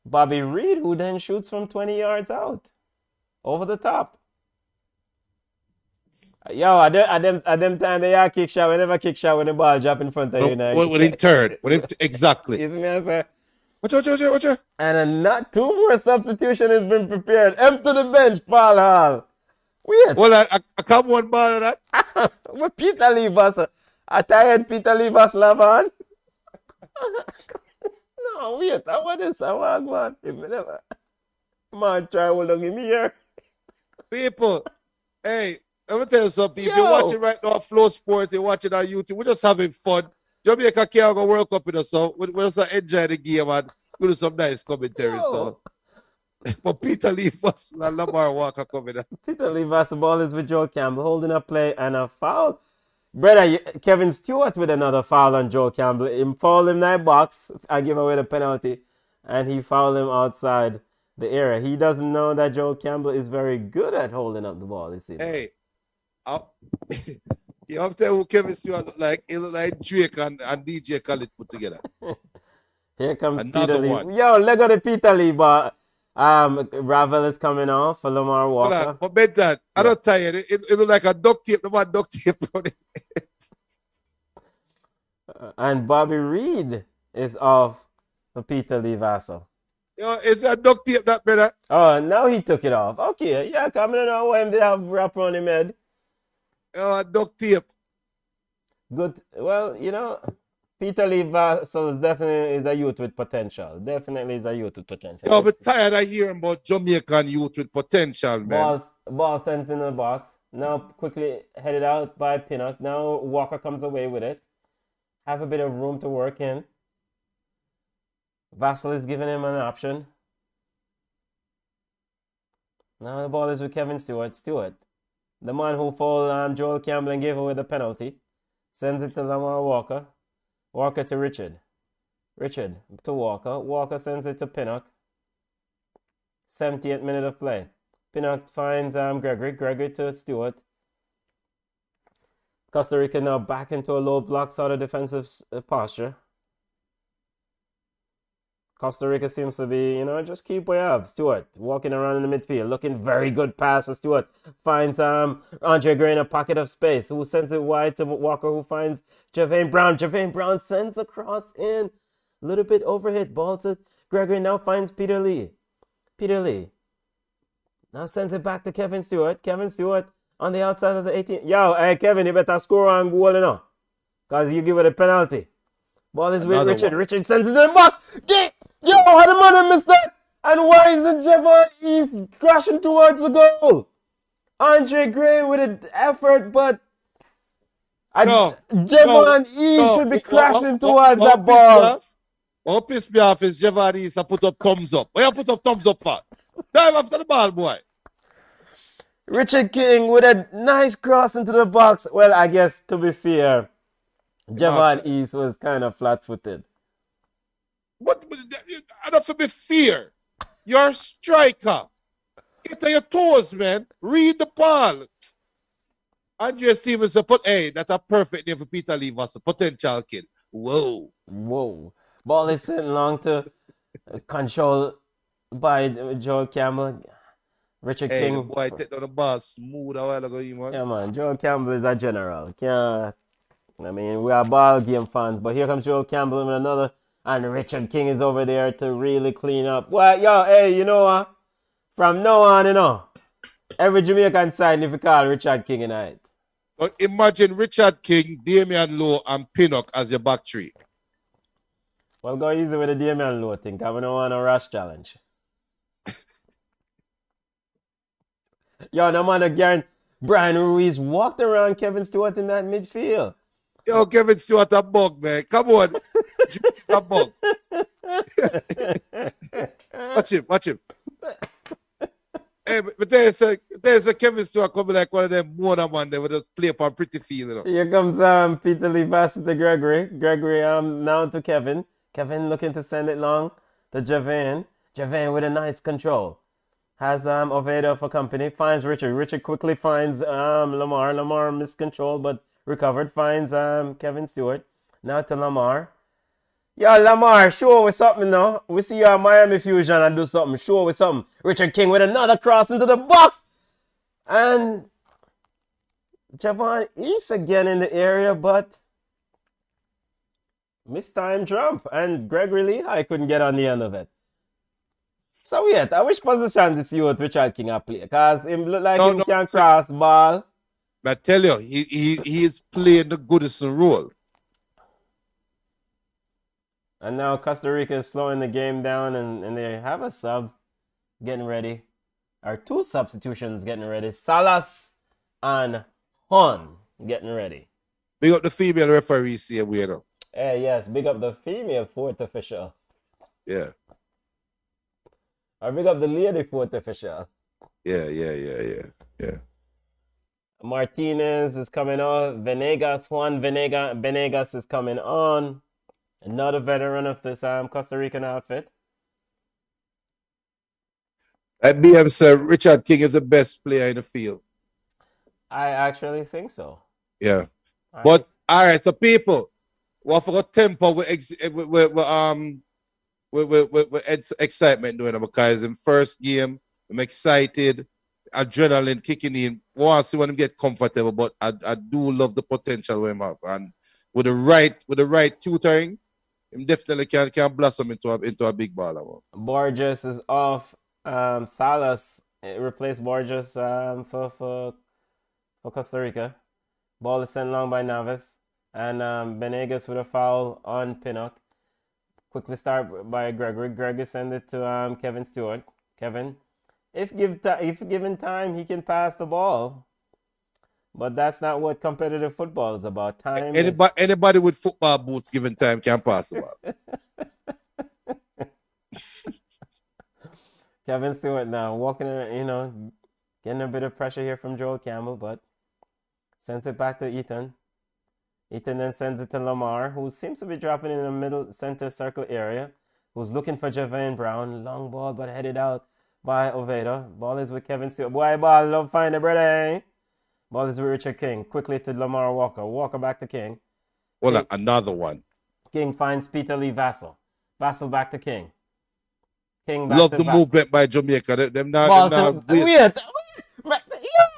Bobby Reed, who then shoots from 20 yards out. Over the top. Yo, at them time they are kick shot. We never kick shot when the ball drop in front of you. When he turned. Exactly. You see me, I say? Watch out. And a not two more substitution has been prepared. Empty the bench, Paul Hall. Weird. Well, I come one ball of that. With Peter Levas. I tired Peter Levas Lavan. No, wait. I want this. I want one. If you never. Man, try hold on. Give me here. People, hey, let me tell you something. If Yo. you're watching right now Flow Sport, you're watching on YouTube, we're just having fun. Jamaica can't go World Cup in us, so we're just enjoying the game and we do some nice commentary. Yo. So, but Peter Levas and Lamar Walker coming up. Peter Levas, the ball is with Joe Campbell, holding a play and a foul. Brother, Kevin Stewart with another foul on Joe Campbell. He fouled him in that box and give away the penalty, and he fouled him outside the area. He doesn't know that Joe Campbell is very good at holding up the ball, you see. Hey, you have to tell who Kevin Stewart look like. He look like Drake and DJ Khaled put together. Here comes Another Peter Lee. one. Yo, look at the Peter Lee, but Ravel is coming off for Lamar Walker. But Benton, I don't tell you, it look like a duct tape. The man duct tape on it. And Bobby Reed is off for Peter Lee Vassell. Yo, is that duct tape that better? Oh, now he took it off. Okay, yeah, coming in now when they have wrap on him head. Duct tape. Good. Well, you know, Peter Lee Vassell is definitely a youth with potential. Definitely is a youth with potential. Yo, I'm tired of hearing about Jamaican youth with potential, man. Ball sent in the box. Now quickly headed out by Pinnock. Now Walker comes away with it. Have a bit of room to work in. Vassell is giving him an option. Now the ball is with Kevin Stewart. Stewart, the man who fouled Joel Campbell and gave away the penalty, sends it to Lamar Walker. Walker to Richard. Richard to Walker. Walker sends it to Pinnock. 78th minute of play. Pinnock finds Gregory. Gregory to Stewart. Costa Rica now back into a low block sort of defensive posture. Costa Rica seems to be, just keep way up. Stewart walking around in the midfield, looking very good pass for Stewart. Finds Andre Gray in a pocket of space, who sends it wide to Walker, who finds Javane Brown. Javane Brown sends across in, a little bit overhit. Ball to Gregory, now finds Peter Lee. Peter Lee now sends it back to Kevin Stewart. Kevin Stewart on the outside of the 18. Yo, hey Kevin, you better score on goal, because you give it a penalty. Ball is with Richard. Richard sends it in the box. Yo, how the man missed that? And why is the Javon East crashing towards the goal? Andre Gray with an effort, but Javon East should be crashing towards that ball. What pissed me off is Javon East I put up thumbs up. Why you put up thumbs up for? Dive after the ball, boy. Richard King with a nice cross into the box. Well, I guess to be fair, Javon East was kind of flat-footed. But I don't feel be fear. You're a striker. Get on your toes, man. Read the ball. Andrea Stevenson put, hey, that's a perfect name for Peter Lee was a potential kid. Whoa. Ball is sent long to control by Joel Campbell. Richard King. The boy take down the ball smooth a while ago, man. Yeah, man. Joel Campbell is a general. We are ball game fans, but here comes Joel Campbell with another. And Richard King is over there to really clean up. Well, yo, hey, you know what? From now on, every Jamaican side, if you call Richard King tonight. But imagine Richard King, Damian Lowe, and Pinnock as your back three. Well, go easy with the Damian Lowe thing, because we don't want a rash challenge. Yo, no man again. Brian Ruiz walked around Kevin Stewart in that midfield. Yo, Kevin Stewart a bug, man. Come on. A bug. Watch him. Hey, but there's a Kevin Stewart coming like one of them Mona man that would just play upon pretty field, Here comes Peter Lee pass to Gregory. Gregory now to Kevin. Kevin looking to send it long to Javane. Javane with a nice control. Has Oviedo for company. Finds Richard. Richard quickly finds Lamar. Lamar miscontrolled but recovered. Finds Kevin Stewart. Now to Lamar. Yo, Lamar, show us something now. We see you at Miami Fusion and do something. Show us something. Richard King with another cross into the box. And Javon East again in the area, but mistimed jump. And Gregory Lehigh couldn't get on the end of it. So yet, I wish position to see what Richard King play. Because him look like he can cross ball. But I tell you, he is playing the goodest role. And now Costa Rica is slowing the game down, and they have a sub getting ready. Or two substitutions getting ready. Salas and Hon getting ready. Big up the female referees here, weirdo. Yes, big up the female fourth official. Yeah. Or big up the lady fourth official. Yeah. Martinez is coming on. Juan Venegas is coming on. Another veteran of this Costa Rican outfit. At BM said Richard King is the best player in the field. I actually think so. Yeah. But all right, so people, what for tempo with excitement doing it, because in first game, I'm excited, adrenaline kicking in. Want to see when him get comfortable, but I do love the potential we have, and with the right tutoring, him definitely can blossom into a big baller. Borges is off. Salas replaced Borges for Costa Rica. Ball is sent long by Navis, and Benegas with a foul on Pinnock. Quickly start by Gregory. Gregory send it to Kevin Stewart. Kevin, if given time, he can pass the ball. But that's not what competitive football is about. Time. Anybody with football boots given time can pass the ball. Kevin Stewart now walking, getting a bit of pressure here from Joel Campbell, but sends it back to Ethan. Ethan then sends it to Lamar, who seems to be dropping in the middle center circle area, who's looking for Javane Brown. Long ball, but headed out by Oviedo. Ball is with Kevin Stewart. Boy, ball, love find it, brother. Ball is with Richard King. Quickly to Lamar Walker. Walker back to King. Well, King. another one. King finds Peter Lee Vassell. Vassell back to King. King back Love to the Vassell. movement by Jamaica. Them not, Ball them to... not Wait.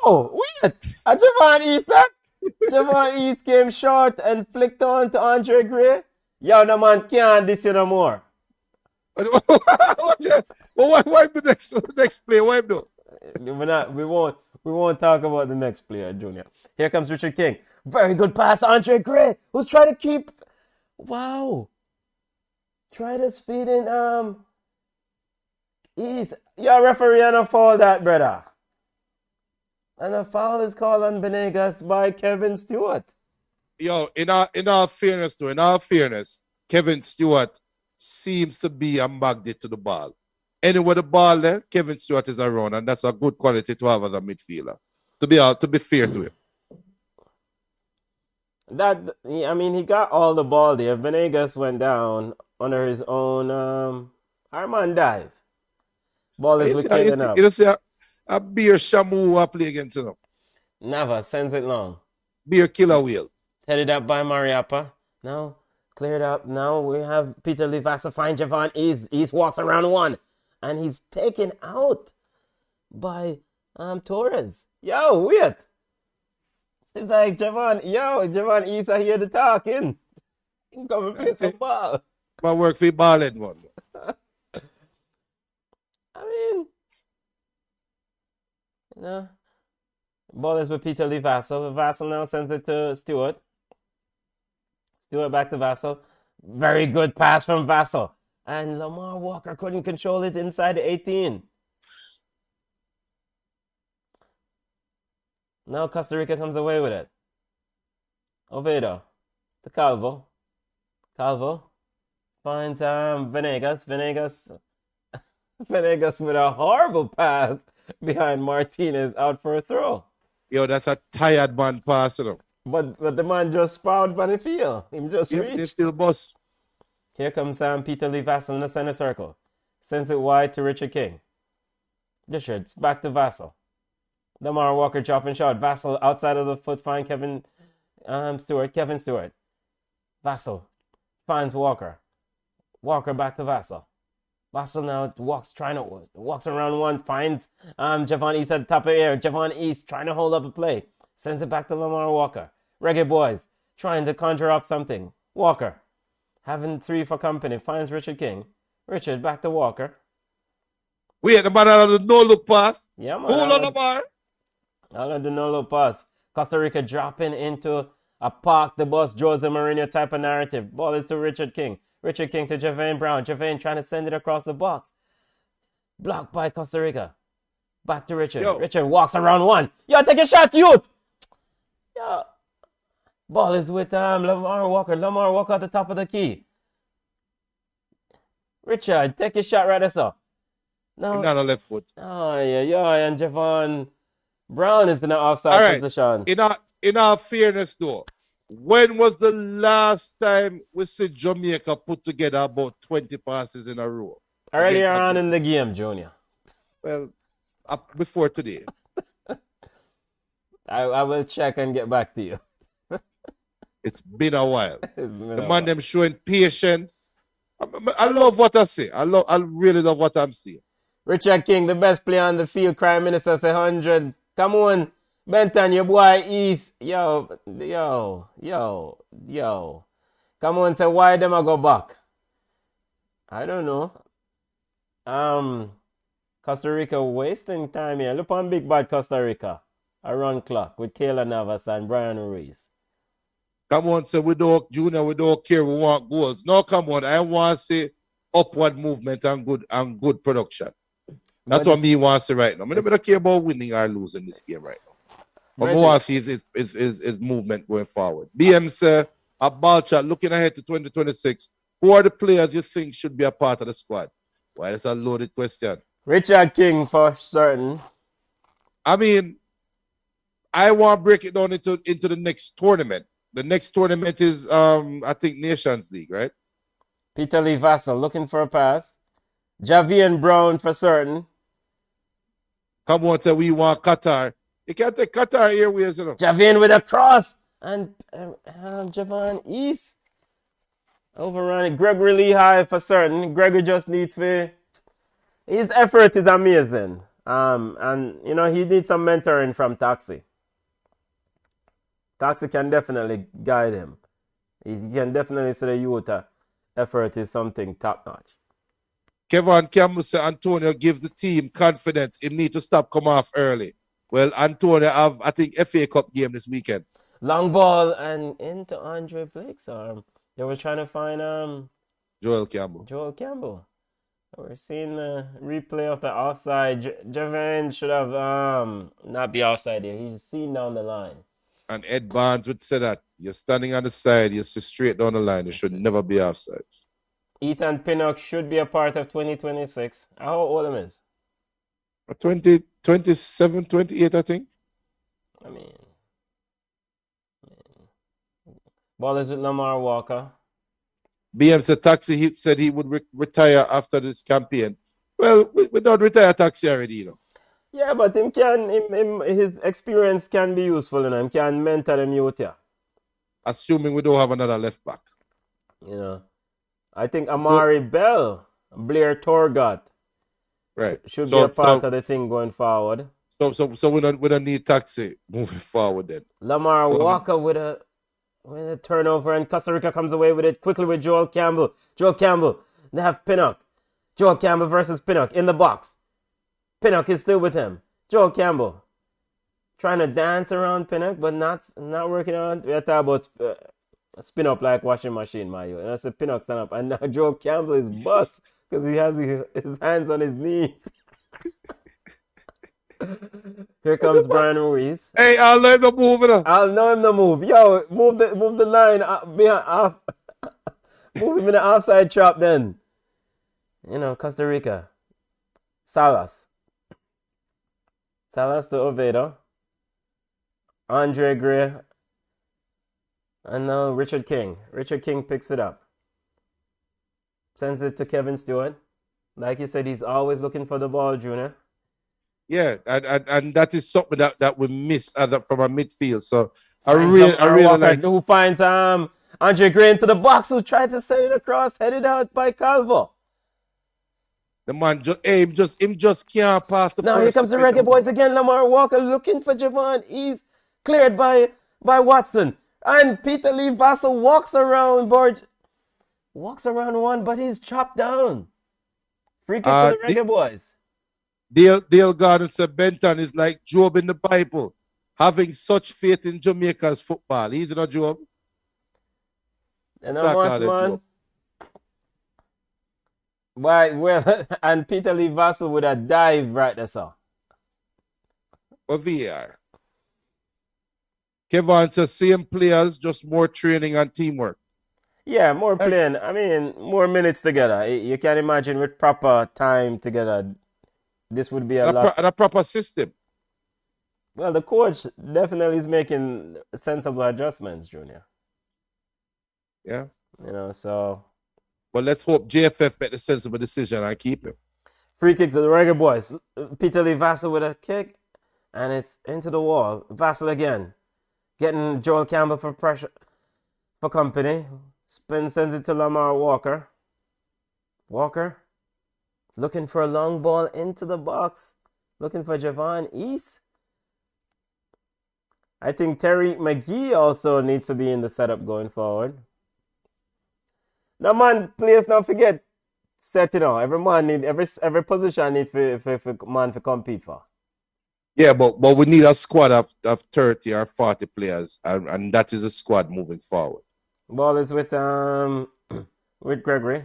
Yo, wait. Javon East, that? Javon East came short and flicked on to Andre Gray. Yo, no man can't this you no more. Well, why the next play? Why do? We won't talk about the next player, Junior. Here comes Richard King. Very good pass, Andre Gray, who's trying to keep. Wow. Try to speed in East. Your referee and a foul that, brother. And a foul is called on Benegas by Kevin Stewart. Yo, in our fairness, Kevin Stewart seems to be a magnet to the ball. Anywhere the ball there, Kevin Stewart is around, and that's a good quality to have as a midfielder. To be fair to him. He got all the ball there. Venegas went down under his own Armand dive. Ball is wicked enough. You see a beer Shamu play against him. Never sends it long. Beer killer wheel. Headed up by Mariappa. Now cleared up. Now we have Peter Livasa find Javon East walks around one. And he's taken out by Torres. Yo, wait. Seems like Javon East are here to talk in. Come and play some ball. My work for balling one. Ball is with Peter Lee Vassell. Vassell now sends it to Stewart. Stewart back to Vassell. Very good pass from Vassell. And Lamar Walker couldn't control it inside the 18. Now Costa Rica comes away with it. Oviedo to Calvo. Calvo finds Venegas. Venegas with a horrible pass behind Martinez out for a throw. Yo, that's a tired man passing him. But the man just fouled by the field. Him just reached. They still bust. Here comes Peter Lee Vassell in the center circle. Sends it wide to Richard King. Richards back to Vassell. Lamar Walker dropping shot. Vassell outside of the foot find Kevin Stewart. Vassell finds Walker. Walker back to Vassell. Vassell now walks around one, finds Javon East at the top of the air. Javon East trying to hold up a play. Sends it back to Lamar Walker. Reggae Boys trying to conjure up something. Walker having three for company. Finds Richard King. Richard back to Walker. Wait, the man had a no-look pass. Yeah, man. Hold on the bar. All of the no-look pass. Costa Rica dropping into a park the bus Jose Mourinho type of narrative. Ball is to Richard King. Richard King to Javane Brown. Javane trying to send it across the box. Blocked by Costa Rica. Back to Richard. Yo. Richard walks around one. Yo, take a shot, youth. Yo. Ball is with Lamar Walker. Lamar Walker at the top of the key. Richard, take a shot right there, no. Not a left foot. Oh, yeah. And Javon Brown is in the offside position. In our fairness, though, when was the last time we see Jamaica put together about 20 passes in a row? Earlier on in the game, Junior. Well, before today. I will check and get back to you. It's been a while. The man them showing patience. I love what I see. I really love what I'm seeing. Richard King, the best player on the field. Crime Minister say 100. Come on, Benton, your boy East. Yo. Come on, say why them I go back? I don't know. Costa Rica wasting time here. Look on big bad Costa Rica. A run clock with Kayla Navas and Brian Ruiz. Come on, say we don't care. We want goals. No, come on. I want to see upward movement and good production. That's what me want to see right now. I don't care about winning or losing this game right now. But I want to see is movement going forward. BM say a Ballchat looking ahead to 2026. Who are the players you think should be a part of the squad? Well, that's a loaded question. Richard King for certain. I mean, I want to break it down into the next tournament. The next tournament is, I think, Nations League, right? Peter Lee Vassell looking for a pass. Javian Brown for certain. Come on, say we want Qatar You can't take Qatar Airways, you know. Javin with a cross. And Javon East. Overrun. Gregory Lehigh for certain. Gregory just needs to. His effort is amazing. And you know, he needs some mentoring from Taxi. Taxi can definitely guide him. He can definitely say the youth effort is something top notch. Kevin Campbell said Antonio give the team confidence. He need to stop come off early. Well, Antonio have, I think, FA Cup game this weekend. Long ball and into Andre Blake's arm. They were trying to find Joel Campbell. Joel Campbell. We're seeing the replay of the offside. Javin should have not be offside here. He's seen down the line. And Ed Barnes would say that you're standing on the side, you see straight down the line. You should never be offside. Ethan Pinnock should be a part of 2026. How old him is? 27, 28, I think. I mean, ball is with Lamar Walker. BM said Taxi he said he would retire after this campaign. Well, we don't retire Taxi already, you know. Yeah, but his experience can be useful, you know. Him can mentor them youth here. Assuming we don't have another left back. You know. I think Amari Bell, Blair Torgot, right, should be a part of the thing going forward. So we don't need Taxi moving forward then. Lamar Walker with a turnover, and Costa Rica comes away with it quickly with Joel Campbell. Joel Campbell, they have Pinnock. Joel Campbell versus Pinnock in the box. Pinnock is still with him. Joel Campbell trying to dance around Pinnock, but not working on. We are talking about spin up like washing machine, Mario. And I said Pinnock stand up, and now Joel Campbell is bust because he has his hands on his knees. Here comes Brian Ruiz. Hey, I'll let him move it up. I'll know him to move. Yo, move the line behind off. Move him in the offside trap then. You know, Costa Rica. Salas to Oviedo. Andre Gray. And now Richard King. Richard King picks it up. Sends it to Kevin Stewart. Like he said, he's always looking for the ball, Junior. Yeah, and that is something that we miss from a midfield. So I really like who finds Andre Gray into the box, who tried to send it across, headed out by Calvo. the man just can't pass the Now first here comes the REGGAE boys again. Lamar Walker looking for Javon. He's cleared by Watson. And Peter Lee Vassell walks around one, but he's chopped down. Free kick for the REGGAE boys. Dale Gardner said Benton is like Job in the Bible, having such faith in Jamaica's football. He's not Job. And I want man. Why? Well, and Peter Lee Vassell would have dived right there, sir. Or VAR. Kevin says same players, just more training and teamwork. Yeah, more playing. I mean, more minutes together. You can imagine with proper time together, this would be a lot. And a proper system. Well, the coach definitely is making sensible adjustments, Junior. Yeah. You know, so. But let's hope JFF make the sensible decision and keep him. Free kick to the REGGAE boys. Peter Lee Vassell with a kick, and it's into the wall. Vassell again, getting Joel Campbell for pressure, for company. Sends it to Lamar Walker. Walker, looking for a long ball into the box. Looking for Javon East. I think Terry McGee also needs to be in the setup going forward. Now, man, players don't forget set, you know. Every man need every position need for man to compete for. Yeah, but we need a squad of 30 or 40 players, and that is a squad moving forward. Ball is with Gregory.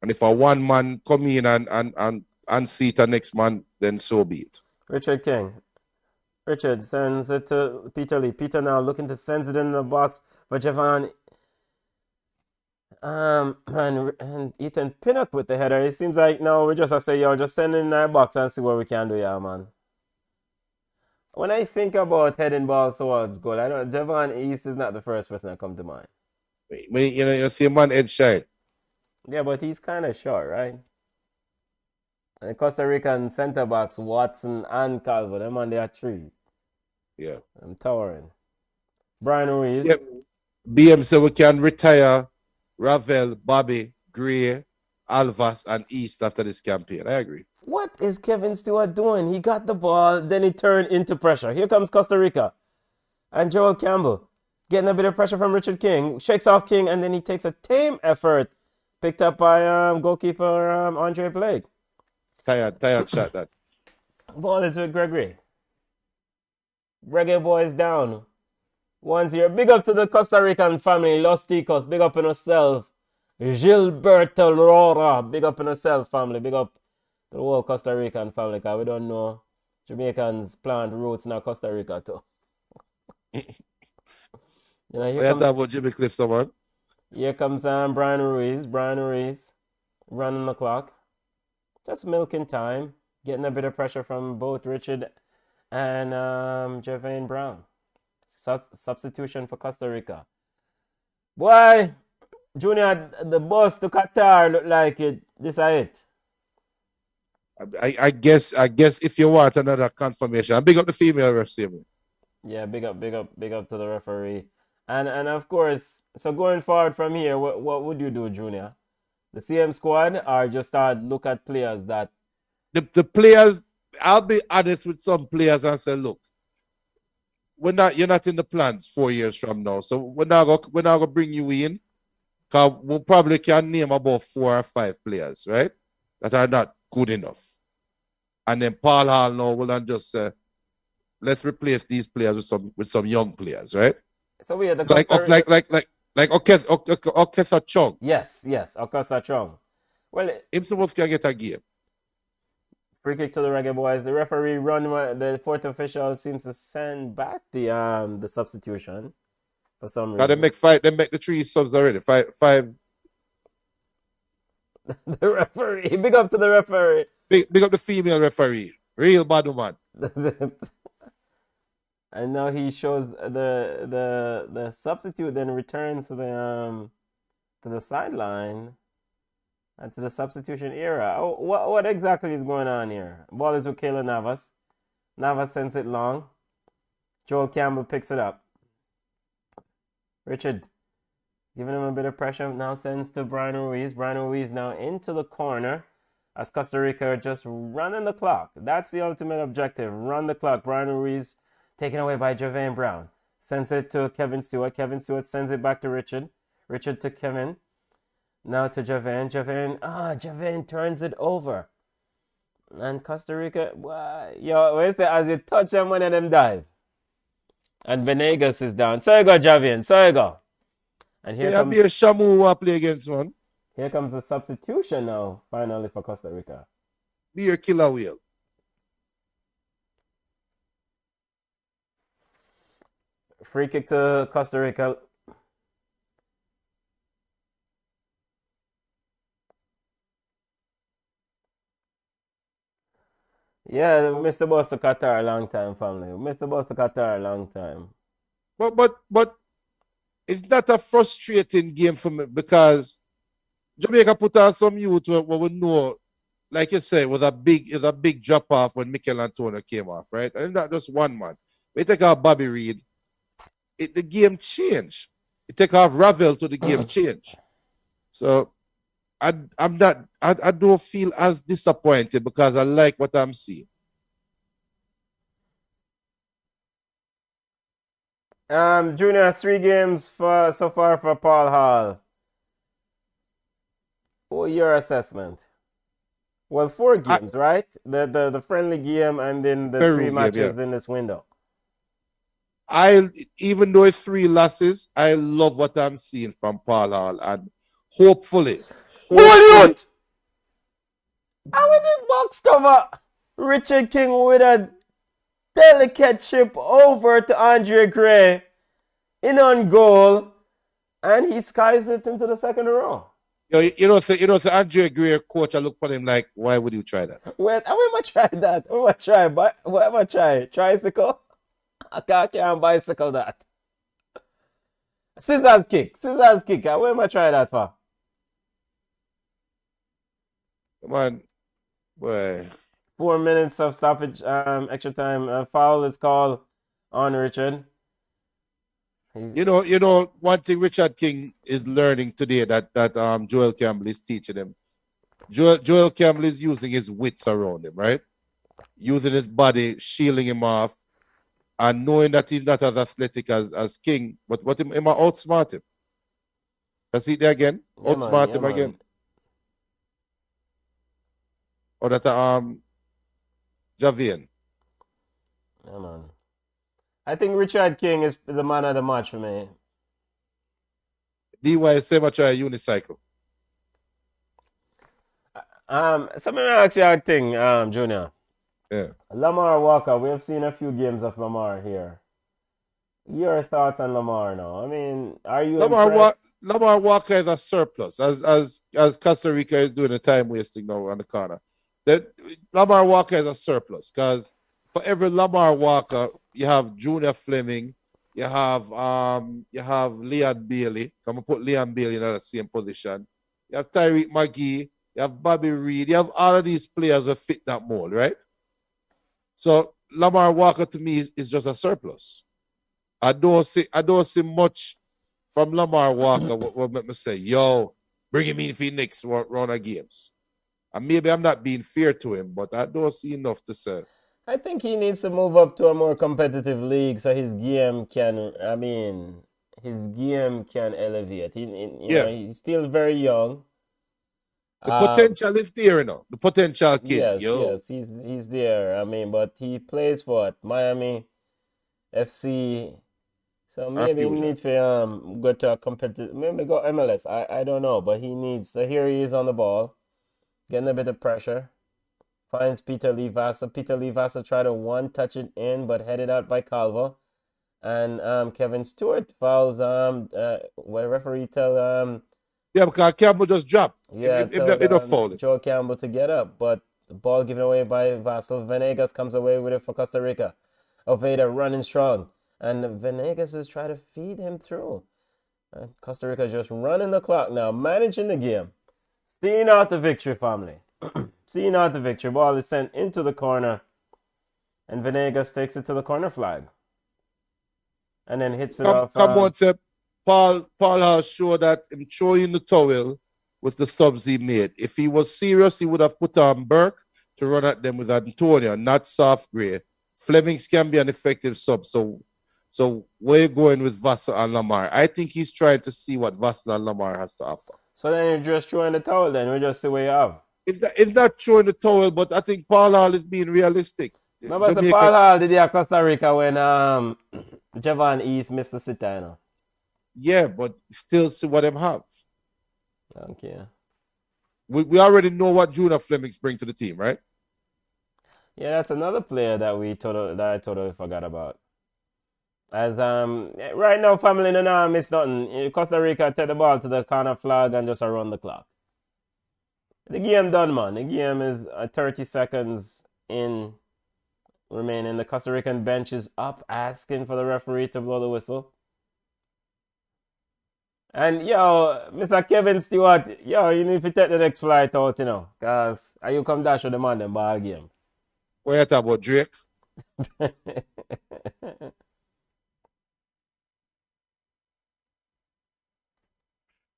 And if a one man come in and seat the next man, then so be it. Richard King. Richard sends it to Peter Lee. Peter now looking to send it in the box for Javon. And Ethan Pinnock with the header. It seems like now we just say, yo, just send it in our box and see what we can do, yeah, man. When I think about heading balls towards goal, I know Javon East is not the first person that come to mind. When you see a man head shine. Yeah, but he's kind of short, right? And the Costa Rican centre backs, Watson and Calvo, them on their three. Yeah. I'm towering. Brian Ruiz. Yep. BM said we can retire Ravel, Bobby, Gray, Alvas, and East after this campaign. I agree. What is Kevin Stewart doing? He got the ball, then he turned into pressure. Here comes Costa Rica. And Joel Campbell getting a bit of pressure from Richard King. Shakes off King, and then he takes a tame effort. Picked up by goalkeeper Andre Blake. Tired shot that. Ball is with Gregory. Reggae boys down. 1-0. Big up to the Costa Rican family. Los Ticos. Big up in yourself. Gilberto Rora. Big up in yourself, family. Big up to the whole Costa Rican family. Because we don't know Jamaicans plant roots in Costa Rica too. Here comes, about Jimmy Cliff, someone. Here comes Brian Ruiz. Brian Ruiz running the clock. Just milking time. Getting a bit of pressure from both Richard and Javane Brown. Substitution for Costa Rica. Boy, Junior, the bus to Qatar look like it. This is it. I guess if you want another confirmation, I big up the female referee. Yeah, big up to the referee. And of course, so going forward from here, what would you do, Junior? The CM squad, or just start look at players that the players? I'll be honest with some players and say, look, you're not in the plans 4 years from now, so we're not gonna bring you in, because we probably can name about 4 or 5 players, right, that are not good enough, and then Paul Hall now will then just say, let's replace these players with some young players, right? So we had the like Okesa Chung. Yes, Okesa Chung. Well, him supposed to get a game. Free kick to the Reggae boys. The referee the fourth official seems to send back the substitution for some reason. They make the 3 subs already. Five. The referee. Big up to the referee. Big up the female referee. Real bad woman. And now he shows the substitute then returns to the sideline and to the substitution era. Oh, what exactly is going on here? Ball is with Kayla Navas. Navas sends it long. Joel Campbell picks it up. Richard giving him a bit of pressure. Now sends to Brian Ruiz. Brian Ruiz now into the corner as Costa Rica are just running the clock. That's the ultimate objective. Run the clock. Brian Ruiz taken away by Javane Brown. Sends it to Kevin Stewart. Kevin Stewart sends it back to Richard. Richard to Kevin. Now to Javane. Javane turns it over. And Costa Rica, where's the, as you touch them, one of them dive. And Venegas is down. So you go, Javane. So you go. And here comes a Shamu who play against one. Here comes the substitution now, finally, for Costa Rica. Be your killer wheel. Free kick to Costa Rica. Yeah, we missed the bus to Qatar a long time, family. We missed the bus to Qatar a long time. But it's not a frustrating game for me, because Jamaica put on some youth where we know, like you say, was a big drop off when Mikel Antonio came off, right? And not just one man. We take out Bobby Reed. The game changed. It take off Ravel to the game change. So I don't feel as disappointed, because I like what I'm seeing. Junior, 3 games so far for Paul Hall. What your assessment? Well, 4 games, right? The friendly game and then the 3 matches in this window. Even though it's 3 losses, I love what I'm seeing from Paul Hall, and hopefully. Brilliant! How in the box cover? Richard King with a delicate chip over to Andre Gray in on goal, and he skies it into the second row. You know, Andre Gray coach, I look for him like, why would you try that? Wait, I will try that. I will try, but what am I try? Tricycle? I can't bicycle that. Scissors kick. Where am I try that for? Man, Boy. 4 minutes of stoppage, extra time. Foul is called on Richard. You know, one thing Richard King is learning today that Joel Campbell is teaching him. Joel Campbell is using his wits around him, right? Using his body, shielding him off, and knowing that he's not as athletic as King, but what him outsmart him. Can see it there again? Yeah, Outsmart man, him yeah, again. man. Or that Javian. Yeah, man. I think Richard King is the man of the match for me. DY is so much a unicycle. So let me ask you a thing, Junior. Yeah. Lamar Walker, we have seen a few games of Lamar here. Your thoughts on Lamar now? I mean, are you impressed? Lamar Walker is a surplus, as Costa Rica is doing a time wasting now on the corner. That Lamar Walker is a surplus because for every Lamar Walker, you have Junior Fleming, you have Leon Bailey. I'm gonna put Leon Bailey in that same position. You have Tyreek McGee, you have Bobby Reed, you have all of these players that fit that mold, right? So Lamar Walker to me is just a surplus. I don't see much from Lamar Walker. What make me say, yo, bring him in for the next round of games. And maybe I'm not being fair to him, but I don't see enough to say. I think he needs to move up to a more competitive league so his game can, elevate. You know, he's still very young. The potential is there, you know. The potential kid. Yes, he's there. I mean, but he plays for what? Miami FC. So maybe he needs to go to a competitive, maybe go MLS. I don't know, but he needs. So here he is on the ball, getting a bit of pressure. Finds Peter Lee Vasa. Peter Lee Vasa tried to one-touch it in, but headed out by Calvo. And Kevin Stewart fouls. Where referee tell yeah, because Campbell just dropped. Yeah, tell Joe Campbell to get up, but the ball given away by Vassal. Venegas comes away with it for Costa Rica. Oveda running strong, and Venegas is trying to feed him through. And Costa Rica just running the clock now, managing the game. Seeing out the victory, family. Seeing out the victory. Ball is sent into the corner, and Venegas takes it to the corner flag. And then hits it off. Come on, Seb. Paul has showed that him throwing the towel with the subs he made. If he was serious, he would have put on Burke to run at them with Antonio, not soft gray. Flemings can be an effective sub. So where you going with Vassal and Lamar? I think he's trying to see what Vassal and Lamar has to offer. So then you're just throwing the towel then. We just see what you have. It's not throwing the towel, but I think Paul Hall is being realistic. Remember the Paul Hall did at Costa Rica when Javon East missed the sit down. Yeah, but still see what them have. Okay. We already know what Junior Flemings bring to the team, right? Yeah, that's another player that I totally forgot about. As right now, family no miss nothing. Costa Rica take the ball to the corner flag and just run the clock. The game done, man. The game is 30 seconds in remaining. The Costa Rican bench is up, asking for the referee to blow the whistle. And yo, Mr. Kevin Stewart, yo, you need to take the next flight out, you know, because you come dash with the man in ball game. What you talk about, Drake?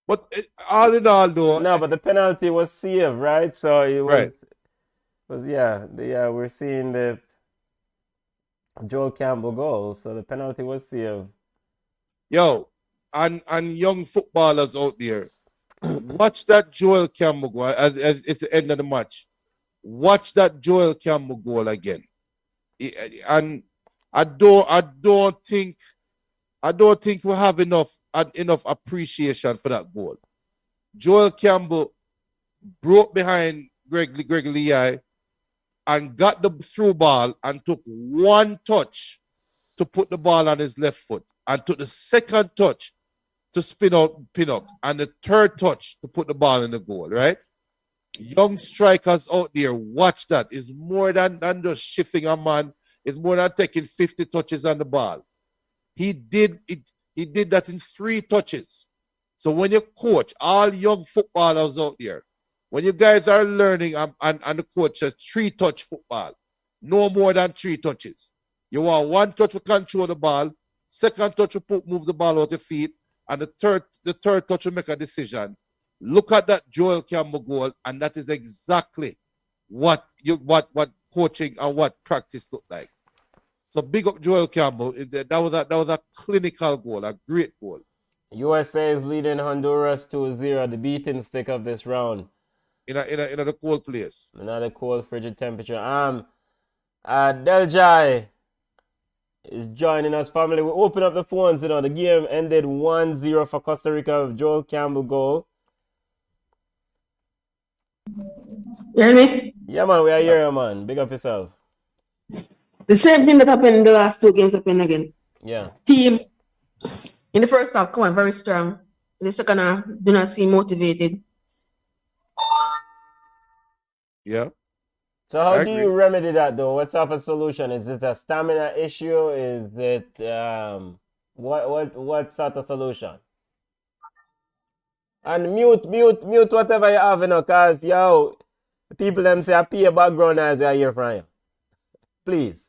But all in all, though. No, but the penalty was saved, right? So it was we're seeing the Joel Campbell goal, so the penalty was saved. Yo, and young footballers out there, watch that Joel Campbell goal as it's the end of the match. Watch that Joel Campbell goal again. And I don't think we have enough appreciation for that goal. Joel Campbell broke behind Greg Leigh and got the through ball and took one touch to put the ball on his left foot and took the second touch to spin out Pinnock and the third touch to put the ball in the goal, right? Young strikers out there, watch that. It's more than just shifting a man. It's more than taking 50 touches on the ball. He did that in 3 touches. So when you coach all young footballers out there, when you guys are learning and the coach says 3-touch football, no more than 3 touches. You want 1 touch to control the ball, 2nd touch to move the ball out your feet, and the third touch to make a decision. Look at that Joel Campbell goal, and that is exactly what coaching and what practice look like. So big up Joel Campbell. That was a clinical goal, a great goal. USA is leading Honduras 2-0, the beating stick of this round. In a cold place. Another cold, frigid temperature. Deljai is joining us, family. We open up the phones. The game ended 1-0 for Costa Rica with Joel Campbell goal. You hear me? Yeah, man, we are here, man. Big up yourself. The same thing that happened in the last 2 games happened again. Yeah. Team in the first half come on very strong. In the second half, do not seem motivated. Yeah. So how do you remedy that, though? What type of solution? Is it a stamina issue? Is it what sort of solution? And mute whatever you have, cause people them say I pay a background as we are here from you. Please.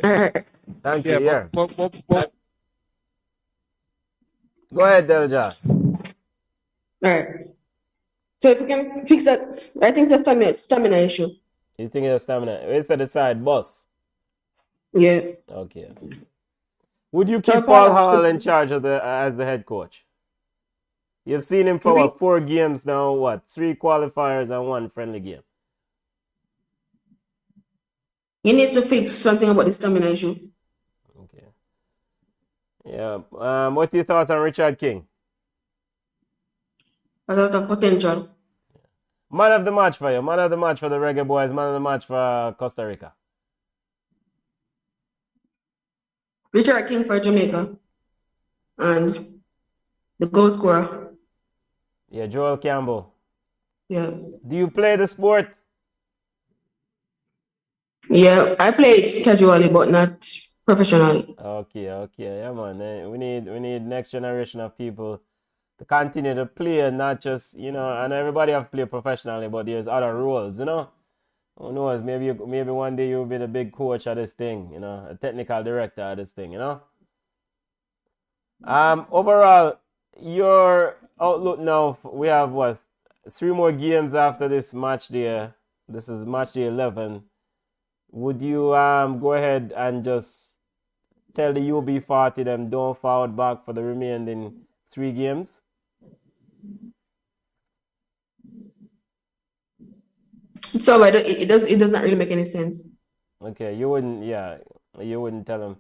Thank you. Yeah. But Go ahead, Delja. Alright. So if we can fix that, I think it's a stamina issue. You think it's a stamina? It's at the side, boss. Yeah. Okay. Would you keep Paul Hall in charge of as the head coach? You've seen him for 4 games now, 3 qualifiers and 1 friendly game. He needs to fix something about the stamina issue. Okay. Yeah. What's your thoughts on Richard King? A lot of potential. Man of the match for you. Man of the match for the Reggae Boys. Man of the match for Costa Rica. Richard King for Jamaica. And the goal scorer. Yeah, Joel Campbell. Yeah. Do you play the sport? Yeah, I play casually, but not professionally. Okay. Yeah, man. We need next generation of people to continue to play and not just, and everybody have to play professionally, but there's other roles, Who knows? Maybe one day you'll be the big coach of this thing, a technical director of this thing, Overall, your outlook now, we have 3 more games after this match day. This is match day 11. Would you go ahead and just tell the UB40 them don't forward back for the remaining 3 games? So it does not really make any sense. Okay, you wouldn't tell them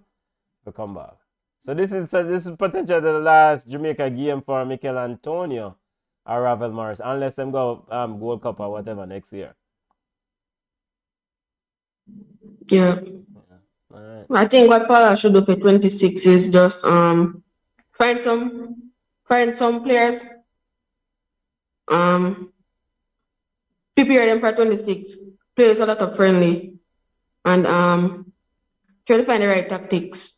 to come back. So this is potentially the last Jamaica game for Mikel Antonio or Ravel Morris, unless them go Gold Cup or whatever next year. Yeah. All right. I think what Paula should do for 26 is just find some players, prepare them for 26, play a lot of friendly, and try to find the right tactics.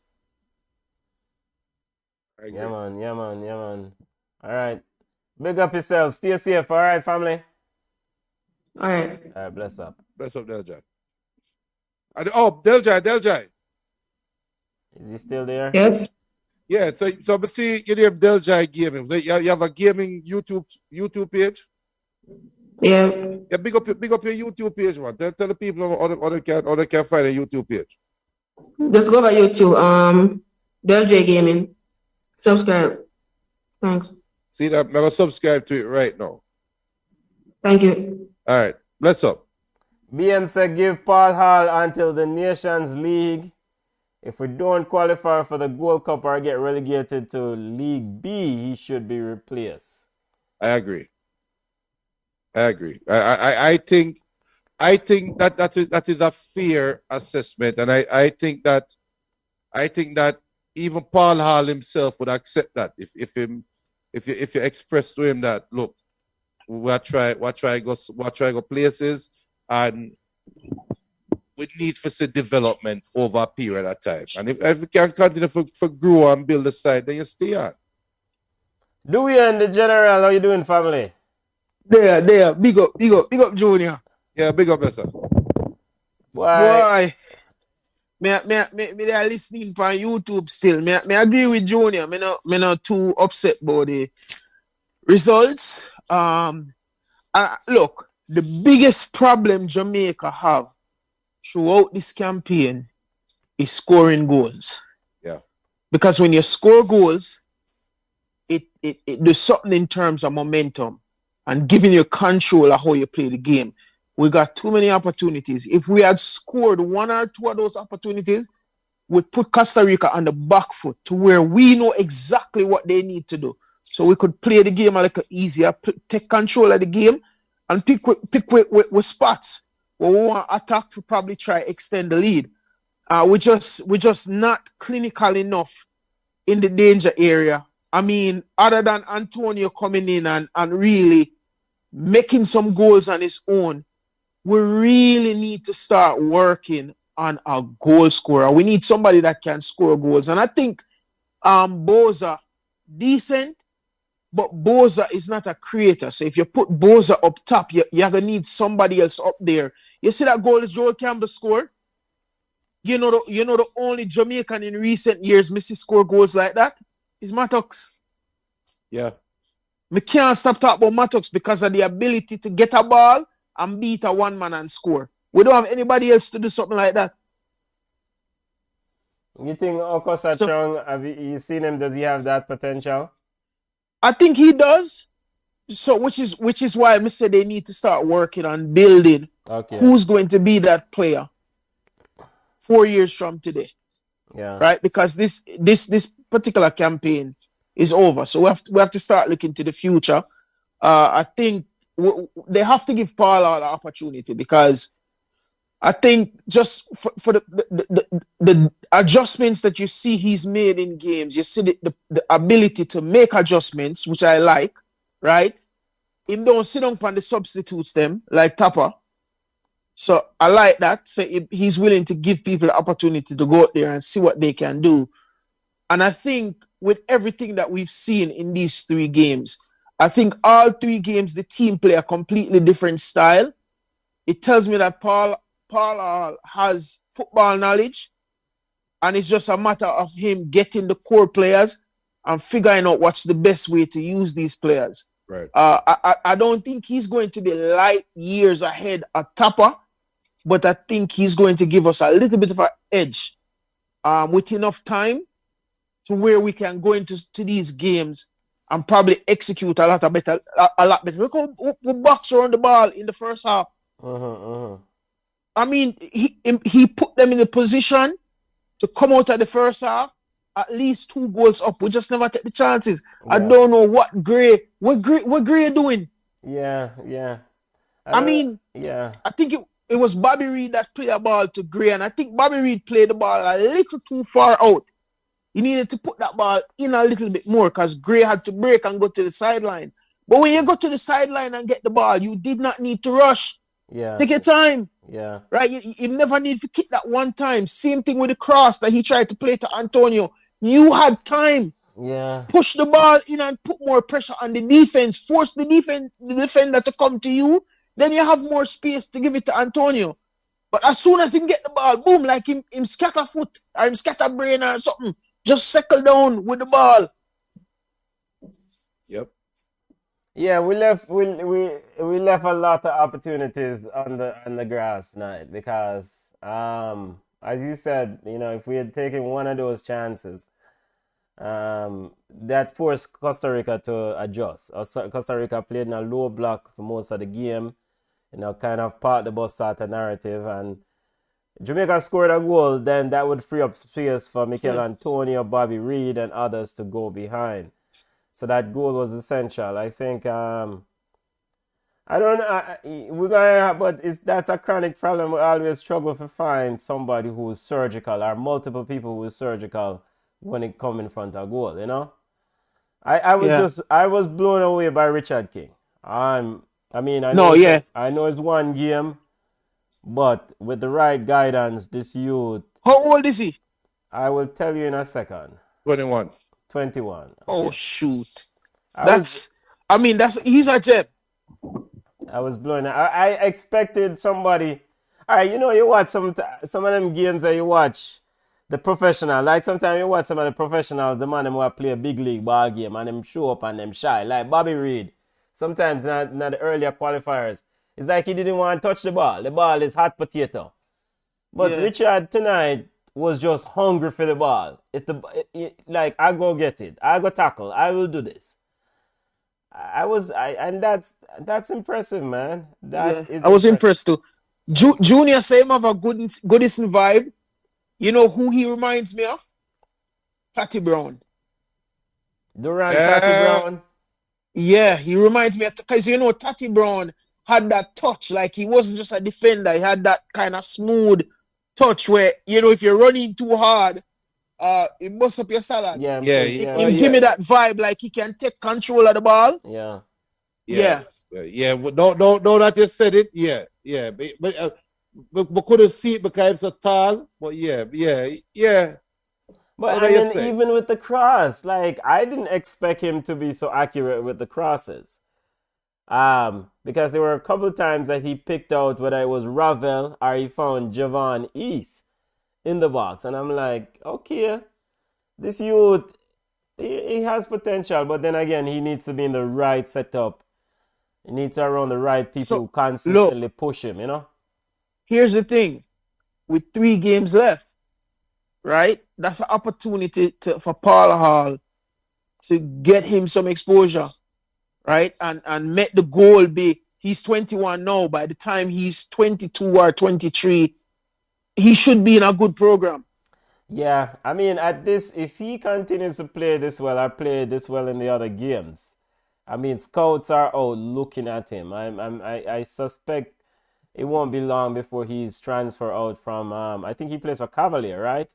Yeah, man. All right. Big up yourself. Stay safe. All right, family. All right. All right, bless up. Bless up, Deljai. Deljai. Is he still there? Yep. Yeah, so but see, you name Deljai Gaming. You have a gaming YouTube page? Yeah. Yeah, big up your YouTube page, man. Tell the people how they can find a YouTube page. Just go over YouTube, Deljai Gaming. Subscribe. Thanks. See that? I'm gonna subscribe to it right now. Thank you. All right, bless up. BM said give Paul Hall until the Nations League. If we don't qualify for the Gold Cup or get relegated to League B, he should be replaced. I agree. I think that is a fair assessment, and I think that even Paul Hall himself would accept that if you express to him that, look, we try go places, and we need for some development over a period of time. And if we can continue for grow and build the side, then you stay on. Dewey and the General, how you doing, family? There. Big up, Junior. Yeah, big up yourself. Why? Boy, me they are listening on YouTube still. Me agree with Junior. Me not too upset about the results. Look, the biggest problem Jamaica have throughout this campaign is scoring goals. Yeah. Because when you score goals, it there's something in terms of momentum and giving you control of how you play the game. We got too many opportunities. If we had scored one or two of those opportunities, we'd put Costa Rica on the back foot to where we know exactly what they need to do. So we could play the game a little easier, take control of the game, and pick with spots where we want to attack to probably try extend the lead. We're just not clinical enough in the danger area. I mean, other than Antonio coming in and really making some goals on his own, we really need to start working on a goal scorer. We need somebody that can score goals. And I think BOYZ decent, but BOYZ is not a creator. So if you put BOYZ up top, you're going to need somebody else up there. You see that goal that Joel Campbell scored? You know the only Jamaican in recent years missing score goals like that is Mattox. Yeah. We can't stop talking about Mattox because of the ability to get a ball and beat a one man and score. We don't have anybody else to do something like that. You think Okosa Strong, have you seen him? Does he have that potential? I think he does. So which is why I said they need to start working on building who's going to be that player 4 years from today. Yeah. Right? Because this particular campaign is over. So we have to start looking to the future. I think they have to give Paul the opportunity because I think just for the adjustments that you see he's made in games, you see the ability to make adjustments, which I like, right? Him don't sit down on the substitutes them like Tapper. So I like that. So he's willing to give people the opportunity to go out there and see what they can do. And I think with everything that we've seen in these 3 games, I think all 3 games, the team play a completely different style. It tells me that Paul has football knowledge, and it's just a matter of him getting the core players and figuring out what's the best way to use these players. Right. I don't think he's going to be light years ahead at Tapper, but I think he's going to give us a little bit of an edge with enough time to where we can go into these games and probably execute a lot better. Look how we box around the ball in the first half. I mean, he put them in a position to come out of the first half at least 2 goals up. We just never take the chances. Yeah. I don't know what Gray doing. Yeah. I think it was Bobby Reed that played a ball to Gray, and I think Bobby Reed played the ball a little too far out. You needed to put that ball in a little bit more because Gray had to break and go to the sideline. But when you go to the sideline and get the ball, you did not need to rush. Yeah. Take your time. Yeah. Right? You never need to kick that one time. Same thing with the cross that he tried to play to Antonio. You had time. Yeah. Push the ball in and put more pressure on the defense. Force the defender to come to you. Then you have more space to give it to Antonio. But as soon as he get the ball, boom, like him scatter foot or him scatter brain or something, just settle down with the ball. Yep. Yeah, we left a lot of opportunities on the grass tonight because as you said, if we had taken one of those chances, that forced Costa Rica to adjust. Costa Rica played in a low block for most of the game, kind of part the bus starter narrative, and Jamaica scored a goal, then that would free up space for Mikel Antonio, Bobby Reed, and others to go behind. So that goal was essential. I think that's a chronic problem. We always struggle to find somebody who's surgical or multiple people who is surgical when it come in front of goal. I was blown away by Richard King. I know it's one game, but with the right guidance, this youth. How old is he? I will tell you in a second. 21. 21. Oh, shoot. He's a gem. I was blown. I expected somebody. All right, you know, you watch some of them games that you watch the professional. Like sometimes you watch some of the professionals, the man them who play a big league ball game and them show up and them shy. Like Bobby Reed. Sometimes not the earlier qualifiers. It's like he didn't want to touch the ball. The ball is hot potato. But Richard tonight was just hungry for the ball. Like I go get it. I go tackle. I will do this. And that's impressive, man. I was impressed too. Junior same have a goodest vibe. You know who he reminds me of? Tati Brown. Tati Brown. Yeah, he reminds me of, because you know Tati Brown had that touch, like he wasn't just a defender. He had that kind of smooth touch where, you know, if you're running too hard, it busts up your salad. Yeah. Give me that vibe, like he can take control of the ball. Yeah. Well, no, that you said it. Yeah. But we couldn't see it because it's so tall. But yeah. But I mean, even with the cross, like I didn't expect him to be so accurate with the crosses. Because there were a couple of times that he picked out whether it was Ravel or he found Javon East in the box. And I'm like, okay, this youth, he has potential. But then again, he needs to be in the right setup. He needs to around the right people who consistently push him, you know? Here's the thing. With 3 games left, right? That's an opportunity for Paul Hall to get him some exposure, right? And make the goal be, he's 21 now. By the time he's 22 or 23, he should be in a good program. Yeah, I mean, if he continues to play this well or play this well in the other games, I mean, scouts are out looking at him. I suspect it won't be long before he's transferred out from, I think he plays for Cavalier, right?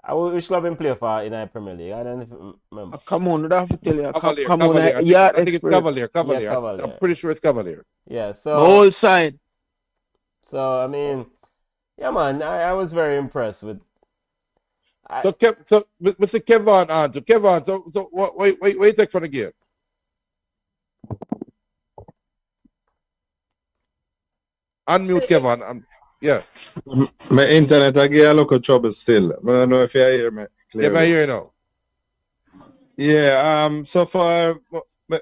Which club him play for in the Premier League? I don't remember. Come on, I don't have to tell you. Cavalier. I think it's Cavalier. Yeah, Cavalier. I'm pretty sure it's Cavalier. Yeah, so... The whole side. So, I mean, yeah, man, I was very impressed with... Mr. Kevin, so what you take for the game? Unmute Kevin. Yeah. My internet, I get a lot of trouble still. I don't know if you hear me clearly. Yeah, I hear you now. Yeah, so far,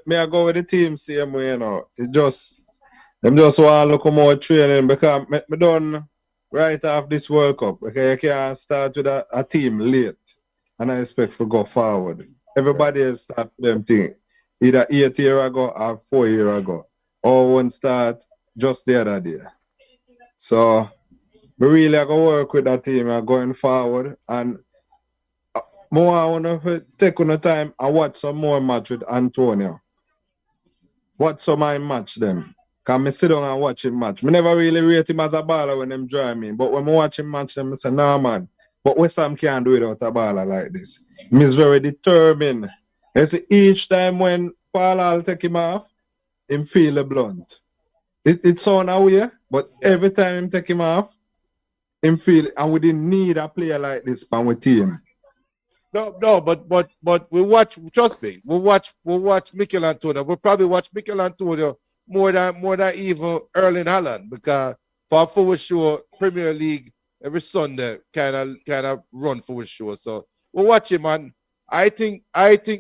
may I go with the team same way, you know. Them just want to look more training because me done right off this World Cup. Okay, you can't start with a team late and I expect to go forward. Everybody else start them thing either 8 years ago or 4 years ago. Or one start just the other day. So we really are going to work with that team going forward. And more I want to take on the time and watch some more match with Antonio. Watch some of him match them. Because I sit down and watch him match. I never really rate him as a baller when them drive me. But when I watch him match them, I say, nah, man. But West Ham can't do it without a baller like this. He's very determined. You see, each time when Paul will take him off, him feel the blunt. It sounds weird, but every time him take him off, him feel, and we didn't need a player like this for our team. No, but we watch. Trust me, we'll watch Mikel Antonio. We'll probably watch Mikel Antonio more than even Erling Haaland because for sure Premier League every Sunday kind of run for sure. So we'll watch him, and I think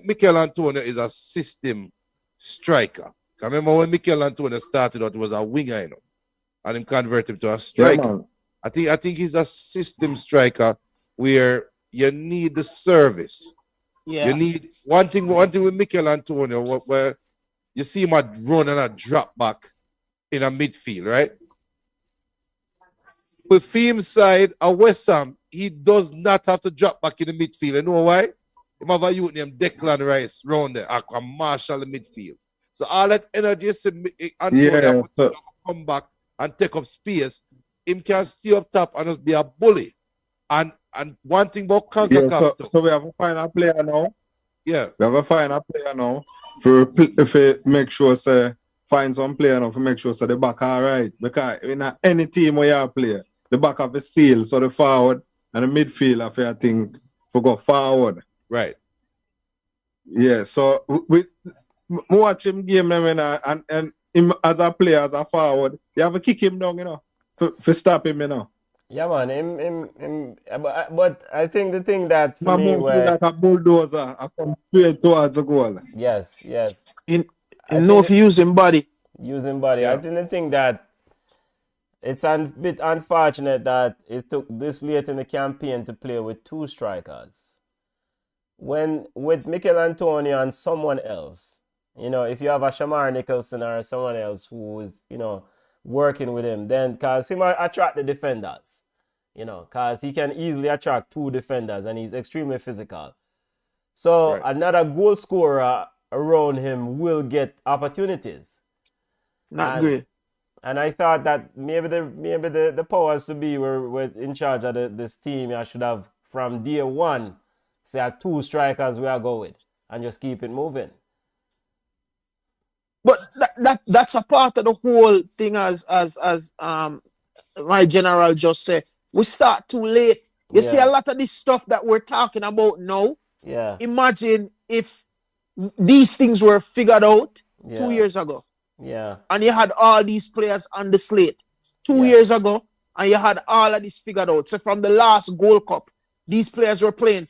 Mikel Antonio is a system striker. I remember when Mikel Antonio started out, he was a winger, you know, and him convert him to a striker. Yeah, I think he's a system striker where you need the service. Yeah. You need one thing with Mikel Antonio where you see him run and a drop back in a midfield, right? With Fiem's side, a West Ham, he does not have to drop back in the midfield. You know why? He have a youth named Declan Rice round there, a marshal the midfield. So all that energy Antonio come back and take up space, him can stay up top and just be a bully. And one thing about CONCACAF. So we have a final player now. Yeah. We have a final player now. If we make sure find some player now to make sure the back all right. Because in any team where you have a player, the back have a seal, so the forward and the midfield I think for go forward. Right. Yeah, so we watch him game, and him as a player, as a forward, you have to kick him down, for stop him, Yeah, man. But I think the thing that for My me, move feel where like a bulldozer. I come straight towards the goal. yes, yes, In I know think if you using body. using body. I Yeah. think the thing that it's a bit unfortunate that it took this late in the campaign to play with two strikers. When with Mikel Antonio and someone else, if you have a Shamar Nicholson or someone else who is, working with him, then because he might attract the defenders, because he can easily attract two defenders and he's extremely physical. So Right. another goal scorer around him will get opportunities. Not And great. and I thought that maybe the powers to be were in charge of this team. I should have from day one say two strikers we are go with and just keep it moving. But that's a part of the whole thing as my general just said. We start too late. You see a Yeah, lot of this stuff that we're talking about now. yeah, Imagine if these things were figured out 2 yeah, years ago yeah, and you had all these players on the slate 2 yeah, years ago and you had all of this figured out. So from the last Gold Cup, these players were playing.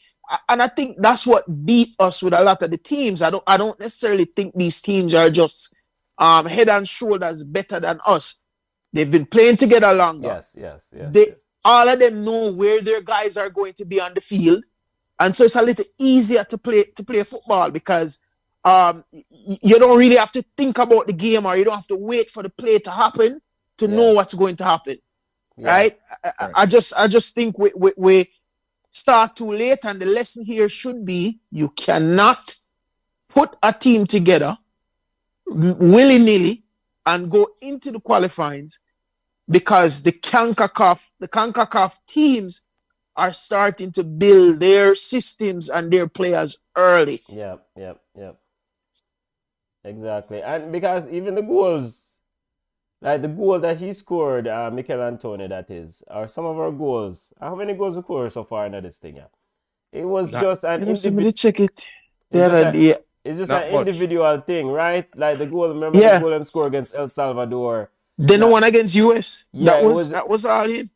And I think that's what beat us with a lot of the teams. I don't necessarily think these teams are just head and shoulders better than us. They've been playing together longer. yes, yes, yes, They yes. all of them know where their guys are going to be on the field. And so it's a little easier to play football because you don't really have to think about the game or you don't have to wait for the play to happen to Yeah, know what's going to happen. yeah, Right? Right. I just think we start too late, and the lesson here should be you cannot put a team together willy-nilly and go into the qualifyings because the CONCACAF teams are starting to build their systems and their players early. yeah, yeah, yeah. Exactly. And because even the goals, like the goal that he scored, Mikel Antonio, that is, or some of our goals. How many goals we scored so far in this thing? Yeah, it was Not just an You know, individual. somebody check it the It's just other day. it's just not an much. individual thing, right? Like the goal. Remember the Yeah. goal them score against El Salvador. Then the That one against US. yeah, it That was all him.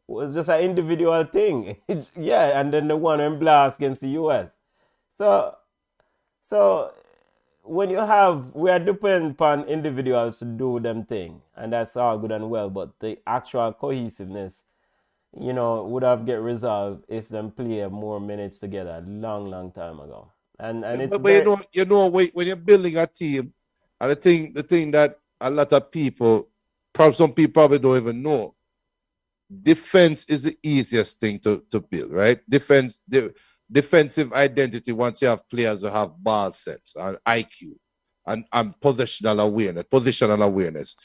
was just an individual thing. Yeah, and then the one in blast against the US. So when we are dependent upon individuals to do them thing, and that's all good and well, but the actual cohesiveness, would have get resolved if them play more minutes together long, long time ago. And it's But very when you're building a team, and the thing that a lot of people, some people probably don't even know, defense is the easiest thing to build, right? Defensive identity, once you have players who have ball sense and IQ and positional awareness.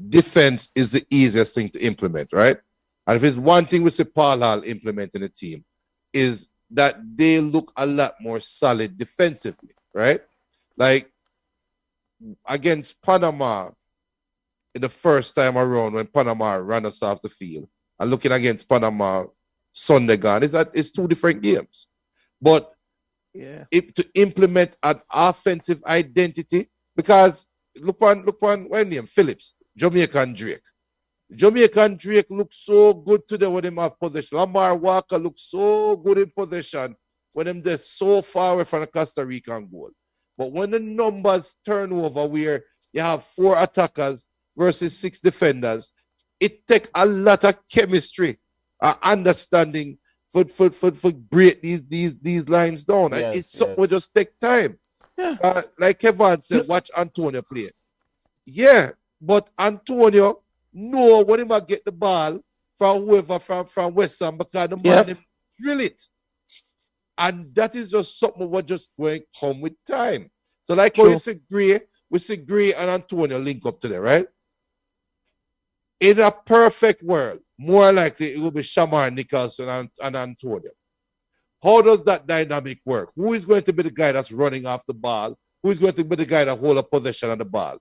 Defense is the easiest thing to implement, right? And if it's one thing we see Paul Hall implement in the team, is that they look a lot more solid defensively, right? Like against Panama in the first time around when Panama ran us off the field, and looking against Panama Sunday gone, it's two different games. But Yeah. to implement an offensive identity, because look on what name Phillips, Jamaican Drake. Jamaican Drake looks so good today when him have possession. Lamar Walker looks so good in possession when they're so far away from the Costa Rican goal. But when the numbers turn over where you have 4 attackers versus 6 defenders, it takes a lot of chemistry, understanding for break these lines down. And yes, it's something yes, will just take time. Yeah. Like Kevin said, watch Antonio play. Yeah, but Antonio know when he might get the ball from whoever from West Ham because the man Yep. them drill it. And that is just something what just going to come with time. So like how True. you see Gray and Antonio link up today, right? In a perfect world, more likely it will be Shamar Nicholson and Antonio. How does that dynamic work? Who is going to be the guy that's running off the ball? Who is going to be the guy that hold a possession of the ball?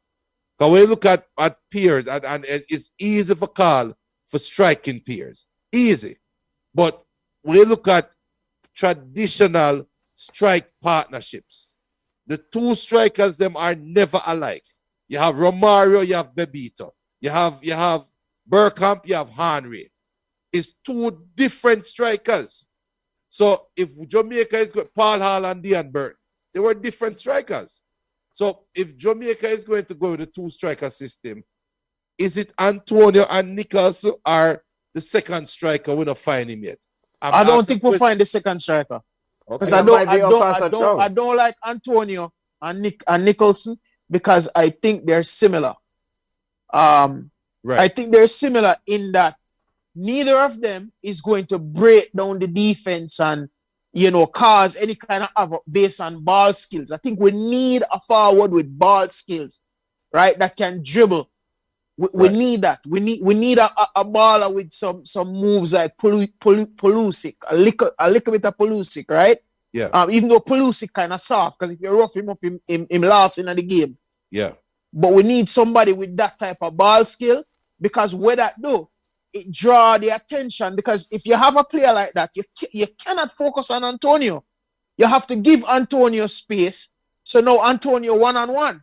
Because when you look at peers, and it's easy for call for striking peers. Easy. But when you look at traditional strike partnerships, the two strikers them are never alike. You have Romario, you have Bebito. You have Bergkamp, you have Henry. It's two different strikers. So if Jamaica is going, Paul Hall and Dean Burton, they were different strikers. So if Jamaica is going to go with the two striker system, is it Antonio and Nichols or the second striker? We don't find him yet. I don't think we'll find the second striker. Because Okay. I don't like Antonio and Nicholson because I think they're similar. Right. I think they're similar in that neither of them is going to break down the defense and, cause any kind of havoc based on ball skills. I think we need a forward with ball skills, right? That can dribble. We need that. We need a baller with some moves like Pulisic, a little bit of Pulisic, right? Yeah. Even though Pulisic kind of soft, because if you rough him up, him last in the game. Yeah. But we need somebody with that type of ball skill, because what that do, it draw the attention. Because if you have a player like that, you cannot focus on Antonio. You have to give Antonio space. So now Antonio one-on-one,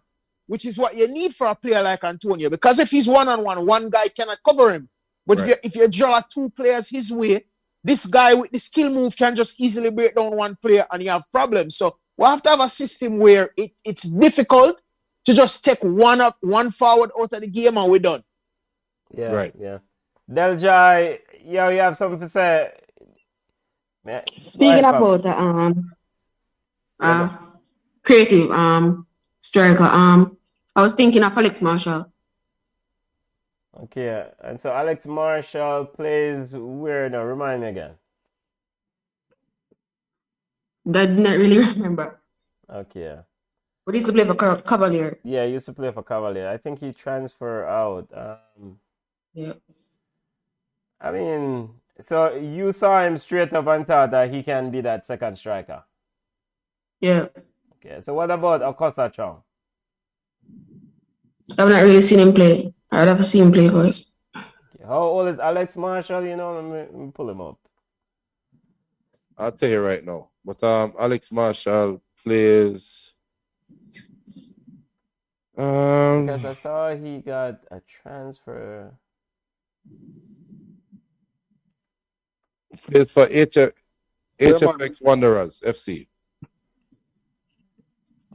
which is what you need for a player like Antonio. Because if he's one-on-one, one guy cannot cover him. But if you draw two players his way, this guy with the skill move can just easily break down one player and you have problems. So we have to have a system where it's difficult to just take one forward out of the game and we're done. Yeah. Right. Yeah. Deljai, you have something to say? Speaking about creative striker, I was thinking of Alex Marshall. Okay, and so Alex Marshall plays where now? Remind me again. I did not really remember. Okay. But he used to play for Cavalier. Yeah, he used to play for Cavalier. I think he transferred out. Yeah. I mean, so you saw him straight up and thought that he can be that second striker. Yeah. Okay, so what about Costa Chong? I've not really seen him play. I'd have seen him play first. Okay. How old is Alex Marshall? Let me pull him up. I'll tell you right now. But Alex Marshall plays. Because I saw he got a transfer. Plays for HFX Wanderers FC.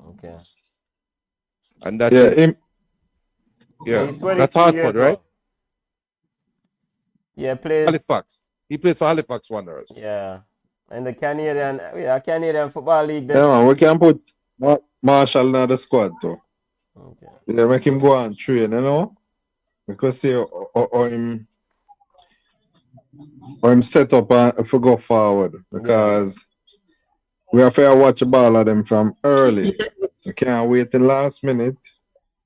Okay. And that that's He's 22 Hartford, years right? old. Yeah, plays. Halifax. He plays for Halifax Wanderers. Yeah. And the Canadian Football League. Yeah, man, we can put Marshall in the squad too. Okay. Yeah, make him go and train, because see or him set up if we go forward, because we have to watch the ball of them from early. We can't wait till last minute.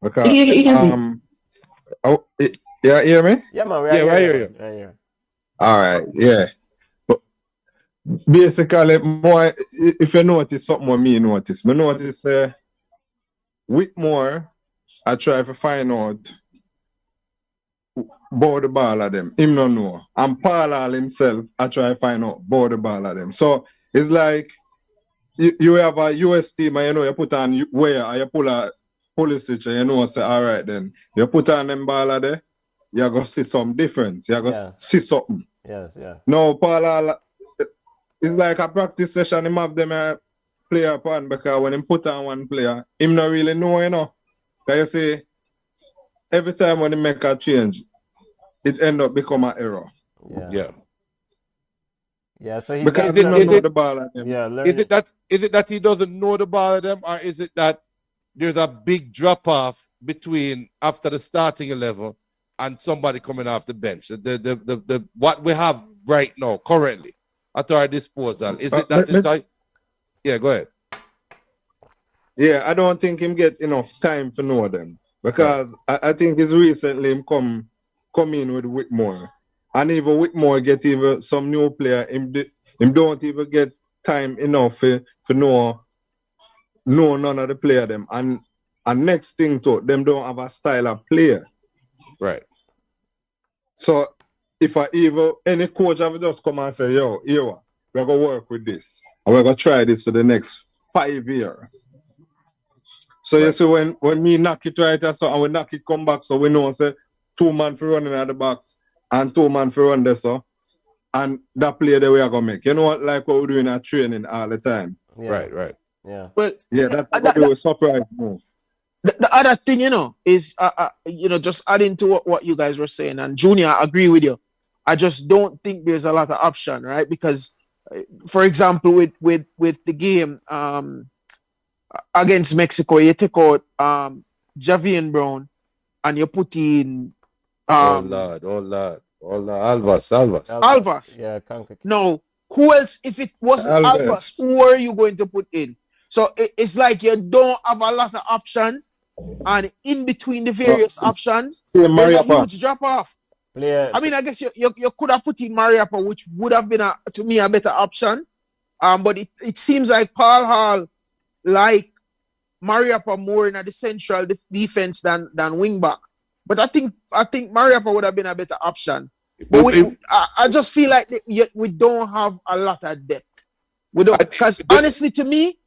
Because yeah, hear me? Yeah, man. Right here. Right here. All right, yeah. But basically, more if you notice something what me notice Whitmore, I try to find out about the ball of them. Him no know. And Paul Hall himself, I try to find out about the ball of them. So it's like you have a US team and you put on where and you pull a Pulisic and say, all right then. You put on them ball of there, you're going to see some difference. You're going to see something. Yes, yeah. No, Paul Hall, it's like a practice session. Him have them play upon because when him put on one player, him not really know, Because you see, every time when he make a change, it end up become an error. Yeah. Yeah, so he because he don't know the ball of them. Yeah, Is it that he doesn't know the ball of them, or is it that there's a big drop off between after the starting 11 and somebody coming off the bench? The what we have right now currently at our disposal, is it that yeah, go ahead. Yeah, I don't think him get enough time to know them, because I think it's recently him come in with Whitmore, and even Whitmore get even some new player. Him don't even get time enough to know none of the player them, and next thing too, them don't have a style of player. Right. So if any coach ever just come and say, yo, we're gonna work with this, and we're gonna try this for the next 5 years. So you Right. see when we knock it right or so and we knock it come back, so we know say 2 man for running at the box and 2 man for run there so. And that play that we are gonna make. You know what, like what we do in our training all the time. Yeah. Right. Yeah. Well, Yeah, that's that- what we do a surprise move. the other thing, is just adding to what you guys were saying, and Junior, I agree with you. I just don't think there's a lot of option, right? Because, for example, with the game against Mexico, you take out Javian Brown and you put in Oh Lord. Alvas. Yeah, CONCACAF. No, who else? If it wasn't Alves. Alvas, who are you going to put in? So it's like you don't have a lot of options, and in between the various options, there's a Mariappa. huge drop off. Player. I mean, I guess you could have put in Mariappa, which would have been to me a better option. But it seems like Paul Hall like Mariappa more in the central defense than wing back. But I think Mariappa would have been a better option. But I just feel like we don't have a lot of depth. We don't, because honestly, to me,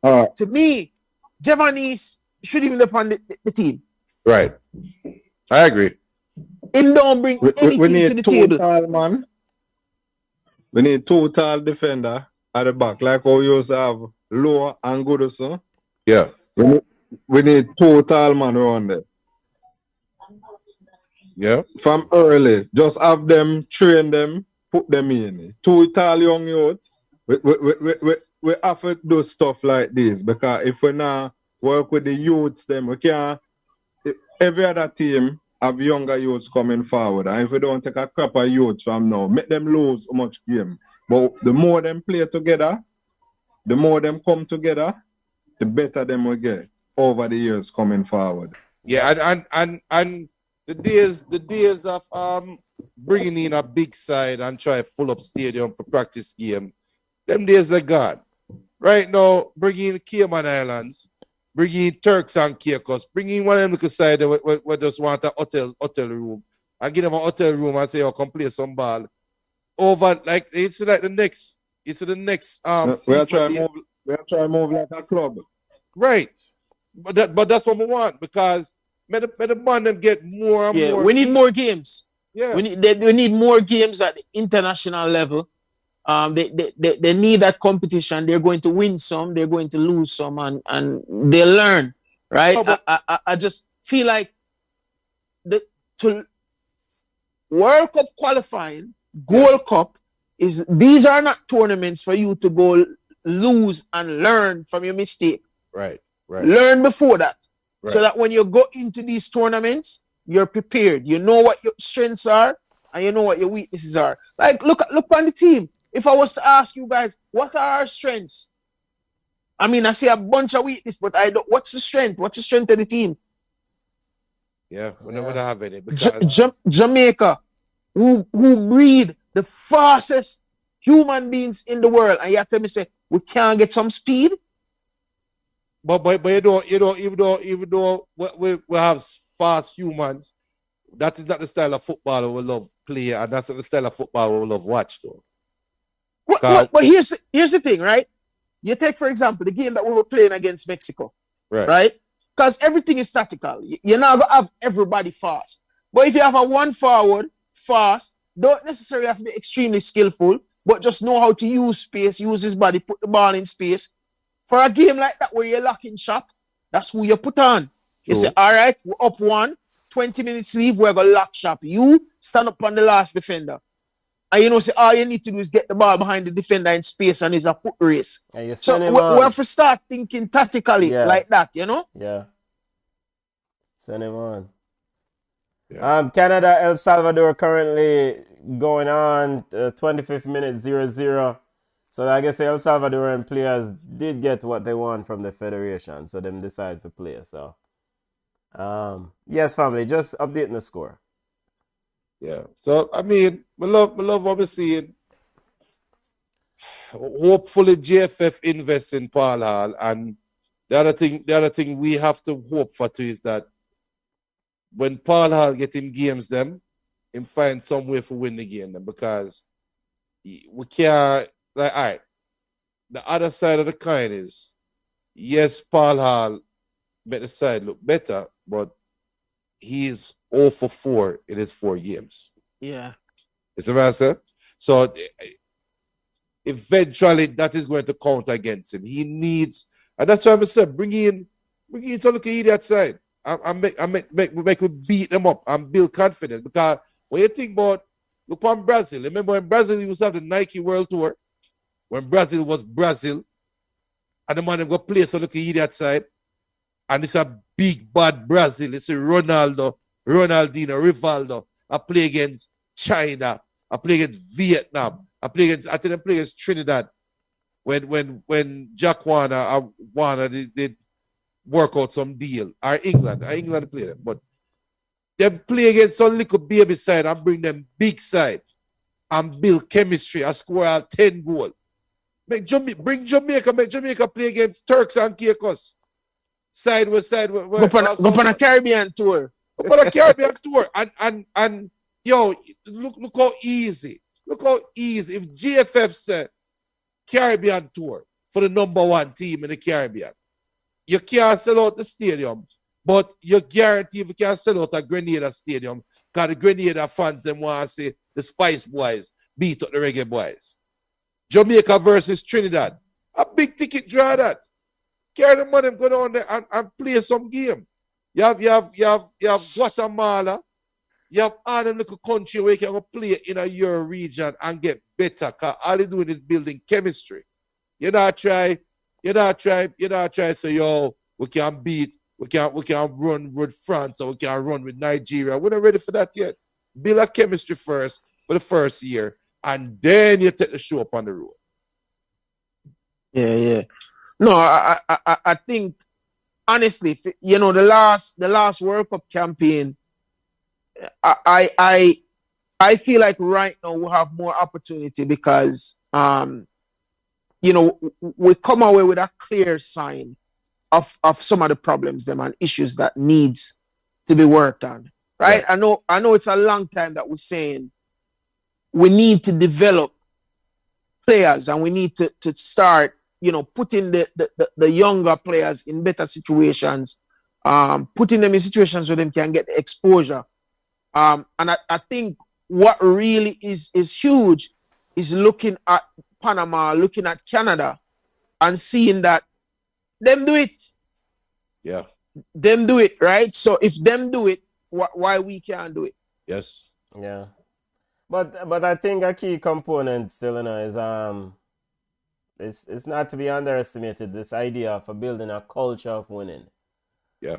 Jevanese should even be on the team. Right. I agree. Him don't bring anything We need to the two table. tall man. We need 2 tall defender at the back, like how we used to have Low and Goodison. Yeah. We need 2 tall man around there. Yeah. From early, just have them, train them, put them in. 2 tall young youth. We have to do stuff like this because if we not work with the youths, then we can't. Every other team have younger youths coming forward, and if we don't take a crap of youths from now, make them lose so much game. But the more them play together, the more them come together, the better them will get over the years coming forward. Yeah, and the days of bringing in a big side and try to full up stadium for practice game, them days are gone. Right now, bringing in Cayman Islands, bringing in Turks and Caicos, bringing in one of them little side that we just want a hotel room and give them a hotel room and say, oh, come play some ball. Over like it's like the next we are trying to move like a club. Right. But that's what we want because let the man them get more and more. We need more games. Yeah. We need more games at the international level. They need that competition. They're going to win some, they're going to lose some, and they learn, right? I just feel like to World Cup qualifying, Gold Cup these are not tournaments for you to go lose and learn from your mistake. Right. Learn before that. Right. So that when you go into these tournaments, you're prepared. You know what your strengths are and you know what your weaknesses are. Like look on the team. If I was to ask you guys, what are our strengths? I mean, I see a bunch of weaknesses, but I don't. What's the strength? What's the strength of the team? Yeah, we don't have any. Because Jamaica, who breed the fastest human beings in the world, and you have to tell me say we can't get some speed. But even though we have fast humans, that is not the style of football we love play, and that's not the style of football we love watch though. But here's the thing, right? You take, for example, the game that we were playing against Mexico, right? Because everything is tactical. You're not going to have everybody fast. But if you have a one forward, fast, don't necessarily have to be extremely skillful, but just know how to use space, use his body, put the ball in space. For a game like that where you're locking shop, that's who you put on. You say, all right, we're up 20 minutes leave, we're going to lock shop. You stand up on the last defender. And say all you need to do is get the ball behind the defender in space and it's a foot race. So we have to start thinking tactically like that, Yeah. Send him on. Yeah. Canada, El Salvador currently going on 25th minute 0-0. So I guess the El Salvadoran players did get what they want from the federation. So them decide to play. So yes, family, just updating the score. Yeah. So I mean, we love what we're seeing. Hopefully JFF invests in Paul Hall, and the other thing we have to hope for too is that when Paul Hall get in games them, him find some way for win the game them, because we can't like all right. The other side of the coin is yes, Paul Hall make the side look better, but he's 0 for 4 in his 4 games. Yeah. Is that what I said? So eventually that is going to count against him. He needs, and that's why I said, bring in to look at that side. I make we beat them up and build confidence. Because when you think about, look on Brazil, remember when Brazil used to have the Nike World Tour, when Brazil was Brazil, and the man them go play so look at that side, and it's a big bad Brazil. It's a Ronaldo, Ronaldinho, Rivaldo. I play against China. I play against Vietnam. I think I play against Trinidad when Jack Warner did work out some deal. Or England play them. But they play against some little baby side and bring them big side and build chemistry and score out 10 goals. Bring Jamaica, make Jamaica play against Turks and Caicos. Side with side. Go on a Caribbean tour. Go on a Caribbean tour. And yo, look how easy. Look how easy. If GFF said Caribbean tour for the #1 team in the Caribbean, you can't sell out the stadium, but you guarantee if you can sell out a Grenada stadium, because the Grenada fans them want to see the Spice Boys beat up the Reggae Boys. Jamaica versus Trinidad. A big ticket draw that. Carry the money, go down there and play some game. You have Guatemala. You have all them little country where you can go play in your region and get better. Because all you're doing is building chemistry. You not try say, yo, we can run with France or we can run with Nigeria. We're not ready for that yet. Build a chemistry first for the first year, and then you take the show up on the road. Yeah. No, I think honestly, you know, the last World Cup campaign, I feel like right now we have more opportunity because you know, we come away with a clear sign of some of the problems them and issues that needs to be worked on. Right? Yeah. I know it's a long time that we're saying we need to develop players and we need to start, you know, putting the younger players in better situations, putting them in situations where they can get exposure. And I think what really is huge is looking at Panama, looking at Canada, and seeing that them do it. Yeah. Them do it, right? So if them do it, why we can't do it? Yes. Yeah. But I think a key component still, you know, is it's not to be underestimated, this idea of building a culture of winning. Yeah.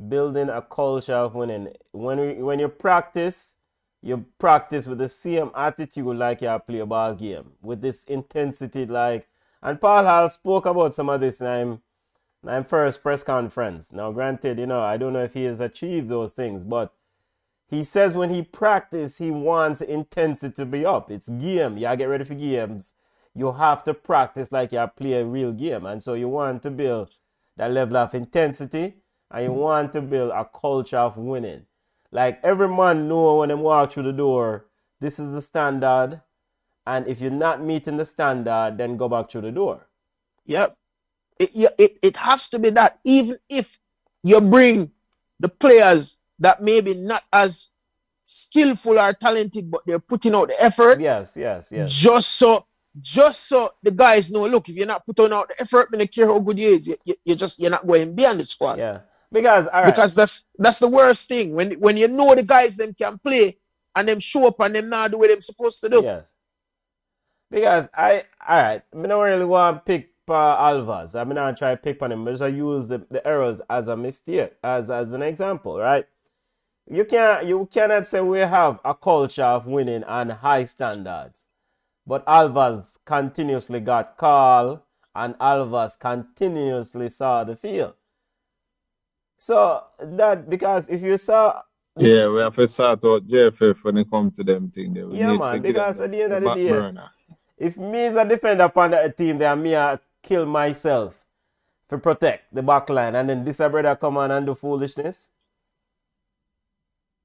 Building a culture of winning. When you practice with the same attitude like you play a ball game, with this intensity, like, and Paul Hall spoke about some of this in first press conference. Now, granted, you know, I don't know if he has achieved those things, but he says when he practice, he wants intensity to be up. It's game. You get ready for games. You have to practice like you play a real game. And so you want to build that level of intensity, and you want to build a culture of winning. Like, every man know when they walk through the door, this is the standard. And if you're not meeting the standard, then go back through the door. Yep. It has to be that. Even if you bring the players that maybe not as skillful or talented, but they're putting out the effort. Yes. Just so the guys know, look, if you're not putting out the effort, I don't care how good you is, you're not going beyond the squad. Yeah. Because that's the worst thing. When you know the guys them can play and them show up and them not do what they're supposed to do. Yes. Because I don't really want to pick Alvarez. I'm not try to pick on him, but I use the errors as a mistake, as an example, right? You cannot say we have a culture of winning and high standards, but Alvarez continuously got called and Alvarez continuously saw the field. So that, because if you saw, yeah, we have to sort out JFF when it comes to them thing. Yeah, man, because at the end of the day, if me as a defender upon that team, then me kill myself to protect the back line, and then this brother come on and do foolishness.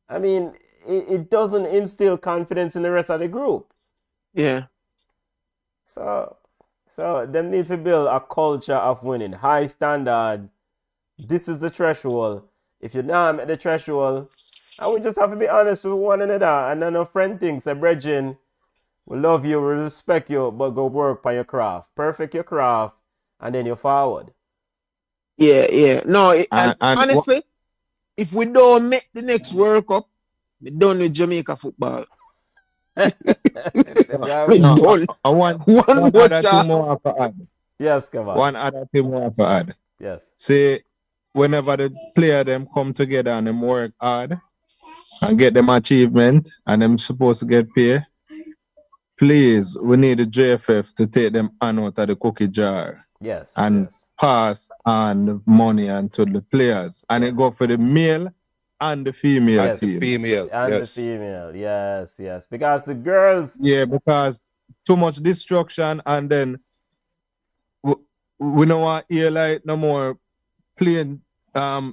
I mean, it doesn't instill confidence in the rest of the group. Yeah. So them need to build a culture of winning, high standard, this is the threshold. If you're not at the threshold, and we just have to be honest with one another. And then a friend thinks, a brethren, we love you, we respect you, but go work on your craft. Perfect your craft, and then you're forward. Yeah. No, And honestly, if we don't make the next World Cup, we're done with Jamaica football. Yeah, We're no, done. I want One more other thing more chance. to add. yes, come on. One other thing more to add. Yes. See, whenever the player them come together and them work hard and get them achievement and them supposed to get paid, please, we need the JFF to take them hand out of the cookie jar Yes. and yes. pass on the money and to the players. And it go for the male and the female Yes. team. Female. And yes. the female. Yes. Because the girls, Yeah, because too much destruction and then we don't want to hear like no more playing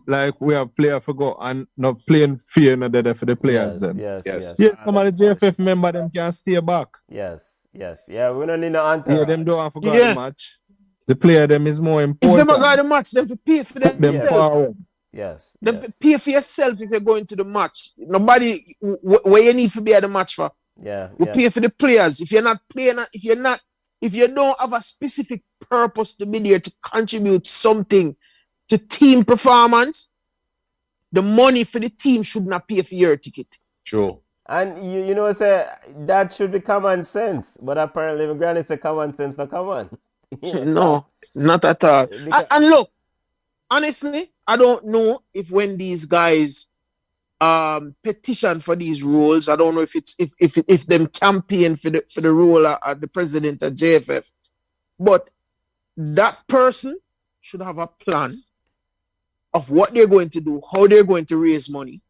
like we have player for go and not playing fear no there for the players then. Yes. Yeah, some of the JFF member them can stay back. Yes. Yeah, we don't need no answer. Yeah, them don't forget Yeah. the match. The player them is more If important. them got the match, them for pay for Put them themselves. forward. Yes. Them for pay for yourself if you're going to the match. Nobody where you need to be at the match for. Yeah. You pay for the players. If you're not playing, if you don't have a specific purpose to be there to contribute something to team performance, the money for the team should not pay for your ticket. True. And you know, say that should be common sense. But apparently, my granny say common sense, not common. No, not at all. Because- And look, honestly, I don't know if when these guys petition for these rules, I don't know if it's if them campaign for the role of the president of JFF, but that person should have a plan of what they're going to do, how they're going to raise money,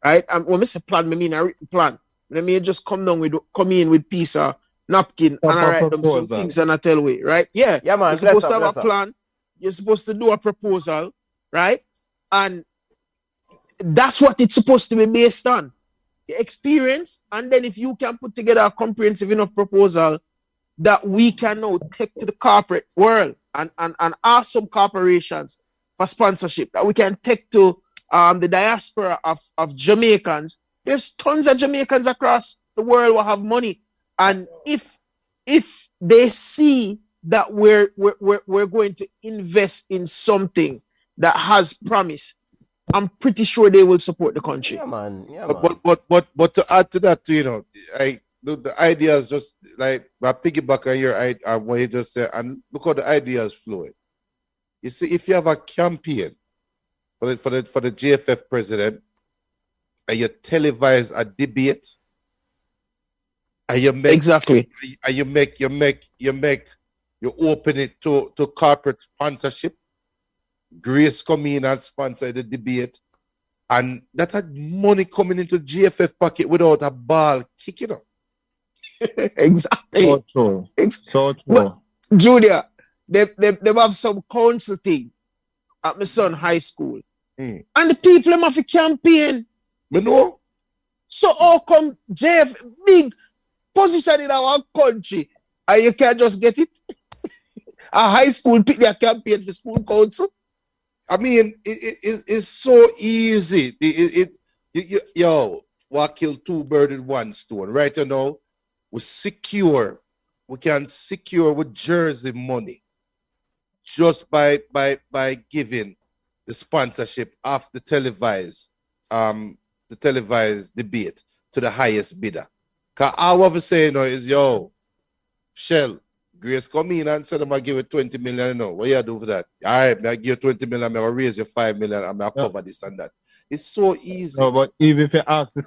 right? And when I say plan, I mean a written plan. Let me just come in with piece of napkin and I write them some things and I tell way, right? Yeah, Yeah, man. you're supposed to have bless a up. plan. You're supposed to do a proposal, right? And that's what it's supposed to be based on. The experience, and then if you can put together a comprehensive enough proposal that we can now take to the corporate world and ask some corporations for sponsorship, that we can take to the diaspora of Jamaicans. There's tons of Jamaicans across the world who have money. And if they see that we're going to invest in something that has promise, I'm pretty sure they will support the country. Yeah, man. But to add to that, you know, the ideas just like I piggyback on your idea, what you just said, and look how the ideas flowing. You see, if you have a campaign for the JFF president, and you televise a debate, and you make Exactly. and you open it to corporate sponsorship. Grace come in and sponsor the debate, and that had money coming into GFF pocket without a ball kicking up. Exactly. So true. So true. But, Junior, they have some council thing at my son high school. Mm. And the people them have a campaign. You know? So how come JF big position in our country and you can't just get it? A high school pick their campaign for school council. I mean, it's so easy. What kill two birds with one stone? Right now, we can secure with jersey money just by giving the sponsorship of the televised debate to the highest bidder. Cause all I was saying now is, Shell, Grace come in and said, I'm going to give you 20 million. What you do for that? All right, I give you 20 million, I'm going to raise you 5 million, I'm going to cover this and that. It's so easy. No, but even if you ask the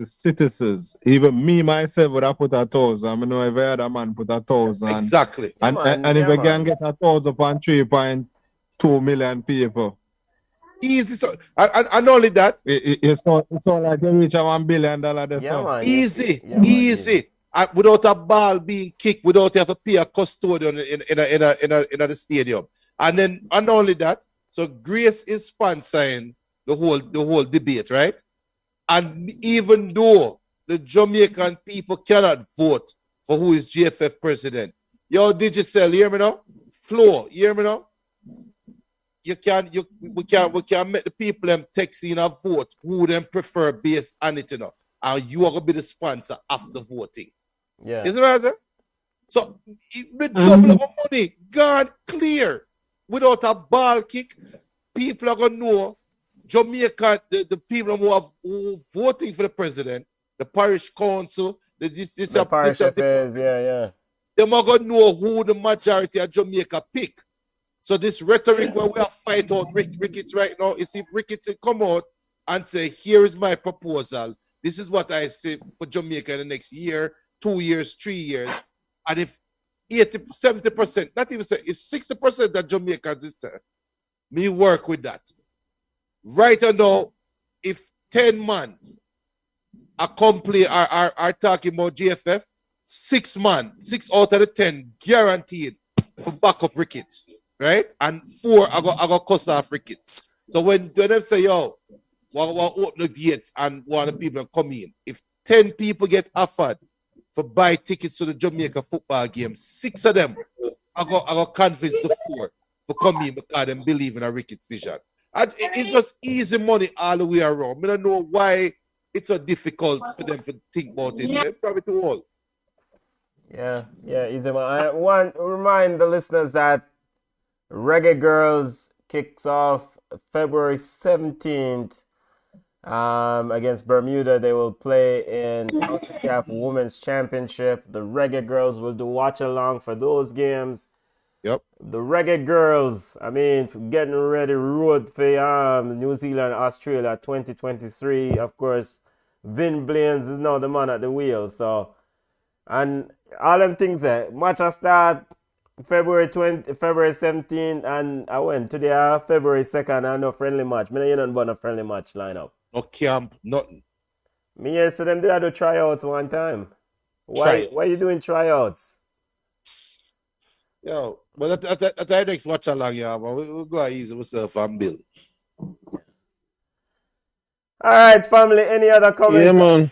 citizens, even me myself would have put 1,000. I know every other man put 1,000. Exactly. And if you can get 1,000 upon 3.2 million people. Easy. So, and only that. It's not like you reach a $1 billion. Easy. Yeah, man. Easy. Without a ball being kicked, without you have to pay a custodian in the stadium. And only that, so Grace is sponsoring the whole debate, right? And even though the Jamaican people cannot vote for who is GFF president, Digicel, you hear me now? Flo, you hear me now? we can make the people them text in a vote who them prefer based on it, you know. And you are gonna be the sponsor after voting. Yeah. Isn't that right? So with double of money, gone clear. Without a ball kick, people are gonna know Jamaica, the people who voting for the president, the parish council, the parish affairs, yeah. They're not gonna know who the majority of Jamaica pick. So this rhetoric where we are fight out Ricketts right now is if Ricketts come out and say, here is my proposal. This is what I say for Jamaica in the next year, 2 years, 3 years. And if 70%, not even say, if 60% of Jamaicans is me work with that. Right now, if 10 man are talking about GFF, 6 out of the 10 guaranteed to back up Ricketts. Right? And 4 I got Costa off Ricketts. So when they say, yo, we'll open the gates and one of the people come in. If 10 people get offered for buy tickets to the Jamaica football game, 6 of them I got convinced the 4 for come in because they believe in a Ricketts vision. And it's just easy money all the way around. I don't know why it's so difficult for them to think about it. They're probably too old. Yeah, easy money. I want to remind the listeners that Reggae Girls kicks off February 17th against Bermuda. They will play in CONCACAF Women's Championship. The Reggae Girls will do watch along for those games. Yep. The Reggae Girls, I mean, getting ready road for New Zealand, Australia 2023. Of course, Vin Blaines is now the man at the wheel. So, and all them things there. Match a start February 17th, and I went to the February 2nd and no friendly match. Me you nothing but a friendly match lineup. No camp, nothing. Me here so them did do tryouts one time. Why you doing tryouts? Yo, but at the next watch along, yeah, but we'll go easy myself and Bill. Alright, family, any other comments? Yeah, man.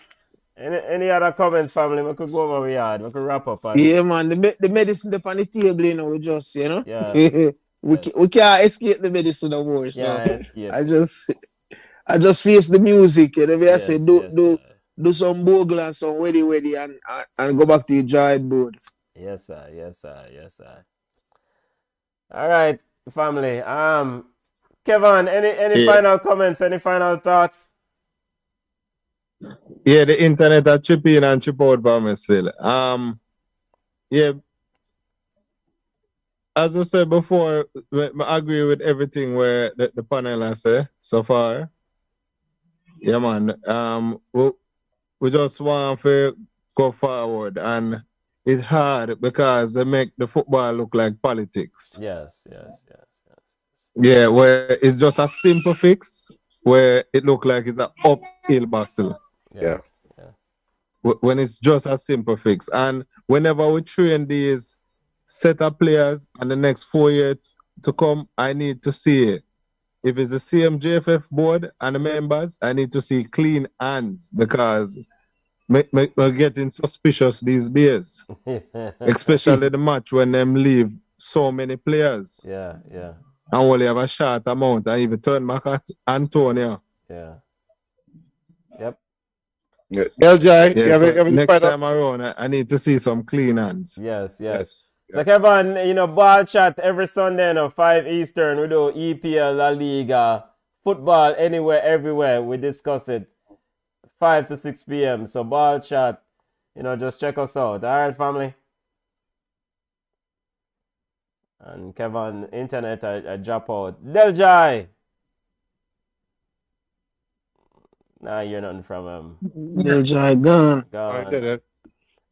Any other comments, family? We could go over the yard. We could wrap up. Yeah, man. The medicine up on the table, you know, we just, you know. Yeah. we can't escape the medicine no more. So escape. I just face the music. You know, I Yes, say do some bogle and some weddy and go back to your giant board. Yes, sir. All right, family. Kevin, any final comments? Any final thoughts? Yeah, the internet are chip in and chip out by me still. Yeah. As I said before, I agree with everything where the panel has said so far. Yeah, man. We just want to go forward, and it's hard because they make the football look like politics. Yes. Yeah, where it's just a simple fix, where it look like it's an uphill battle. Yeah. When it's just a simple fix. And whenever we train these set of players and the next 4 years to come, I need to see it. If it's the same JFF board and the members, I need to see clean hands because we're getting suspicious these days. Especially the match when them leave so many players. Yeah. And only have a short amount and even turn back at Antonio. Yeah. Yep. Yeah. LJ, Yeah, you have any next final? time around, I need to see some clean hands. Yes. So Kevin, Ballchat every Sunday, 5 Eastern, we do EPL, La Liga, football, anywhere, everywhere. We discuss it 5 to 6 p.m. So Ballchat, just check us out. All right, family. And Kevin, internet, I drop out. Deljai. Nah, you're nothing from him. Deljai gone. I did it.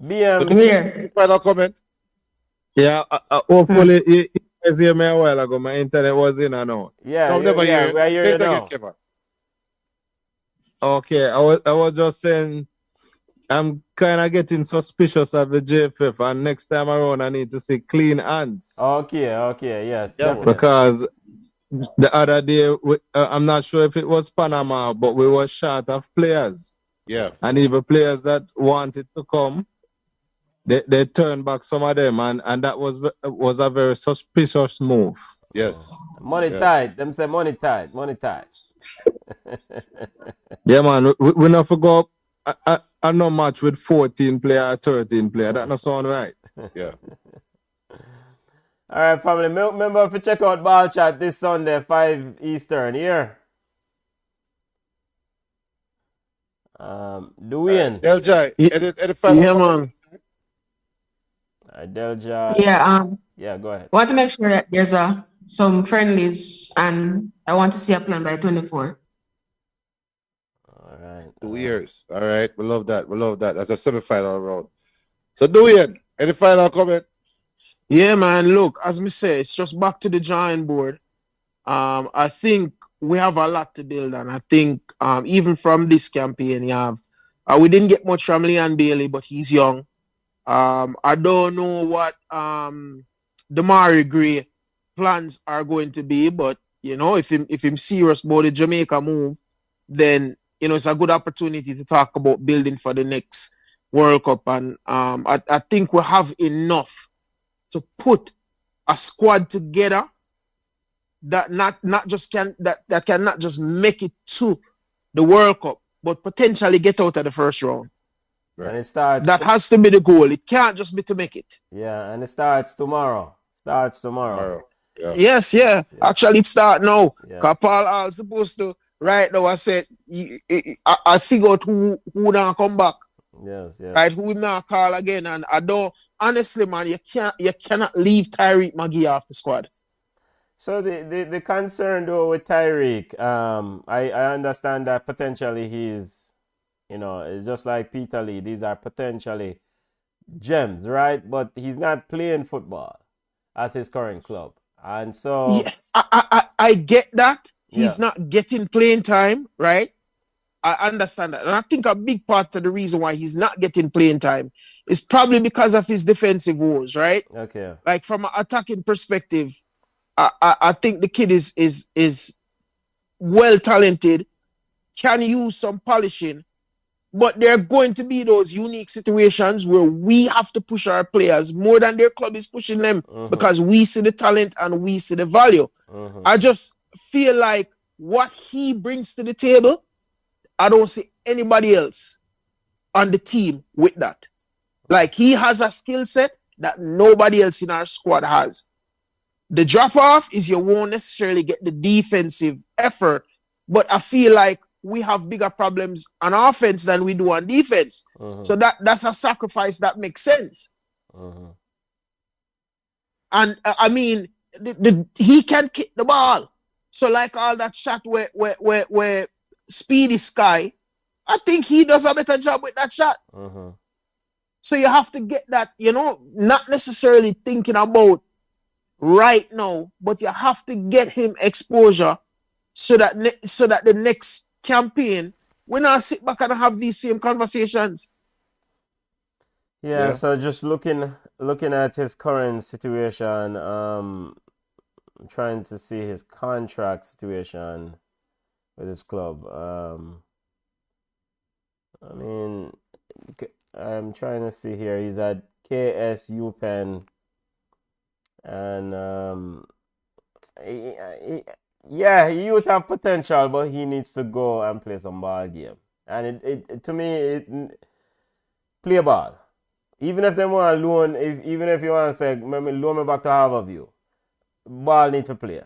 BM. I'm here. Final comment? Yeah, hopefully you guys hear me a while ago. My internet was in and out. Yeah, No, never hear. we're Say here it again, now. Kevin. Okay, I was just saying I'm kind of getting suspicious of the JFF, and next time around I need to see clean hands. Okay, yes. Yeah, definitely. Because the other day, I'm not sure if it was Panama, but we were short of players. Yeah. And even players that wanted to come, they turned back some of them, and that was a very suspicious move. Yes. Money Yeah. tight. Them say money tight. Money tight. Yeah, man. We not forgot a no match with 14 player, 13 player. That not sound right. Yeah. All right, family. Remember to check out Ballchat this Sunday, 5 Eastern. Here. Dwayne. Deljai, Yeah, any final yeah, comment? man. Delja. Yeah, Yeah, go ahead. I want to make sure that there's some friendlies, and I want to see a plan by 24. All right. 2 years. All right. We love that. We love that. That's a semi-final round. So, Dwayne, any final comment? Yeah, man. Look, as me say, it's just back to the drawing board. I think we have a lot to build on. I think even from this campaign, you have we didn't get much from Leon Bailey, but he's young. I don't know what Damari Gray plans are going to be, but you know, if him serious about the Jamaica move, then you know it's a good opportunity to talk about building for the next World Cup. And I think we have enough to put a squad together that not just can not just make it to the World Cup, but potentially get out of the first round. And it starts. That has to be the goal. It can't just be to make it. Yeah, and it starts tomorrow. Tomorrow. Yeah. Yes, yeah. Actually, it start now. Yes. Cause Paul Hall supposed to right now. I said I figure out who now come back. Yes. Right, who now call again, and I don't honestly, man. You cannot leave Tyreek Magee off the squad. So the concern though with Tyreek, I understand that potentially he's, you know, it's just like Peter Lee. These are potentially gems, right? But he's not playing football at his current club, and so yeah, I get that he's not getting playing time, right? I understand that, and I think a big part of the reason why he's not getting playing time is probably because of his defensive woes, right? Okay. Like from an attacking perspective, I think the kid is well talented, can use some polishing, but there are going to be those unique situations where we have to push our players more than their club is pushing them because we see the talent and we see the value. I just feel like what he brings to the table, I don't see anybody else on the team with that. Like he has a skill set that nobody else in our squad has. The drop off is you won't necessarily get the defensive effort, but I feel like we have bigger problems on offense than we do on defense. So that's a sacrifice that makes sense. And I mean, he can kick the ball. So like all that shot where Speedy Sky, I think he does a better job with that shot. So you have to get that, you know, not necessarily thinking about right now, but you have to get him exposure so that the next campaign we not sit back and have these same conversations. Yeah. So just looking at his current situation, trying to see his contract situation with his club. I mean, I'm trying to see here. He's at KSU Penn, and he used to have potential, but he needs to go and play some ball game. And it to me, play ball. Even if they want to loan, even if you want to say, loan me back to Harborview, ball need to play.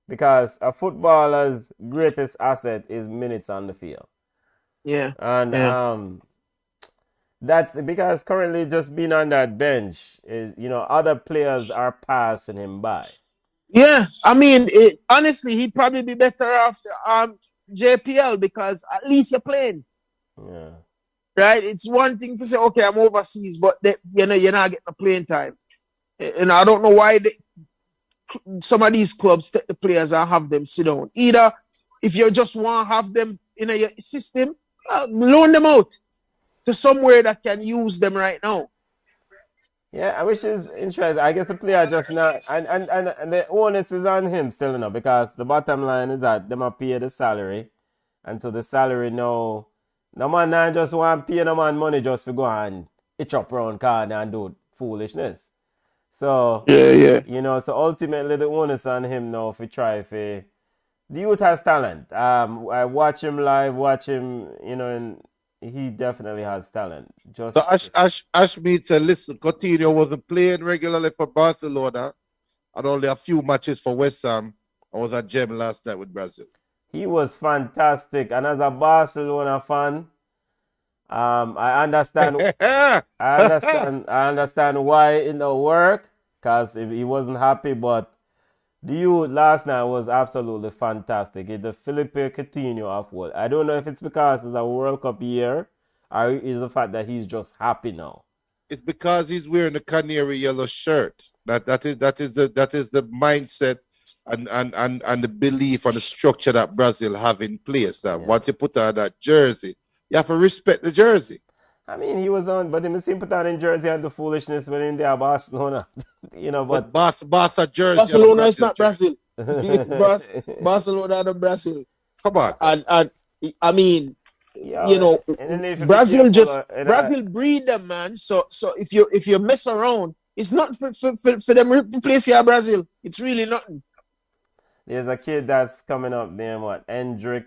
Because a footballer's greatest asset is minutes on the field. Yeah. And that's because currently just being on that bench is, you know, other players are passing him by. Yeah, I mean, honestly, he'd probably be better off JPL because at least you're playing. Yeah. Right? It's one thing to say, okay, I'm overseas, but you're not getting the playing time. And I don't know why some of these clubs take the players and have them sit down. Either if you just want to have them in your system, loan them out to somewhere that can use them right now. Yeah, which is interesting. I guess the player just not, and the onus is on him still enough because the bottom line is that them are pay the salary, and so the salary now, no man not just want to pay no man money just to go and itch up round corner and do foolishness. So Yeah. you know, so ultimately the onus on him now if he try if he, the youth has talent. I watch him live, watch him, you know, and he definitely has talent. So Just Ashmead said, listen, Coutinho wasn't playing regularly for Barcelona and only a few matches for West Ham. I was at Gem last night with Brazil. he was fantastic, and as a Barcelona fan, I understand. I understand why it don't work because he wasn't happy. But the youth last night was absolutely fantastic. It's the Felipe Coutinho of world. I don't know if it's because it's a World Cup year or is the fact that he's just happy now. It's because he's wearing the canary yellow shirt. That is the mindset and the belief and the structure that Brazil have in place. That once you put on that jersey, you have to respect the jersey. I mean, he was on, but he seemed put on in jersey and the foolishness when in there Barcelona, you know. But Barca jersey. Barcelona is not Brazil. Barcelona not Brazil. Come on. And I mean, yeah, you know, Brazil Brazil breed them, man. So if you mess around, it's not for them to replace here Brazil. It's really nothing. There's a kid that's coming up named what? Hendrick,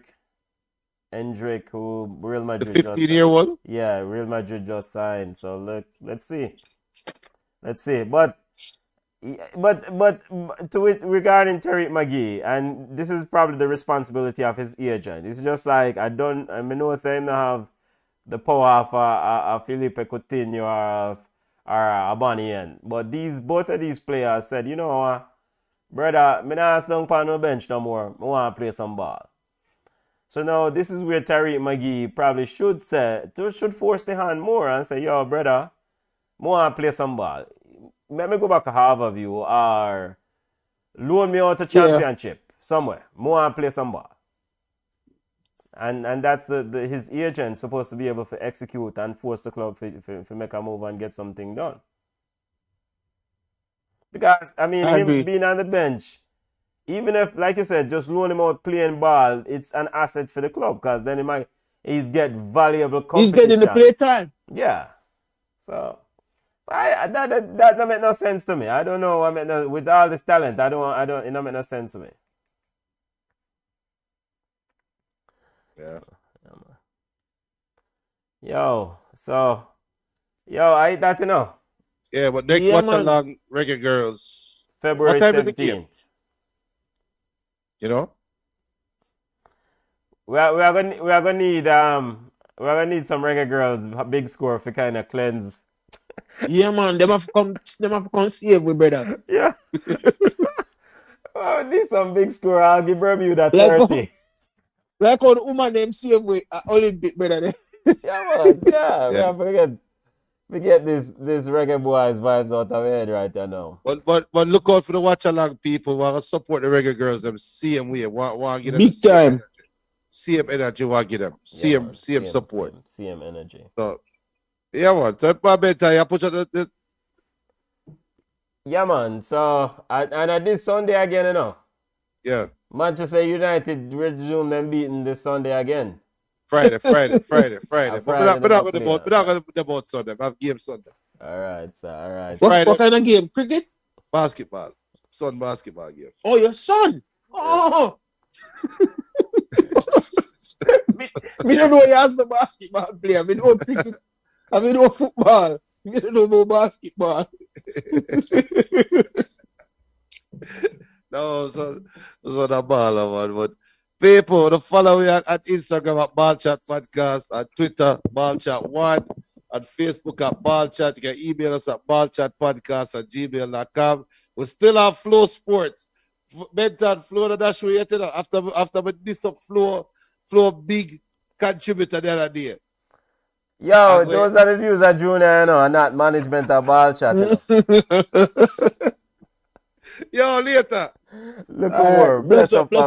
who Real Madrid. The 15-year-old? Yeah, Real Madrid just signed. So let's see. But to it regarding Tariq McGee, and this is probably the responsibility of his agent. It's just like I know saying to have the power of a Felipe Coutinho or a Bonnie, but both of these players said, you know what, brother, me not down on no bench no more. I want to play some ball. So now this is where Tariq McGee probably should force the hand more and say, yo, brother, I want to play some ball. Let me go back to Harvard or loan me out to championship somewhere. I want to play some ball. And that's his agent supposed to be able to execute and force the club to make a move and get something done. Because, I mean, him being on the bench, even if, like you said, just loan him out playing ball, it's an asset for the club because then he's get valuable competition. He's getting the play time. Yeah. So, that don't make no sense to me. I don't know. With all this talent, it don't make no sense to me. Yeah. I that you know. Yeah, but next watch along Reggae Girls. February 17th. You know? We are gonna need some Reggae Girls big score for kind of cleanse. Yeah, man, them have come save me, brother. Yeah. Oh, need some big score. I'll give Bermuda 30. Like how the woman them save me Olympic, brother. Yeah, man. Yeah. We get this Reggae Boys vibes out of our head right now. But look out for the watch along people. Want to support the Reggae Girls. Them same way. Want get them big time. Same energy. Want get them. Same support. Same energy. So yeah, man. So I put the. Yeah, man. So and I did Sunday again, you know. Yeah. Manchester United resume them beating this Sunday again. Friday. But we're not going to about Sunday. I have game Sunday. All right, sir. All right. What kind of game? Cricket? Basketball. Son basketball game. Oh, your son. Oh. me don't know you ask the basketball player. Me know cricket. I mean, no football. Me don't know about basketball. No, so the ball, man. But people, the follow me at Instagram at Ballchat Podcast, at Twitter, Ballchat1, at Facebook at Ballchat. You can email us at ballchatpodcast@gmail.com. We still have Flow Sports. Benton, Flow the dash we yet after this up Flow big contributor the other day. Yo, those are the views of Junior, you know, and not management of Ballchat. You know? Yo, later. Look over. Bless up.